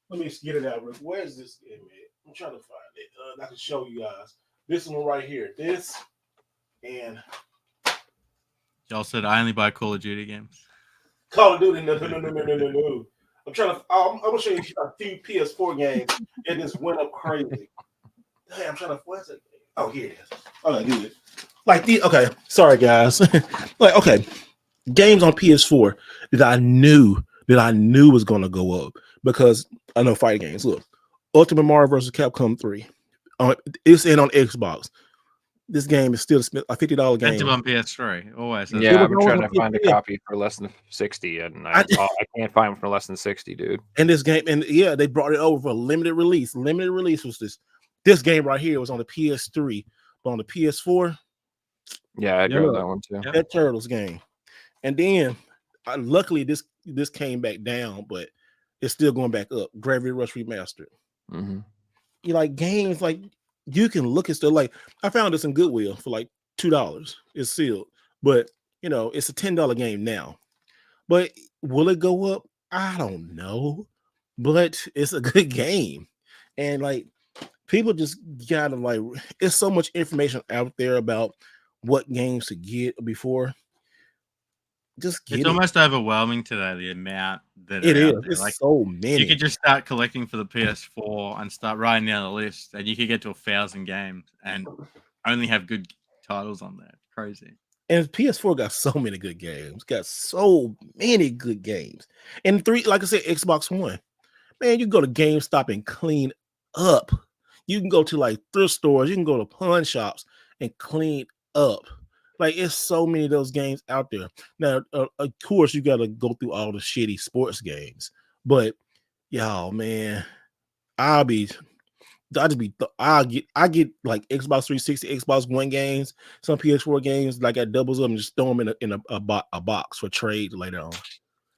Let me get it out. Where's this game at? I'm trying to find it. I can show you guys. This one right here. This and Y'all said I only buy Call of Duty games. Call of Duty. No. I'm trying to. I'm gonna show you a few PS4 games. It just went up crazy. Damn, I'm trying to. Where's it? Oh, here it is. Okay, good. Like the okay. Sorry, guys. Like okay, games on PS4 that I knew was gonna go up because I know fighting games. Look, Ultimate Mario vs. Capcom 3. It's in on Xbox. This game is still a $50 game. Expensive on PS3. Always. Yeah, was I've been always trying on to find a PS3. copy for less than 60, and I can't find one for less than 60, dude. And this game, and yeah, they brought it over for a limited release. Limited release was this game right here was on the PS3, but on the PS4, Yeah, I got that one too. that Turtles game. And then luckily this came back down, but it's still going back up. Gravity Rush Remastered. Mm-hmm. You like games like you can look at stuff like I found this in Goodwill for like $2. It's sealed, but it's a $10 game now. But will it go up? I don't know. But it's a good game. And like people just gotta like it's so much information out there about what games to get before. Just get It's almost overwhelming today, the amount that it are is. out there. It's Like so many. you could just start collecting for the PS4 and start writing down the list, and you could get to 1,000 games and only have good titles on there. Crazy. And PS4 got so many good games. Got so many good games. And like I said, Xbox One. Man, you can go to GameStop and clean up. You can go to like thrift stores. You can go to pawn shops and clean up. Like it's so many of those games out there. Now, of course, you got to go through all the shitty sports games. But y'all, man, I get like Xbox 360, Xbox One games, some PS4 games. Like I doubles them and just throw them in a box for trade later on.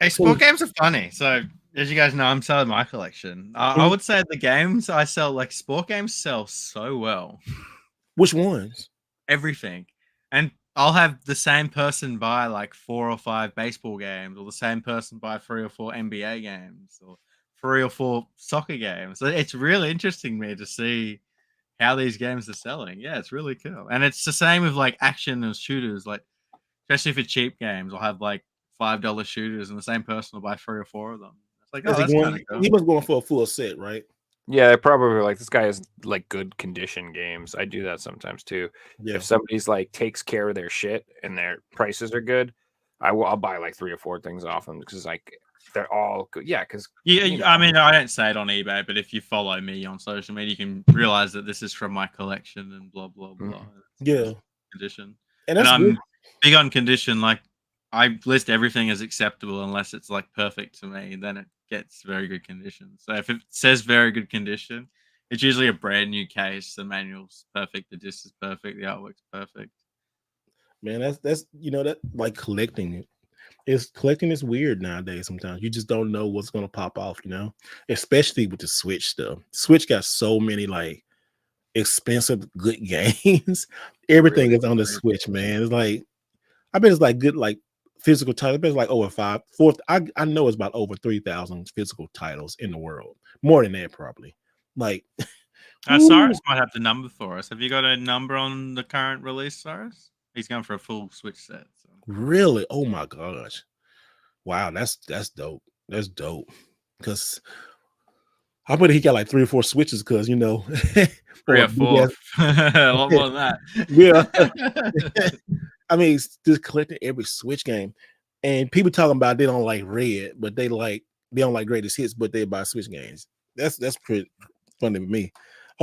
Hey, sport games are funny. So, as you guys know, I'm selling my collection. I would say the games I sell, like sport games, sell so well. Which ones? Everything. And I'll have the same person buy like 4 or 5 baseball games, or the same person buy 3 or 4 NBA games, or 3 or 4 soccer games. So it's really interesting me to see how these games are selling. Yeah, it's really cool. And it's the same with like action and shooters, like especially for cheap games. I'll have like $5 shooters, and the same person will buy 3 or 4 of them. It's like, oh, that's kind of cool. He was going for a full set, right? Yeah, they're probably like this guy has like good condition games. I do that sometimes too. Yeah. If somebody's like takes care of their shit and their prices are good, I'll buy like 3 or 4 things off them because like they're all good. Yeah, because I mean, I don't say it on eBay, but if you follow me on social media, you can realize that this is from my collection and blah blah blah. Yeah, condition. and I'm big on condition. Like I list everything as acceptable unless it's like perfect to me. Then it gets very good condition. So if it says very good condition, it's usually a brand new case. The manual's perfect, the disc is perfect, the artwork's perfect. Man, that's that like collecting is weird nowadays. Sometimes you just don't know what's gonna pop off, especially with the Switch stuff. Switch got so many like expensive good games. Everything Really? is on the Switch, man. It's like I bet it's like good like physical titles. I bet it's like over 4. I know it's about over 3,000 physical titles in the world. More than that, probably. Like Cyrus might have the number for us. Have you got a number on the current release, Cyrus? He's going for a full Switch set. So. Really? Oh my gosh! Wow, that's dope. That's dope. Because I bet he got like 3 or 4 Switches. Because 3 or 4, a lot more than that. Yeah. I mean, it's just collecting every Switch game, and people talking about they don't like Red, but they don't like greatest hits, but they buy Switch games. That's pretty funny to me.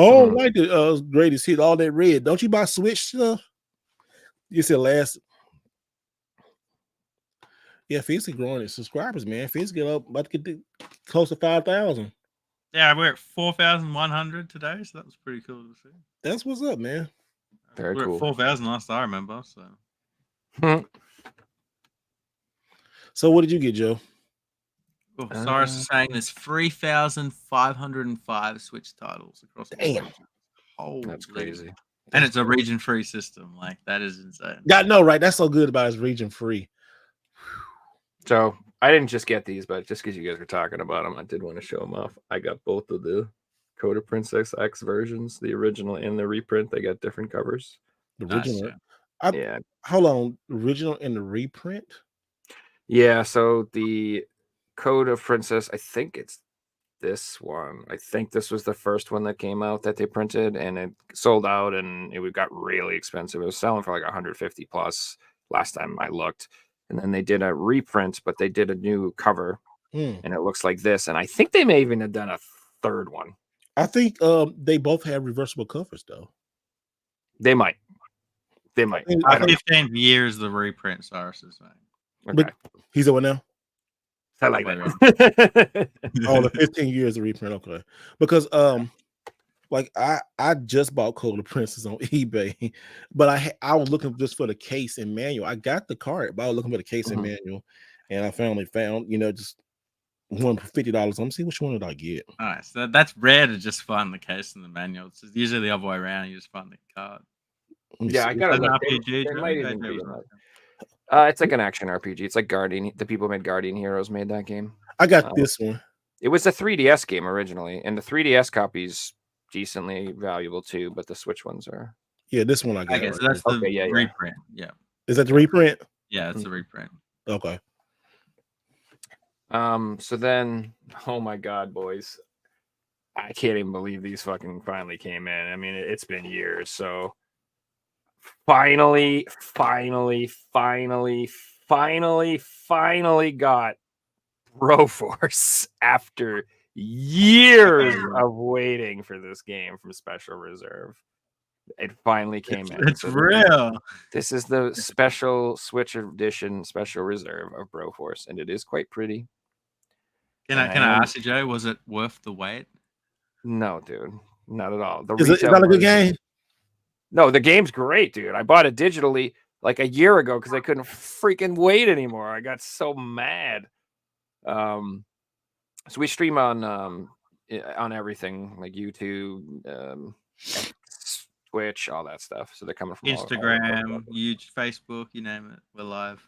Oh, like the greatest hit, all that red. Don't you buy Switch stuff? You said last. Yeah, Fizzy growing its subscribers, man. Fizz get up about to get close to 5,000. Yeah, we're at 4,100 today, so that was pretty cool to see. That's what's up, man. Very We're cool. at 4,000 last I remember. So what did you get, Joe? Cyrus is saying there's 3,505 Switch titles across the Damn. region. Holy. That's crazy. And it's a region-free system. Like, that is insane. God, no, right? That's so good about it's region free. So I didn't just get these, but just because you guys were talking about them, I did want to show them off. I got both of the Code of Princess X versions, the original and the reprint. They got different covers. The Nice, original. Yeah. Hold on. Original and the reprint? Yeah. So the Code of Princess, I think it's this one. I think this was the first one that came out that they printed, and it sold out, and it got really expensive. It was selling for like 150 plus last time I looked. And then they did a reprint, but they did a new cover, and it looks like this. And I think they may even have done a third one. I think they both have reversible covers, though. They might. They might. I By 15 years, the reprint, Cyrus is saying. Okay. But he's over now. I like that. Oh, the 15 years of reprint. Okay, because like I just bought Code of Princess on eBay, but I was looking just for the case and manual. I got the card, but I was looking for the case and manual, and I finally found just one for $50. Let me see which one did I get. All right, so that's rare to just find the case and the manual. It's usually the other way around. You just find the card. Yeah, I got an RPG. It's like an action RPG. It's like Guardian. The people who made Guardian Heroes made that game. I got this one. It was a 3DS game originally, and the 3DS copy's decently valuable too, but the Switch ones are. Yeah, this one I got. Okay, so that's the reprint. Yeah. Is that the reprint? Yeah, it's the reprint. Okay. So then, oh my God, boys, I can't even believe these fucking finally came in. I mean, it's been years. So finally got Broforce after years of waiting for this game from Special Reserve. It finally came in. It's real. This is the special Switch edition Special Reserve of Broforce, and it is quite pretty. Can I ask you, Joe? Was it worth the wait? No, dude, not at all. Is that a good game? No, the game's great, dude. I bought it digitally like a year ago because I couldn't freaking wait anymore. I got so mad. So we stream on everything like YouTube, Twitch, all that stuff. So they're coming from Instagram, YouTube, Facebook, you name it. We're live.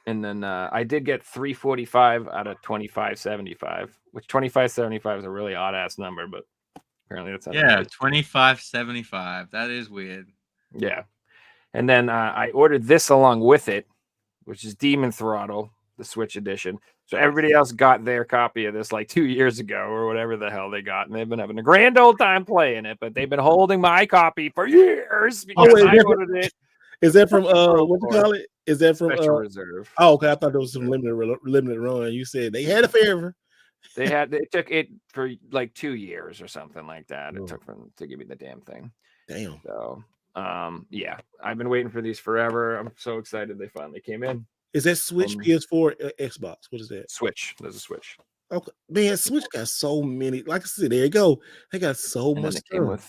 And then I did get 345 out of 2575, which 2575 is a really odd ass number, but apparently that's not 2575. That is weird. Yeah. And then I ordered this along with it, which is Demon Throttle, the Switch edition. So everybody else got their copy of this like 2 years ago or whatever the hell they got, and they've been having a grand old time playing it, but they've been holding my copy for years because I ordered it. Is that from what you call it? Is that from Special Reserve? Oh, okay. I thought there was some limited run. You said they had a favor. It took it for like 2 years or something like that. It took them to give me the damn thing. Damn. So yeah, I've been waiting for these forever. I'm so excited they finally came in. Is that Switch, PS4, Xbox? What is that? Switch. There's a Switch. Okay, man. Switch got so many. Like I said, there you go. They got so much stuff. Came with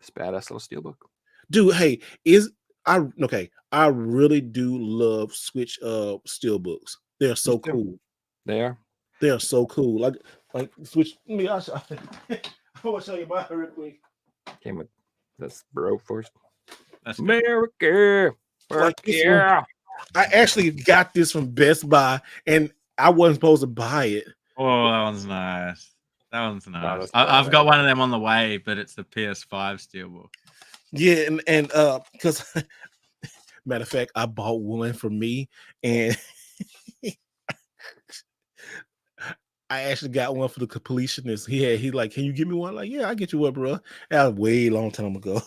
this badass little steelbook. Dude, hey, I really do love Switch steelbooks. They're so cool. They are. They are so cool. Like Switch. I want to show you mine real quick. Came with this Broforce. That's America. Yeah. I actually got this from Best Buy, and I wasn't supposed to buy it. Oh, that one's nice. That one's nice. I've got one of them on the way, but it's the PS5 steelbook. Yeah, and because matter of fact, I bought one for me, and I actually got one for the completionist. He's like, "Can you give me one?" Like, yeah, I'll get you one, bro. That was way long time ago.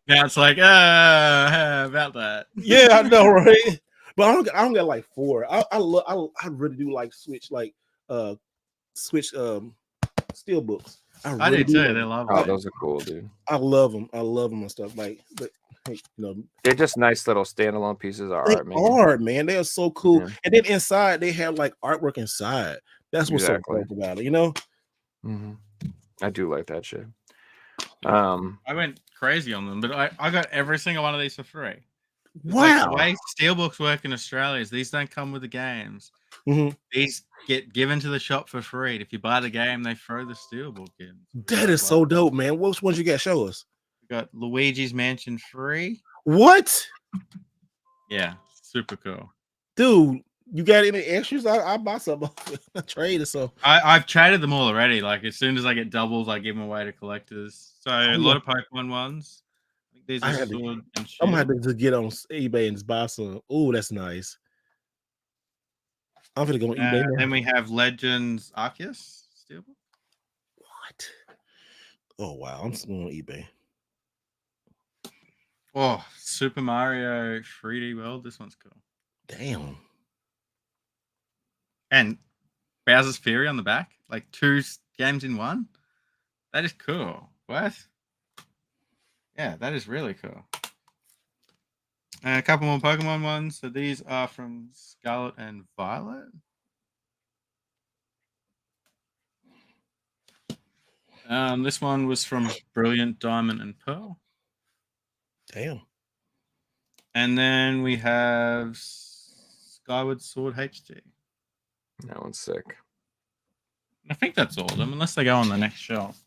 Now it's like, about that. Yeah, I know, right? But I don't got like 4. I really do like Switch steelbooks. I do too. They're lovely. Oh, those are cool, dude. I love them. I love them and stuff. Like, but hey, they're just nice little standalone pieces of they art, man. are, man. They are so cool. Yeah. And then inside, they have like artwork inside. That's what's so cool about it, Mm-hmm. I do like that shit. I went crazy on them, but I got every single one of these for free. Wow. Like, the way Steelbooks work in Australia is these don't come with the games. Mm-hmm. These get given to the shop for free. If you buy the game, they throw the Steelbook in. That is so dope, man. Which ones you got? Show us. We got Luigi's Mansion free. What? Yeah, super cool. Dude, you got any extras? I buy some off a trade or so. I've traded them all already. Like, as soon as I get doubles, I give them away to collectors. So a lot of Pokemon ones. I think these are Sword and Shield. I'm gonna have to get on eBay and buy some. Oh, that's nice. I'm gonna go on eBay now. Then we have Legends Arceus Steelbook. What? Oh wow, I'm just going on eBay. Oh, Super Mario 3D World. This one's cool. Damn. And Bowser's Fury on the back. Like 2 games in one. That is cool. What? Yeah, that is really cool. And a couple more Pokemon ones. So these are from Scarlet and Violet. This one was from Brilliant Diamond and Pearl. Damn. And then we have Skyward Sword HD. That one's sick. I think that's all of them, unless they go on the next shelf.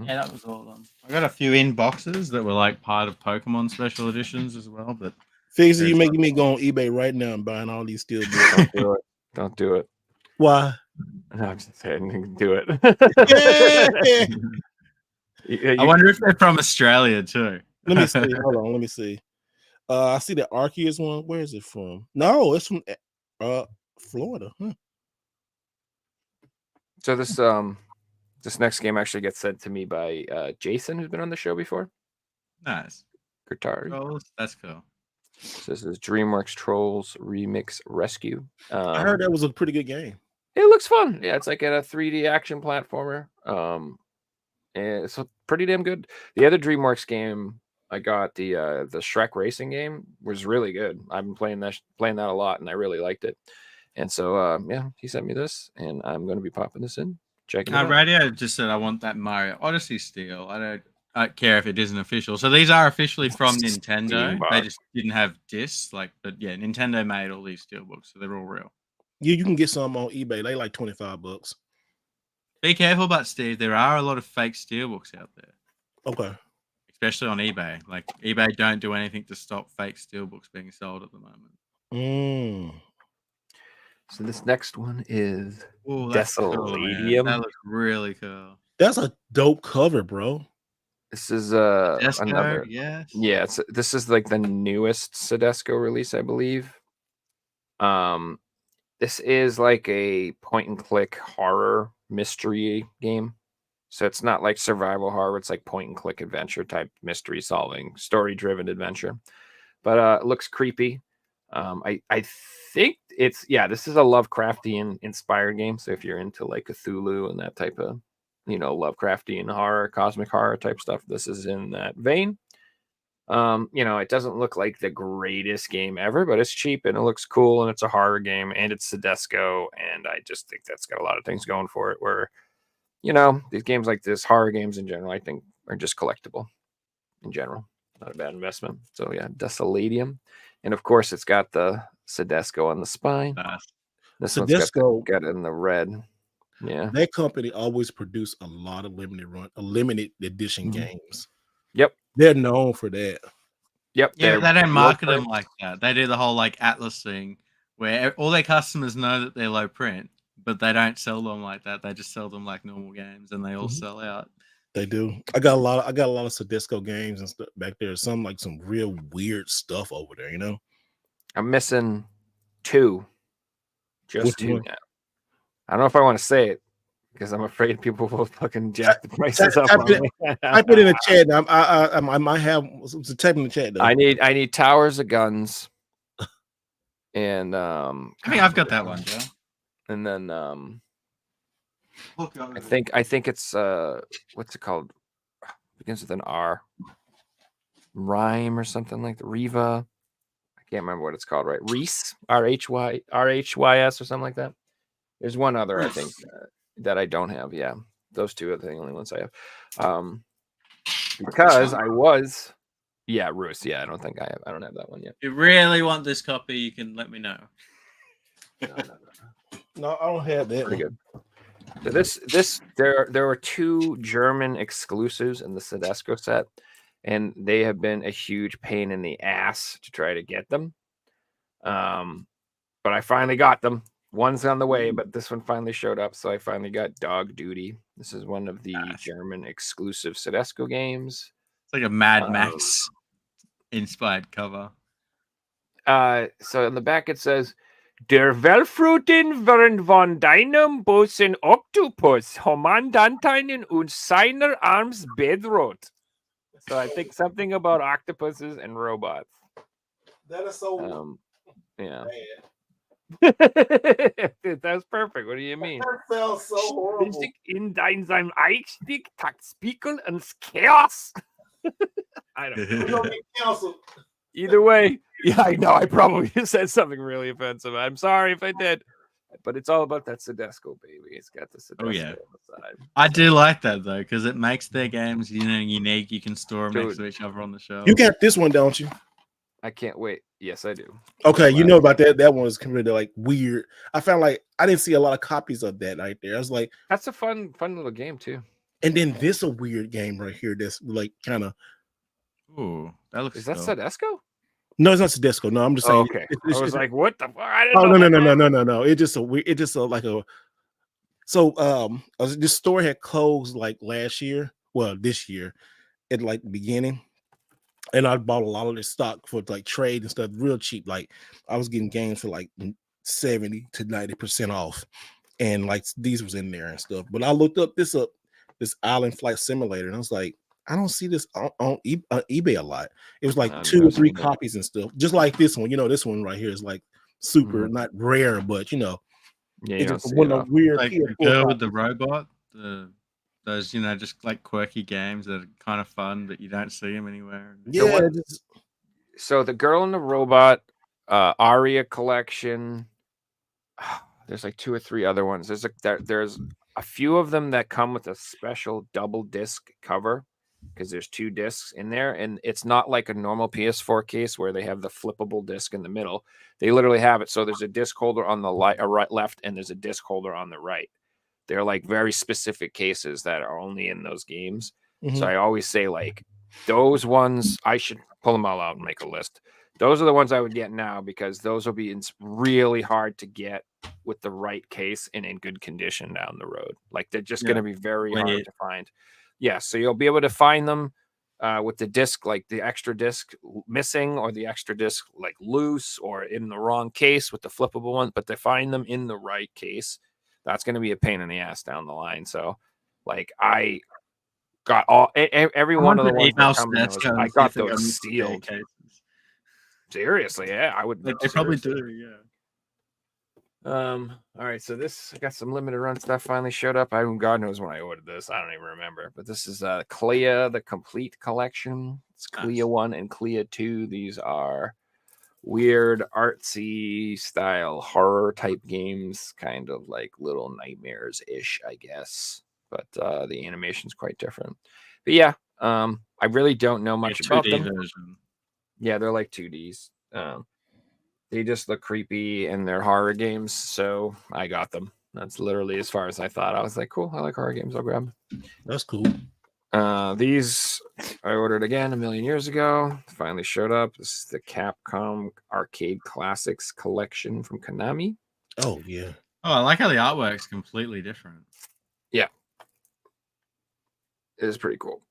Yeah, that was all of them. I got a few in boxes that were like part of Pokemon special editions as well. But Fixie, you making me go on eBay right now and buying all these Steelbooks. Don't do it. Don't do it. Why? No, I'm just saying, do it. I wonder if they're from Australia too. Let me see. Hold on. Let me see. I see the Arceus one. Where is it from? No, it's from Florida. Huh. So this next game actually gets sent to me by Jason, who's been on the show before. Nice. Kurtari. Oh, that's cool. So this is DreamWorks Trolls Remix Rescue. I heard that was a pretty good game. It looks fun. Yeah, it's like a 3D action platformer. And it's pretty damn good. The other DreamWorks game I got, the Shrek racing game, was really good. I've been playing that a lot, and I really liked it. And so yeah, he sent me this, and I'm going to be popping this in. Checking it out. Radio just said I want that Mario Odyssey steel. I don't care if it isn't official. So these are officially from Nintendo. They just didn't have discs, but yeah, Nintendo made all these steelbooks, so they're all real. Yeah, you can get some on eBay. They like $25. Be careful, but Steve, there are a lot of fake steelbooks out there. Okay. Especially on eBay. Like, eBay don't do anything to stop fake steelbooks being sold at the moment. So this next one is Desoladium. Cool, that looks really cool. That's a dope cover, bro. This is Sedesco, another. Yes. Yeah, this is like the newest Sedesco release, I believe. This is like a point-and-click horror mystery game. So it's not like survival horror. It's like point-and-click adventure type mystery solving, story-driven adventure. But it looks creepy. I think this is a Lovecraftian inspired game. So if you're into like Cthulhu and that type of, Lovecraftian horror, cosmic horror type stuff, this is in that vein. It doesn't look like the greatest game ever, but it's cheap and it looks cool and it's a horror game and it's Sedesco. And I just think that's got a lot of things going for it where, these games like this, horror games in general, I think are just collectible in general. Not a bad investment. So yeah, Desoladium. And of course it's got the Sedesco on the spine. This Sedesco one's got it in the red. Yeah. That company always produce a lot of limited edition games. Yep. They're known for that. Yep. Yeah, they don't market them like that. They do the whole like Atlas thing where all their customers know that they're low print, but they don't sell them like that. They just sell them like normal games and they all sell out. They do. I got a lot of Sedesco games and stuff back there. Some real weird stuff over there, I'm missing 2. Just Which 2 one? now. I don't know if I want to say it because I'm afraid people will fucking jack the prices up. Type it in the chat. I might have some type in the chat though. I need Towers of Guns. And I think I've got that one, Joe. And then I think it's what's it called? Begins with an R. Rhyme or something like the Riva. I can't remember what it's called, right? Reese, RHYS or something like that. There's one other, I think, that I don't have. Yeah, those two are the only ones I have. Because I was, Roos. Yeah, I don't think I have. I don't have that one yet. If you really want this copy, you can let me know. No, I don't have that. Pretty good. So there were 2 German exclusives in the Sedesco set, and they have been a huge pain in the ass to try to get them. But I finally got them. One's on the way, but this one finally showed up, so I finally got Dog Duty. This is one of the German exclusive Sedesco games. It's like a Mad Max inspired cover. So on the back it says, Der Welfruten während von deinem Bossen Octopus, Kommandantinnen und seiner Arms bedroht. So I think something about octopuses and robots. That is so yeah. bad. That's perfect. What do you mean? That sounds so horrible. In deinem Eichstick, Taktspiekel and Chaos. I don't know. We're gonna get canceled. Either way, yeah, I know. I probably said something really offensive. I'm sorry if I did. But it's all about that Sedesco, baby. It's got the Sedesco on the side. I do like that, though, because it makes their games, unique. You can store them next to each other on the shelf. You got this one, don't you? I can't wait. Yes, I do. Okay, you know about that. That one was kind of like weird. I found like I didn't see a lot of copies of that right there. I was like, that's a fun little game too. And then this a weird game right here. That's like kind of. Ooh, that looks. Is that Sedesco? No, it's not Sedesco. No, I'm just saying. Okay. I was like, what the fuck? I didn't know. No. It just a weird. It just like a. So this store had closed like last year. Well, this year, at like the beginning. And I bought a lot of this stock for like trade and stuff, real cheap. Like I was getting games for like 70 to 90% off, and like these was in there and stuff. But I looked up this Island Flight Simulator, and I was like, I don't see this on eBay a lot. It was like 2 or 3 copies and stuff, just like this one. You know, this one right here is like super not rare, but you know, it's just one of weird. Like the girl with the robot, those, just like quirky games that are kind of fun, but you don't see them anywhere. Yeah. So the Girl and the Robot, Aria collection. There's like 2 or 3 other ones. There's a few of them that come with a special double disc cover because there's 2 discs in there, and it's not like a normal PS4 case where they have the flippable disc in the middle. They literally have it. So there's a disc holder on the left, and there's a disc holder on the right. They're like very specific cases that are only in those games. Mm-hmm. So I always say like those ones, I should pull them all out and make a list. Those are the ones I would get now because those will be really hard to get with the right case and in good condition down the road. Like they're just going to be very hard to find. Yeah. So you'll be able to find them with the disc, like the extra disc missing or the extra disc like loose or in the wrong case with the flippable one, but they find them in the right case. That's going to be a pain in the ass down the line. So, like, I got every one of the ones that come in, I got those sealed. Seriously, yeah, I would. They probably do, yeah. All right, so this, I got some limited run stuff finally showed up. God knows when I ordered this. I don't even remember. But this is Clea, the complete collection. It's Clea 1 and Clea 2. These are weird artsy style horror type games, kind of like Little Nightmares ish, I guess, but the animation's quite different. But yeah, I really don't know much about them. Version. Yeah, they're like 2Ds. They just look creepy and they're horror games, so I got them. That's literally as far as I thought. I was like, cool, I like horror games, I'll grab them. That's cool. These I ordered again a million years ago. Finally showed up. This is the Capcom Arcade Classics collection from Konami. Oh yeah. Oh, I like how the artwork's completely different. Yeah, it is pretty cool.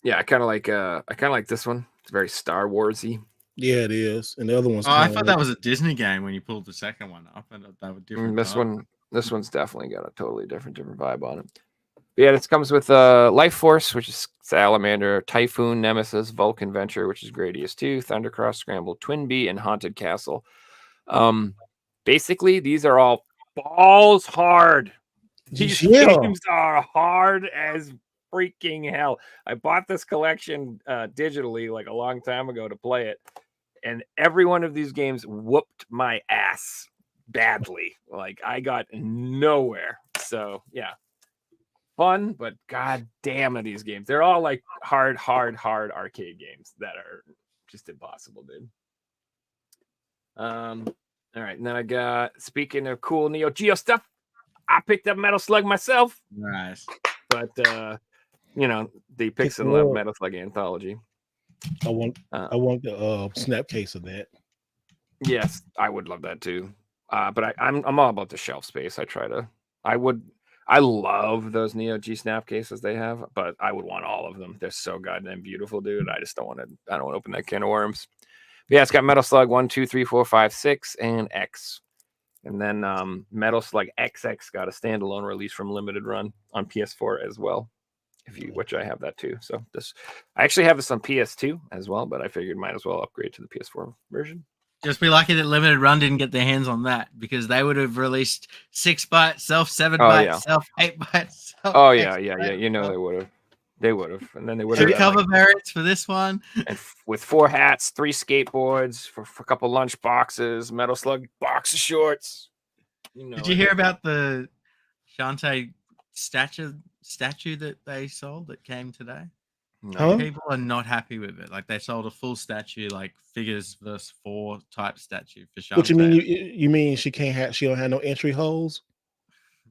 Yeah, I kind of like this one. It's very Star Warsy. Yeah, it is. And the other one's. Oh, I thought that was a Disney game when you pulled the second one up. I thought that was different. This one's definitely got a totally different vibe on it. But yeah, this comes with Life Force, which is Salamander, Typhoon, Nemesis, Vulcan Venture, which is Gradius 2, Thundercross, Scramble, Twin Bee, and Haunted Castle. Basically, these are all balls hard These Yeah. games are hard as freaking hell. I bought this collection digitally like a long time ago to play it, and every one of these games whooped my ass badly. Like I got nowhere. So yeah, fun, but god damn it, these games. They're all like hard arcade games that are just impossible, dude. All right, and then I got, speaking of cool Neo Geo stuff, I picked up Metal Slug myself. Nice. But the Pix and Love. Love Metal Slug anthology. I want the snap case of that. Yes, I would love that too. But I'm all about the shelf space. I love those Neo G snap cases they have, but I would want all of them. They're so goddamn beautiful, dude. I don't want to open that can of worms. But yeah, it's got Metal Slug 1, 2, 3, 4, 5, 6, and X. And then Metal Slug XX got a standalone release from Limited Run on PS4 as well. Which I have that too. So I actually have this on PS2 as well, but I figured might as well upgrade to the PS4 version. Just be lucky that Limited Run didn't get their hands on that, because they would have released 6 by itself, 7 by itself, 8 by itself. Oh yeah. You know they would have, and then they would have cover variants for this one, and with 4 hats, 3 skateboards, for a couple lunch boxes, Metal Slug box of shorts. Did you hear about the Shantae statue that they sold that came today? No. People are not happy with it. Like, they sold a full statue, like figures versus 4 type statue for Shantae. What you mean? You mean she don't have no entry holes?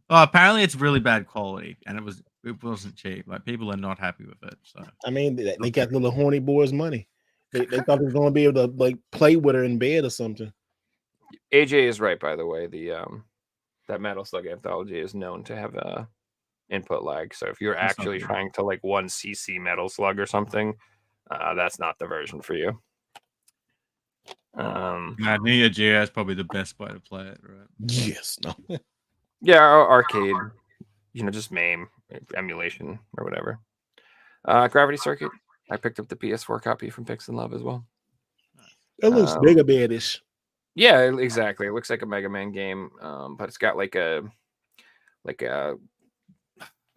Oh, apparently it's really bad quality, and it wasn't cheap. Like, people are not happy with it. So I mean, they got little horny boys' money. They thought they were going to be able to like play with her in bed or something. AJ is right, by the way. That Metal Slug anthology is known to have input lag. So if you're actually trying to like 1cc Metal Slug or something, that's not the version for you. Neo Geo is probably the best way to play it, right? Yes. No. Yeah, arcade. Just MAME emulation or whatever. Gravity Circuit. I picked up the PS4 copy from Pix and Love as well. It looks bigger badish. Yeah, exactly. It looks like a Mega Man game, but it's got like a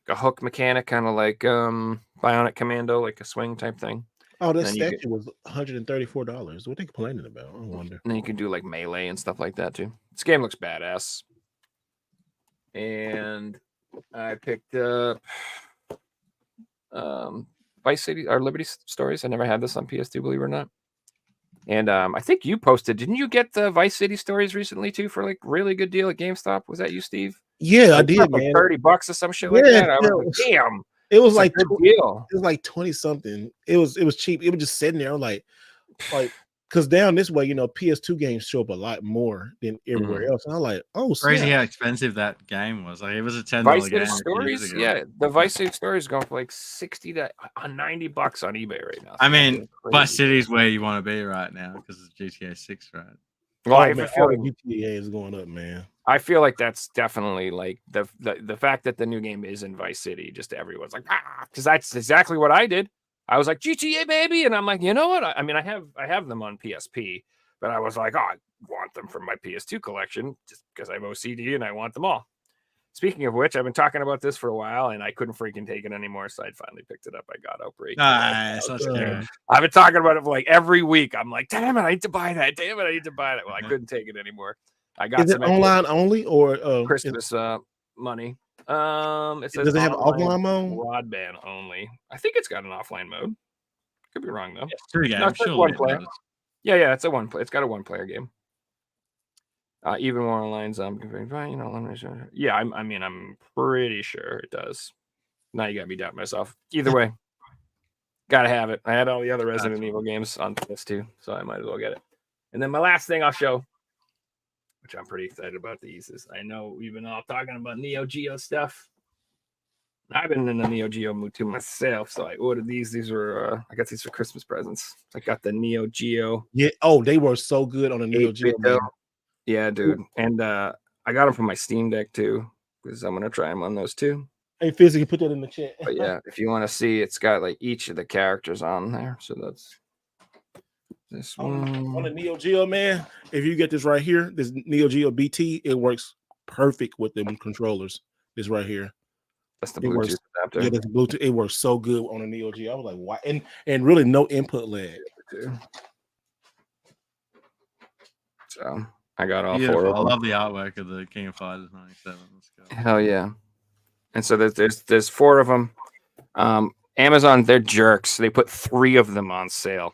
hook mechanic, kind of like Bionic Commando, like a swing type thing. Oh, this statue was $134. What are they complaining about? I wonder. And then you can do like melee and stuff like that too. This game looks badass. And I picked up Vice City or Liberty Stories. I never had this on PS2, believe it or not. And I think you posted, didn't you get the Vice City Stories recently too for like really good deal at GameStop? Was that you, Steve? Yeah, I did, like man. $30 or some shit like that. I was like, damn. It was like a good deal. It was like 20 something. It was cheap. It was just sitting there. I'm like because down this way, PS2 games show up a lot more than everywhere else. And I'm like, oh, crazy how expensive that game was. Like, it was a $10 Vice game. City Stories, yeah, the Vice City Stories going for like $60 to $90 on eBay right now. So I mean, Vice City's where you want to be right now because it's GTA 6, right? Well, I feel like GTA is going up, man. I feel like that's definitely like the fact that the new game is in Vice City. Just everyone's like, because that's exactly what I did. I was like, GTA baby, and I'm like, you know what? I mean, I have them on PSP, but I was like, I want them for my PS2 collection just because I have OCD and I want them all. Speaking of which, I've been talking about this for a while and I couldn't freaking take it anymore, so I finally picked it up. I got Outbreak. Nice. That's good. I've been talking about it for like every week. I'm like, damn it, I need to buy that. Damn it, I need to buy that. Well, I couldn't take it anymore. I got Is it online only or Christmas money? It says does it have offline mode? Broadband only. I think it's got an offline mode. Could be wrong though. Yeah, it's one player. Yeah, it's a one play. It's got a 1-player game. Even more online. Yeah, I'm pretty sure it does. Now you got me doubt myself. Either way, gotta have it. I had all the other Resident Evil games on PS2, so I might as well get it. And then my last thing I'll show, which I'm pretty excited about these, is I know we've been all talking about Neo Geo stuff. I've been in the Neo Geo mood too myself, so I ordered these. These were I got these for Christmas presents. I got the Neo Geo. Yeah. Oh, they were so good on the Neo Geo. Yeah, dude. And I got them from my Steam Deck too, because I'm gonna try them on those too. Hey, Fizz, you can put that in the chat. But yeah, if you want to see, it's got like each of the characters on there. So that's this one on the Neo Geo, man. If you get this right here, this Neo Geo BT, it works perfect with them controllers. This right here. That's the It works. Bluetooth adapter. Yeah, that's Bluetooth. It works so good on the Neo Geo. I was like, why? And really no input lag. So I got all Beautiful. four of I them. love the artwork of the King of Fighters 97. Let's go. Hell yeah! And so there's four of them. Amazon, they're jerks. They put 3 of them on sale.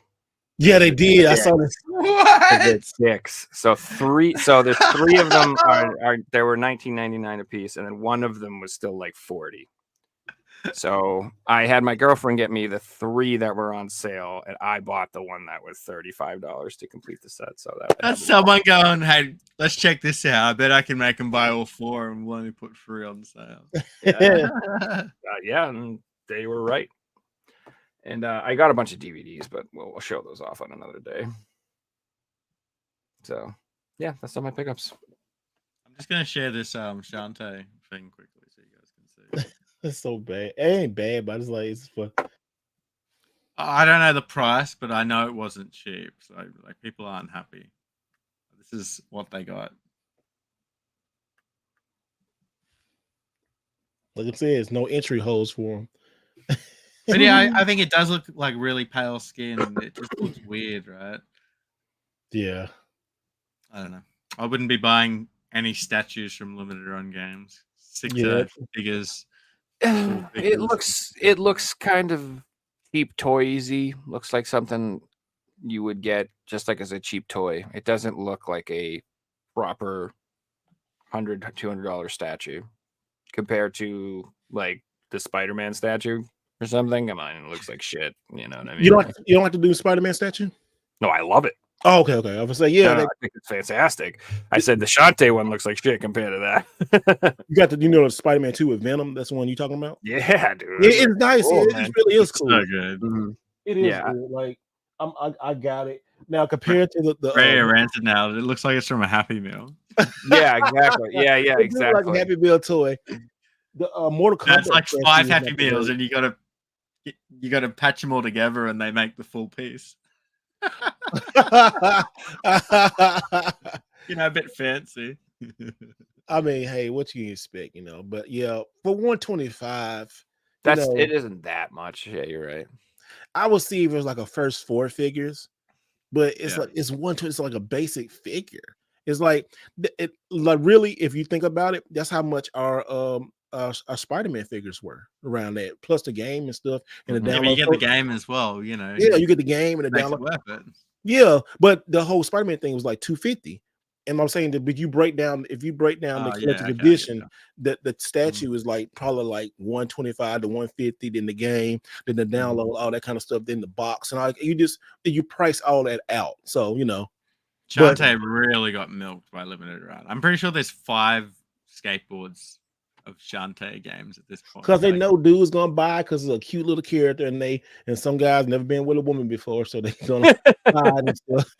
Yeah, they did. I saw this. What? 6. So 3. So there's 3 of them are they were $19.99 a piece, and then one of them was still like $40. So I had my girlfriend get me the 3 that were on sale, and I bought the one that was $35 to complete the set. So That's someone going, hey, let's check this out. I bet I can make them buy all 4 and we'll only put 3 on sale. Yeah, and they were right. And I got a bunch of DVDs, but we'll show those off on another day. So, yeah, that's all my pickups. I'm just going to share this Shantae thing quickly so you guys can see. It's so bad. It ain't bad, but it's like it's fun. I don't know the price, but I know it wasn't cheap. So, like, people aren't happy. This is what they got. Like it says, no entry holes for them. But yeah, I think it does look like really pale skin. And it just looks weird, right? Yeah. I don't know. I wouldn't be buying any statues from limited run games. 6 Yeah. figures. It looks kind of cheap toysy. Looks like something you would get just like as a cheap toy. It doesn't look like a proper $100, $200 statue compared to like the Spider-Man statue or something. I mean, it looks like shit. You know what I mean? You don't have to do Spider-Man statue? No, I love it. Oh, okay. I was say, yeah, I think it's fantastic. I said the Shantae one looks like shit compared to that. you got the Spider-Man 2 with Venom. That's the one you talking about? Yeah, dude. It's nice. Cool, it really is cool. So good. Mhm. It is Yeah. good. Like I got it now compared to the Ray ranted now. It looks like it's from a Happy Meal. Yeah, exactly. Yeah, it looks exactly. like a Happy Meal toy. The Mortal Kombat. That's like 5 Happy like Meals, and you gotta patch them all together, and they make the full piece. A bit fancy. I mean, hey, what you expect, But yeah, for 125, It isn't that much. Yeah, you're right. I would see if it was like a first 4 figures, but it's Yeah. like it's like a basic figure. It's like really, if you think about it, that's how much our Spider-Man figures were around that, plus the game and stuff, and the Yeah, download. but you get the game as well, Yeah, you get the game and the makes it download. worth it. Yeah, but the whole Spider-Man thing was like $250. And I'm saying that if you break down the collector's edition, the statue is like probably like 125 to 150, then the game, then the download, all that kind of stuff, then the box, and all you price all that out. So Shantae really got milked by limited run. I'm pretty sure there's 5 skateboards of Shantae games at this point. because they know dude's gonna buy because it's a cute little character, and some guys never been with a woman before, so they gonna buy it and stuff.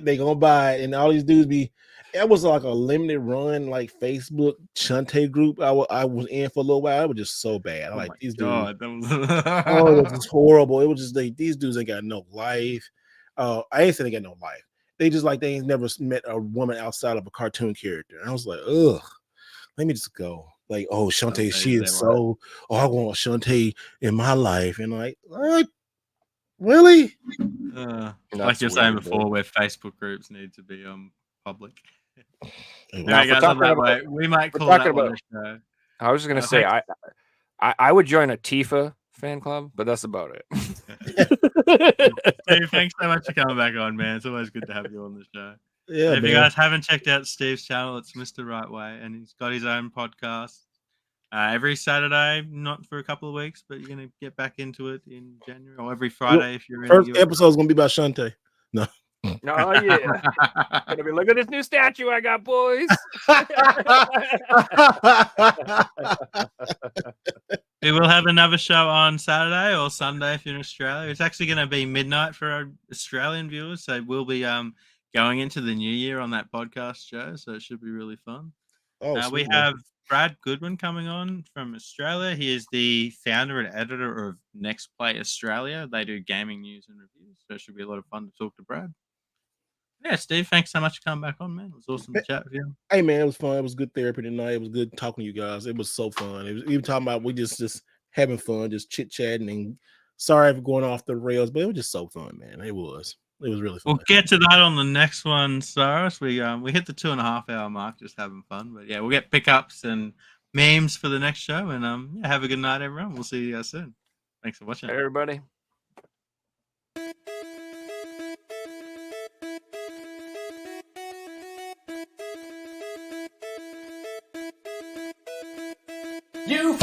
They gonna buy it, and all these dudes it was like a limited run like Facebook Shantae group. I was in for a little while. It was just so bad. These dudes. Oh, it was just horrible. It was just these dudes ain't got no life. I ain't saying they got no life. They just like they ain't never met a woman outside of a cartoon character. And I was like, ugh, let me just go. Like, oh, Shantae, she is so. Oh, I want Shantae in my life, and like, what? Really? Like you're saying before, where Facebook groups need to be public. Now, we might call that one a show. I was just gonna say, I would join a Tifa fan club, but that's about it. Steve, thanks so much for coming back on, man. It's always good to have you on the show. Yeah, if you guys haven't checked out Steve's channel, it's Mr. Right Way, and he's got his own podcast every Saturday, not for a couple of weeks, but you're gonna get back into it in January, or every Friday if you're in. First episode is gonna be about Shantae. No. Oh yeah, gonna be look at this new statue I got, boys. We will have another show on Saturday or Sunday if you're in Australia. It's actually going to be midnight for our Australian viewers, so we'll be going into the new year on that podcast show, so it should be really fun. We have Brad Goodwin coming on from Australia. He is the founder and editor of Next Play Australia. They do gaming news and reviews, so it should be a lot of fun to talk to Brad. Yeah, Steve, thanks so much for coming back on, man. It was awesome to chat with you. Hey man, it was fun. It was good therapy tonight. It was good talking to you guys. It was so fun. It was even talking about we just having fun, just chit chatting. And sorry for going off the rails, but it was just so fun, man. It was. It was really fun. We'll get to that on the next one, Cyrus. We hit the 2.5 hour mark, just having fun. But yeah, we'll get pickups and memes for the next show. And yeah, have a good night, everyone. We'll see you guys soon. Thanks for watching. Hey, everybody. You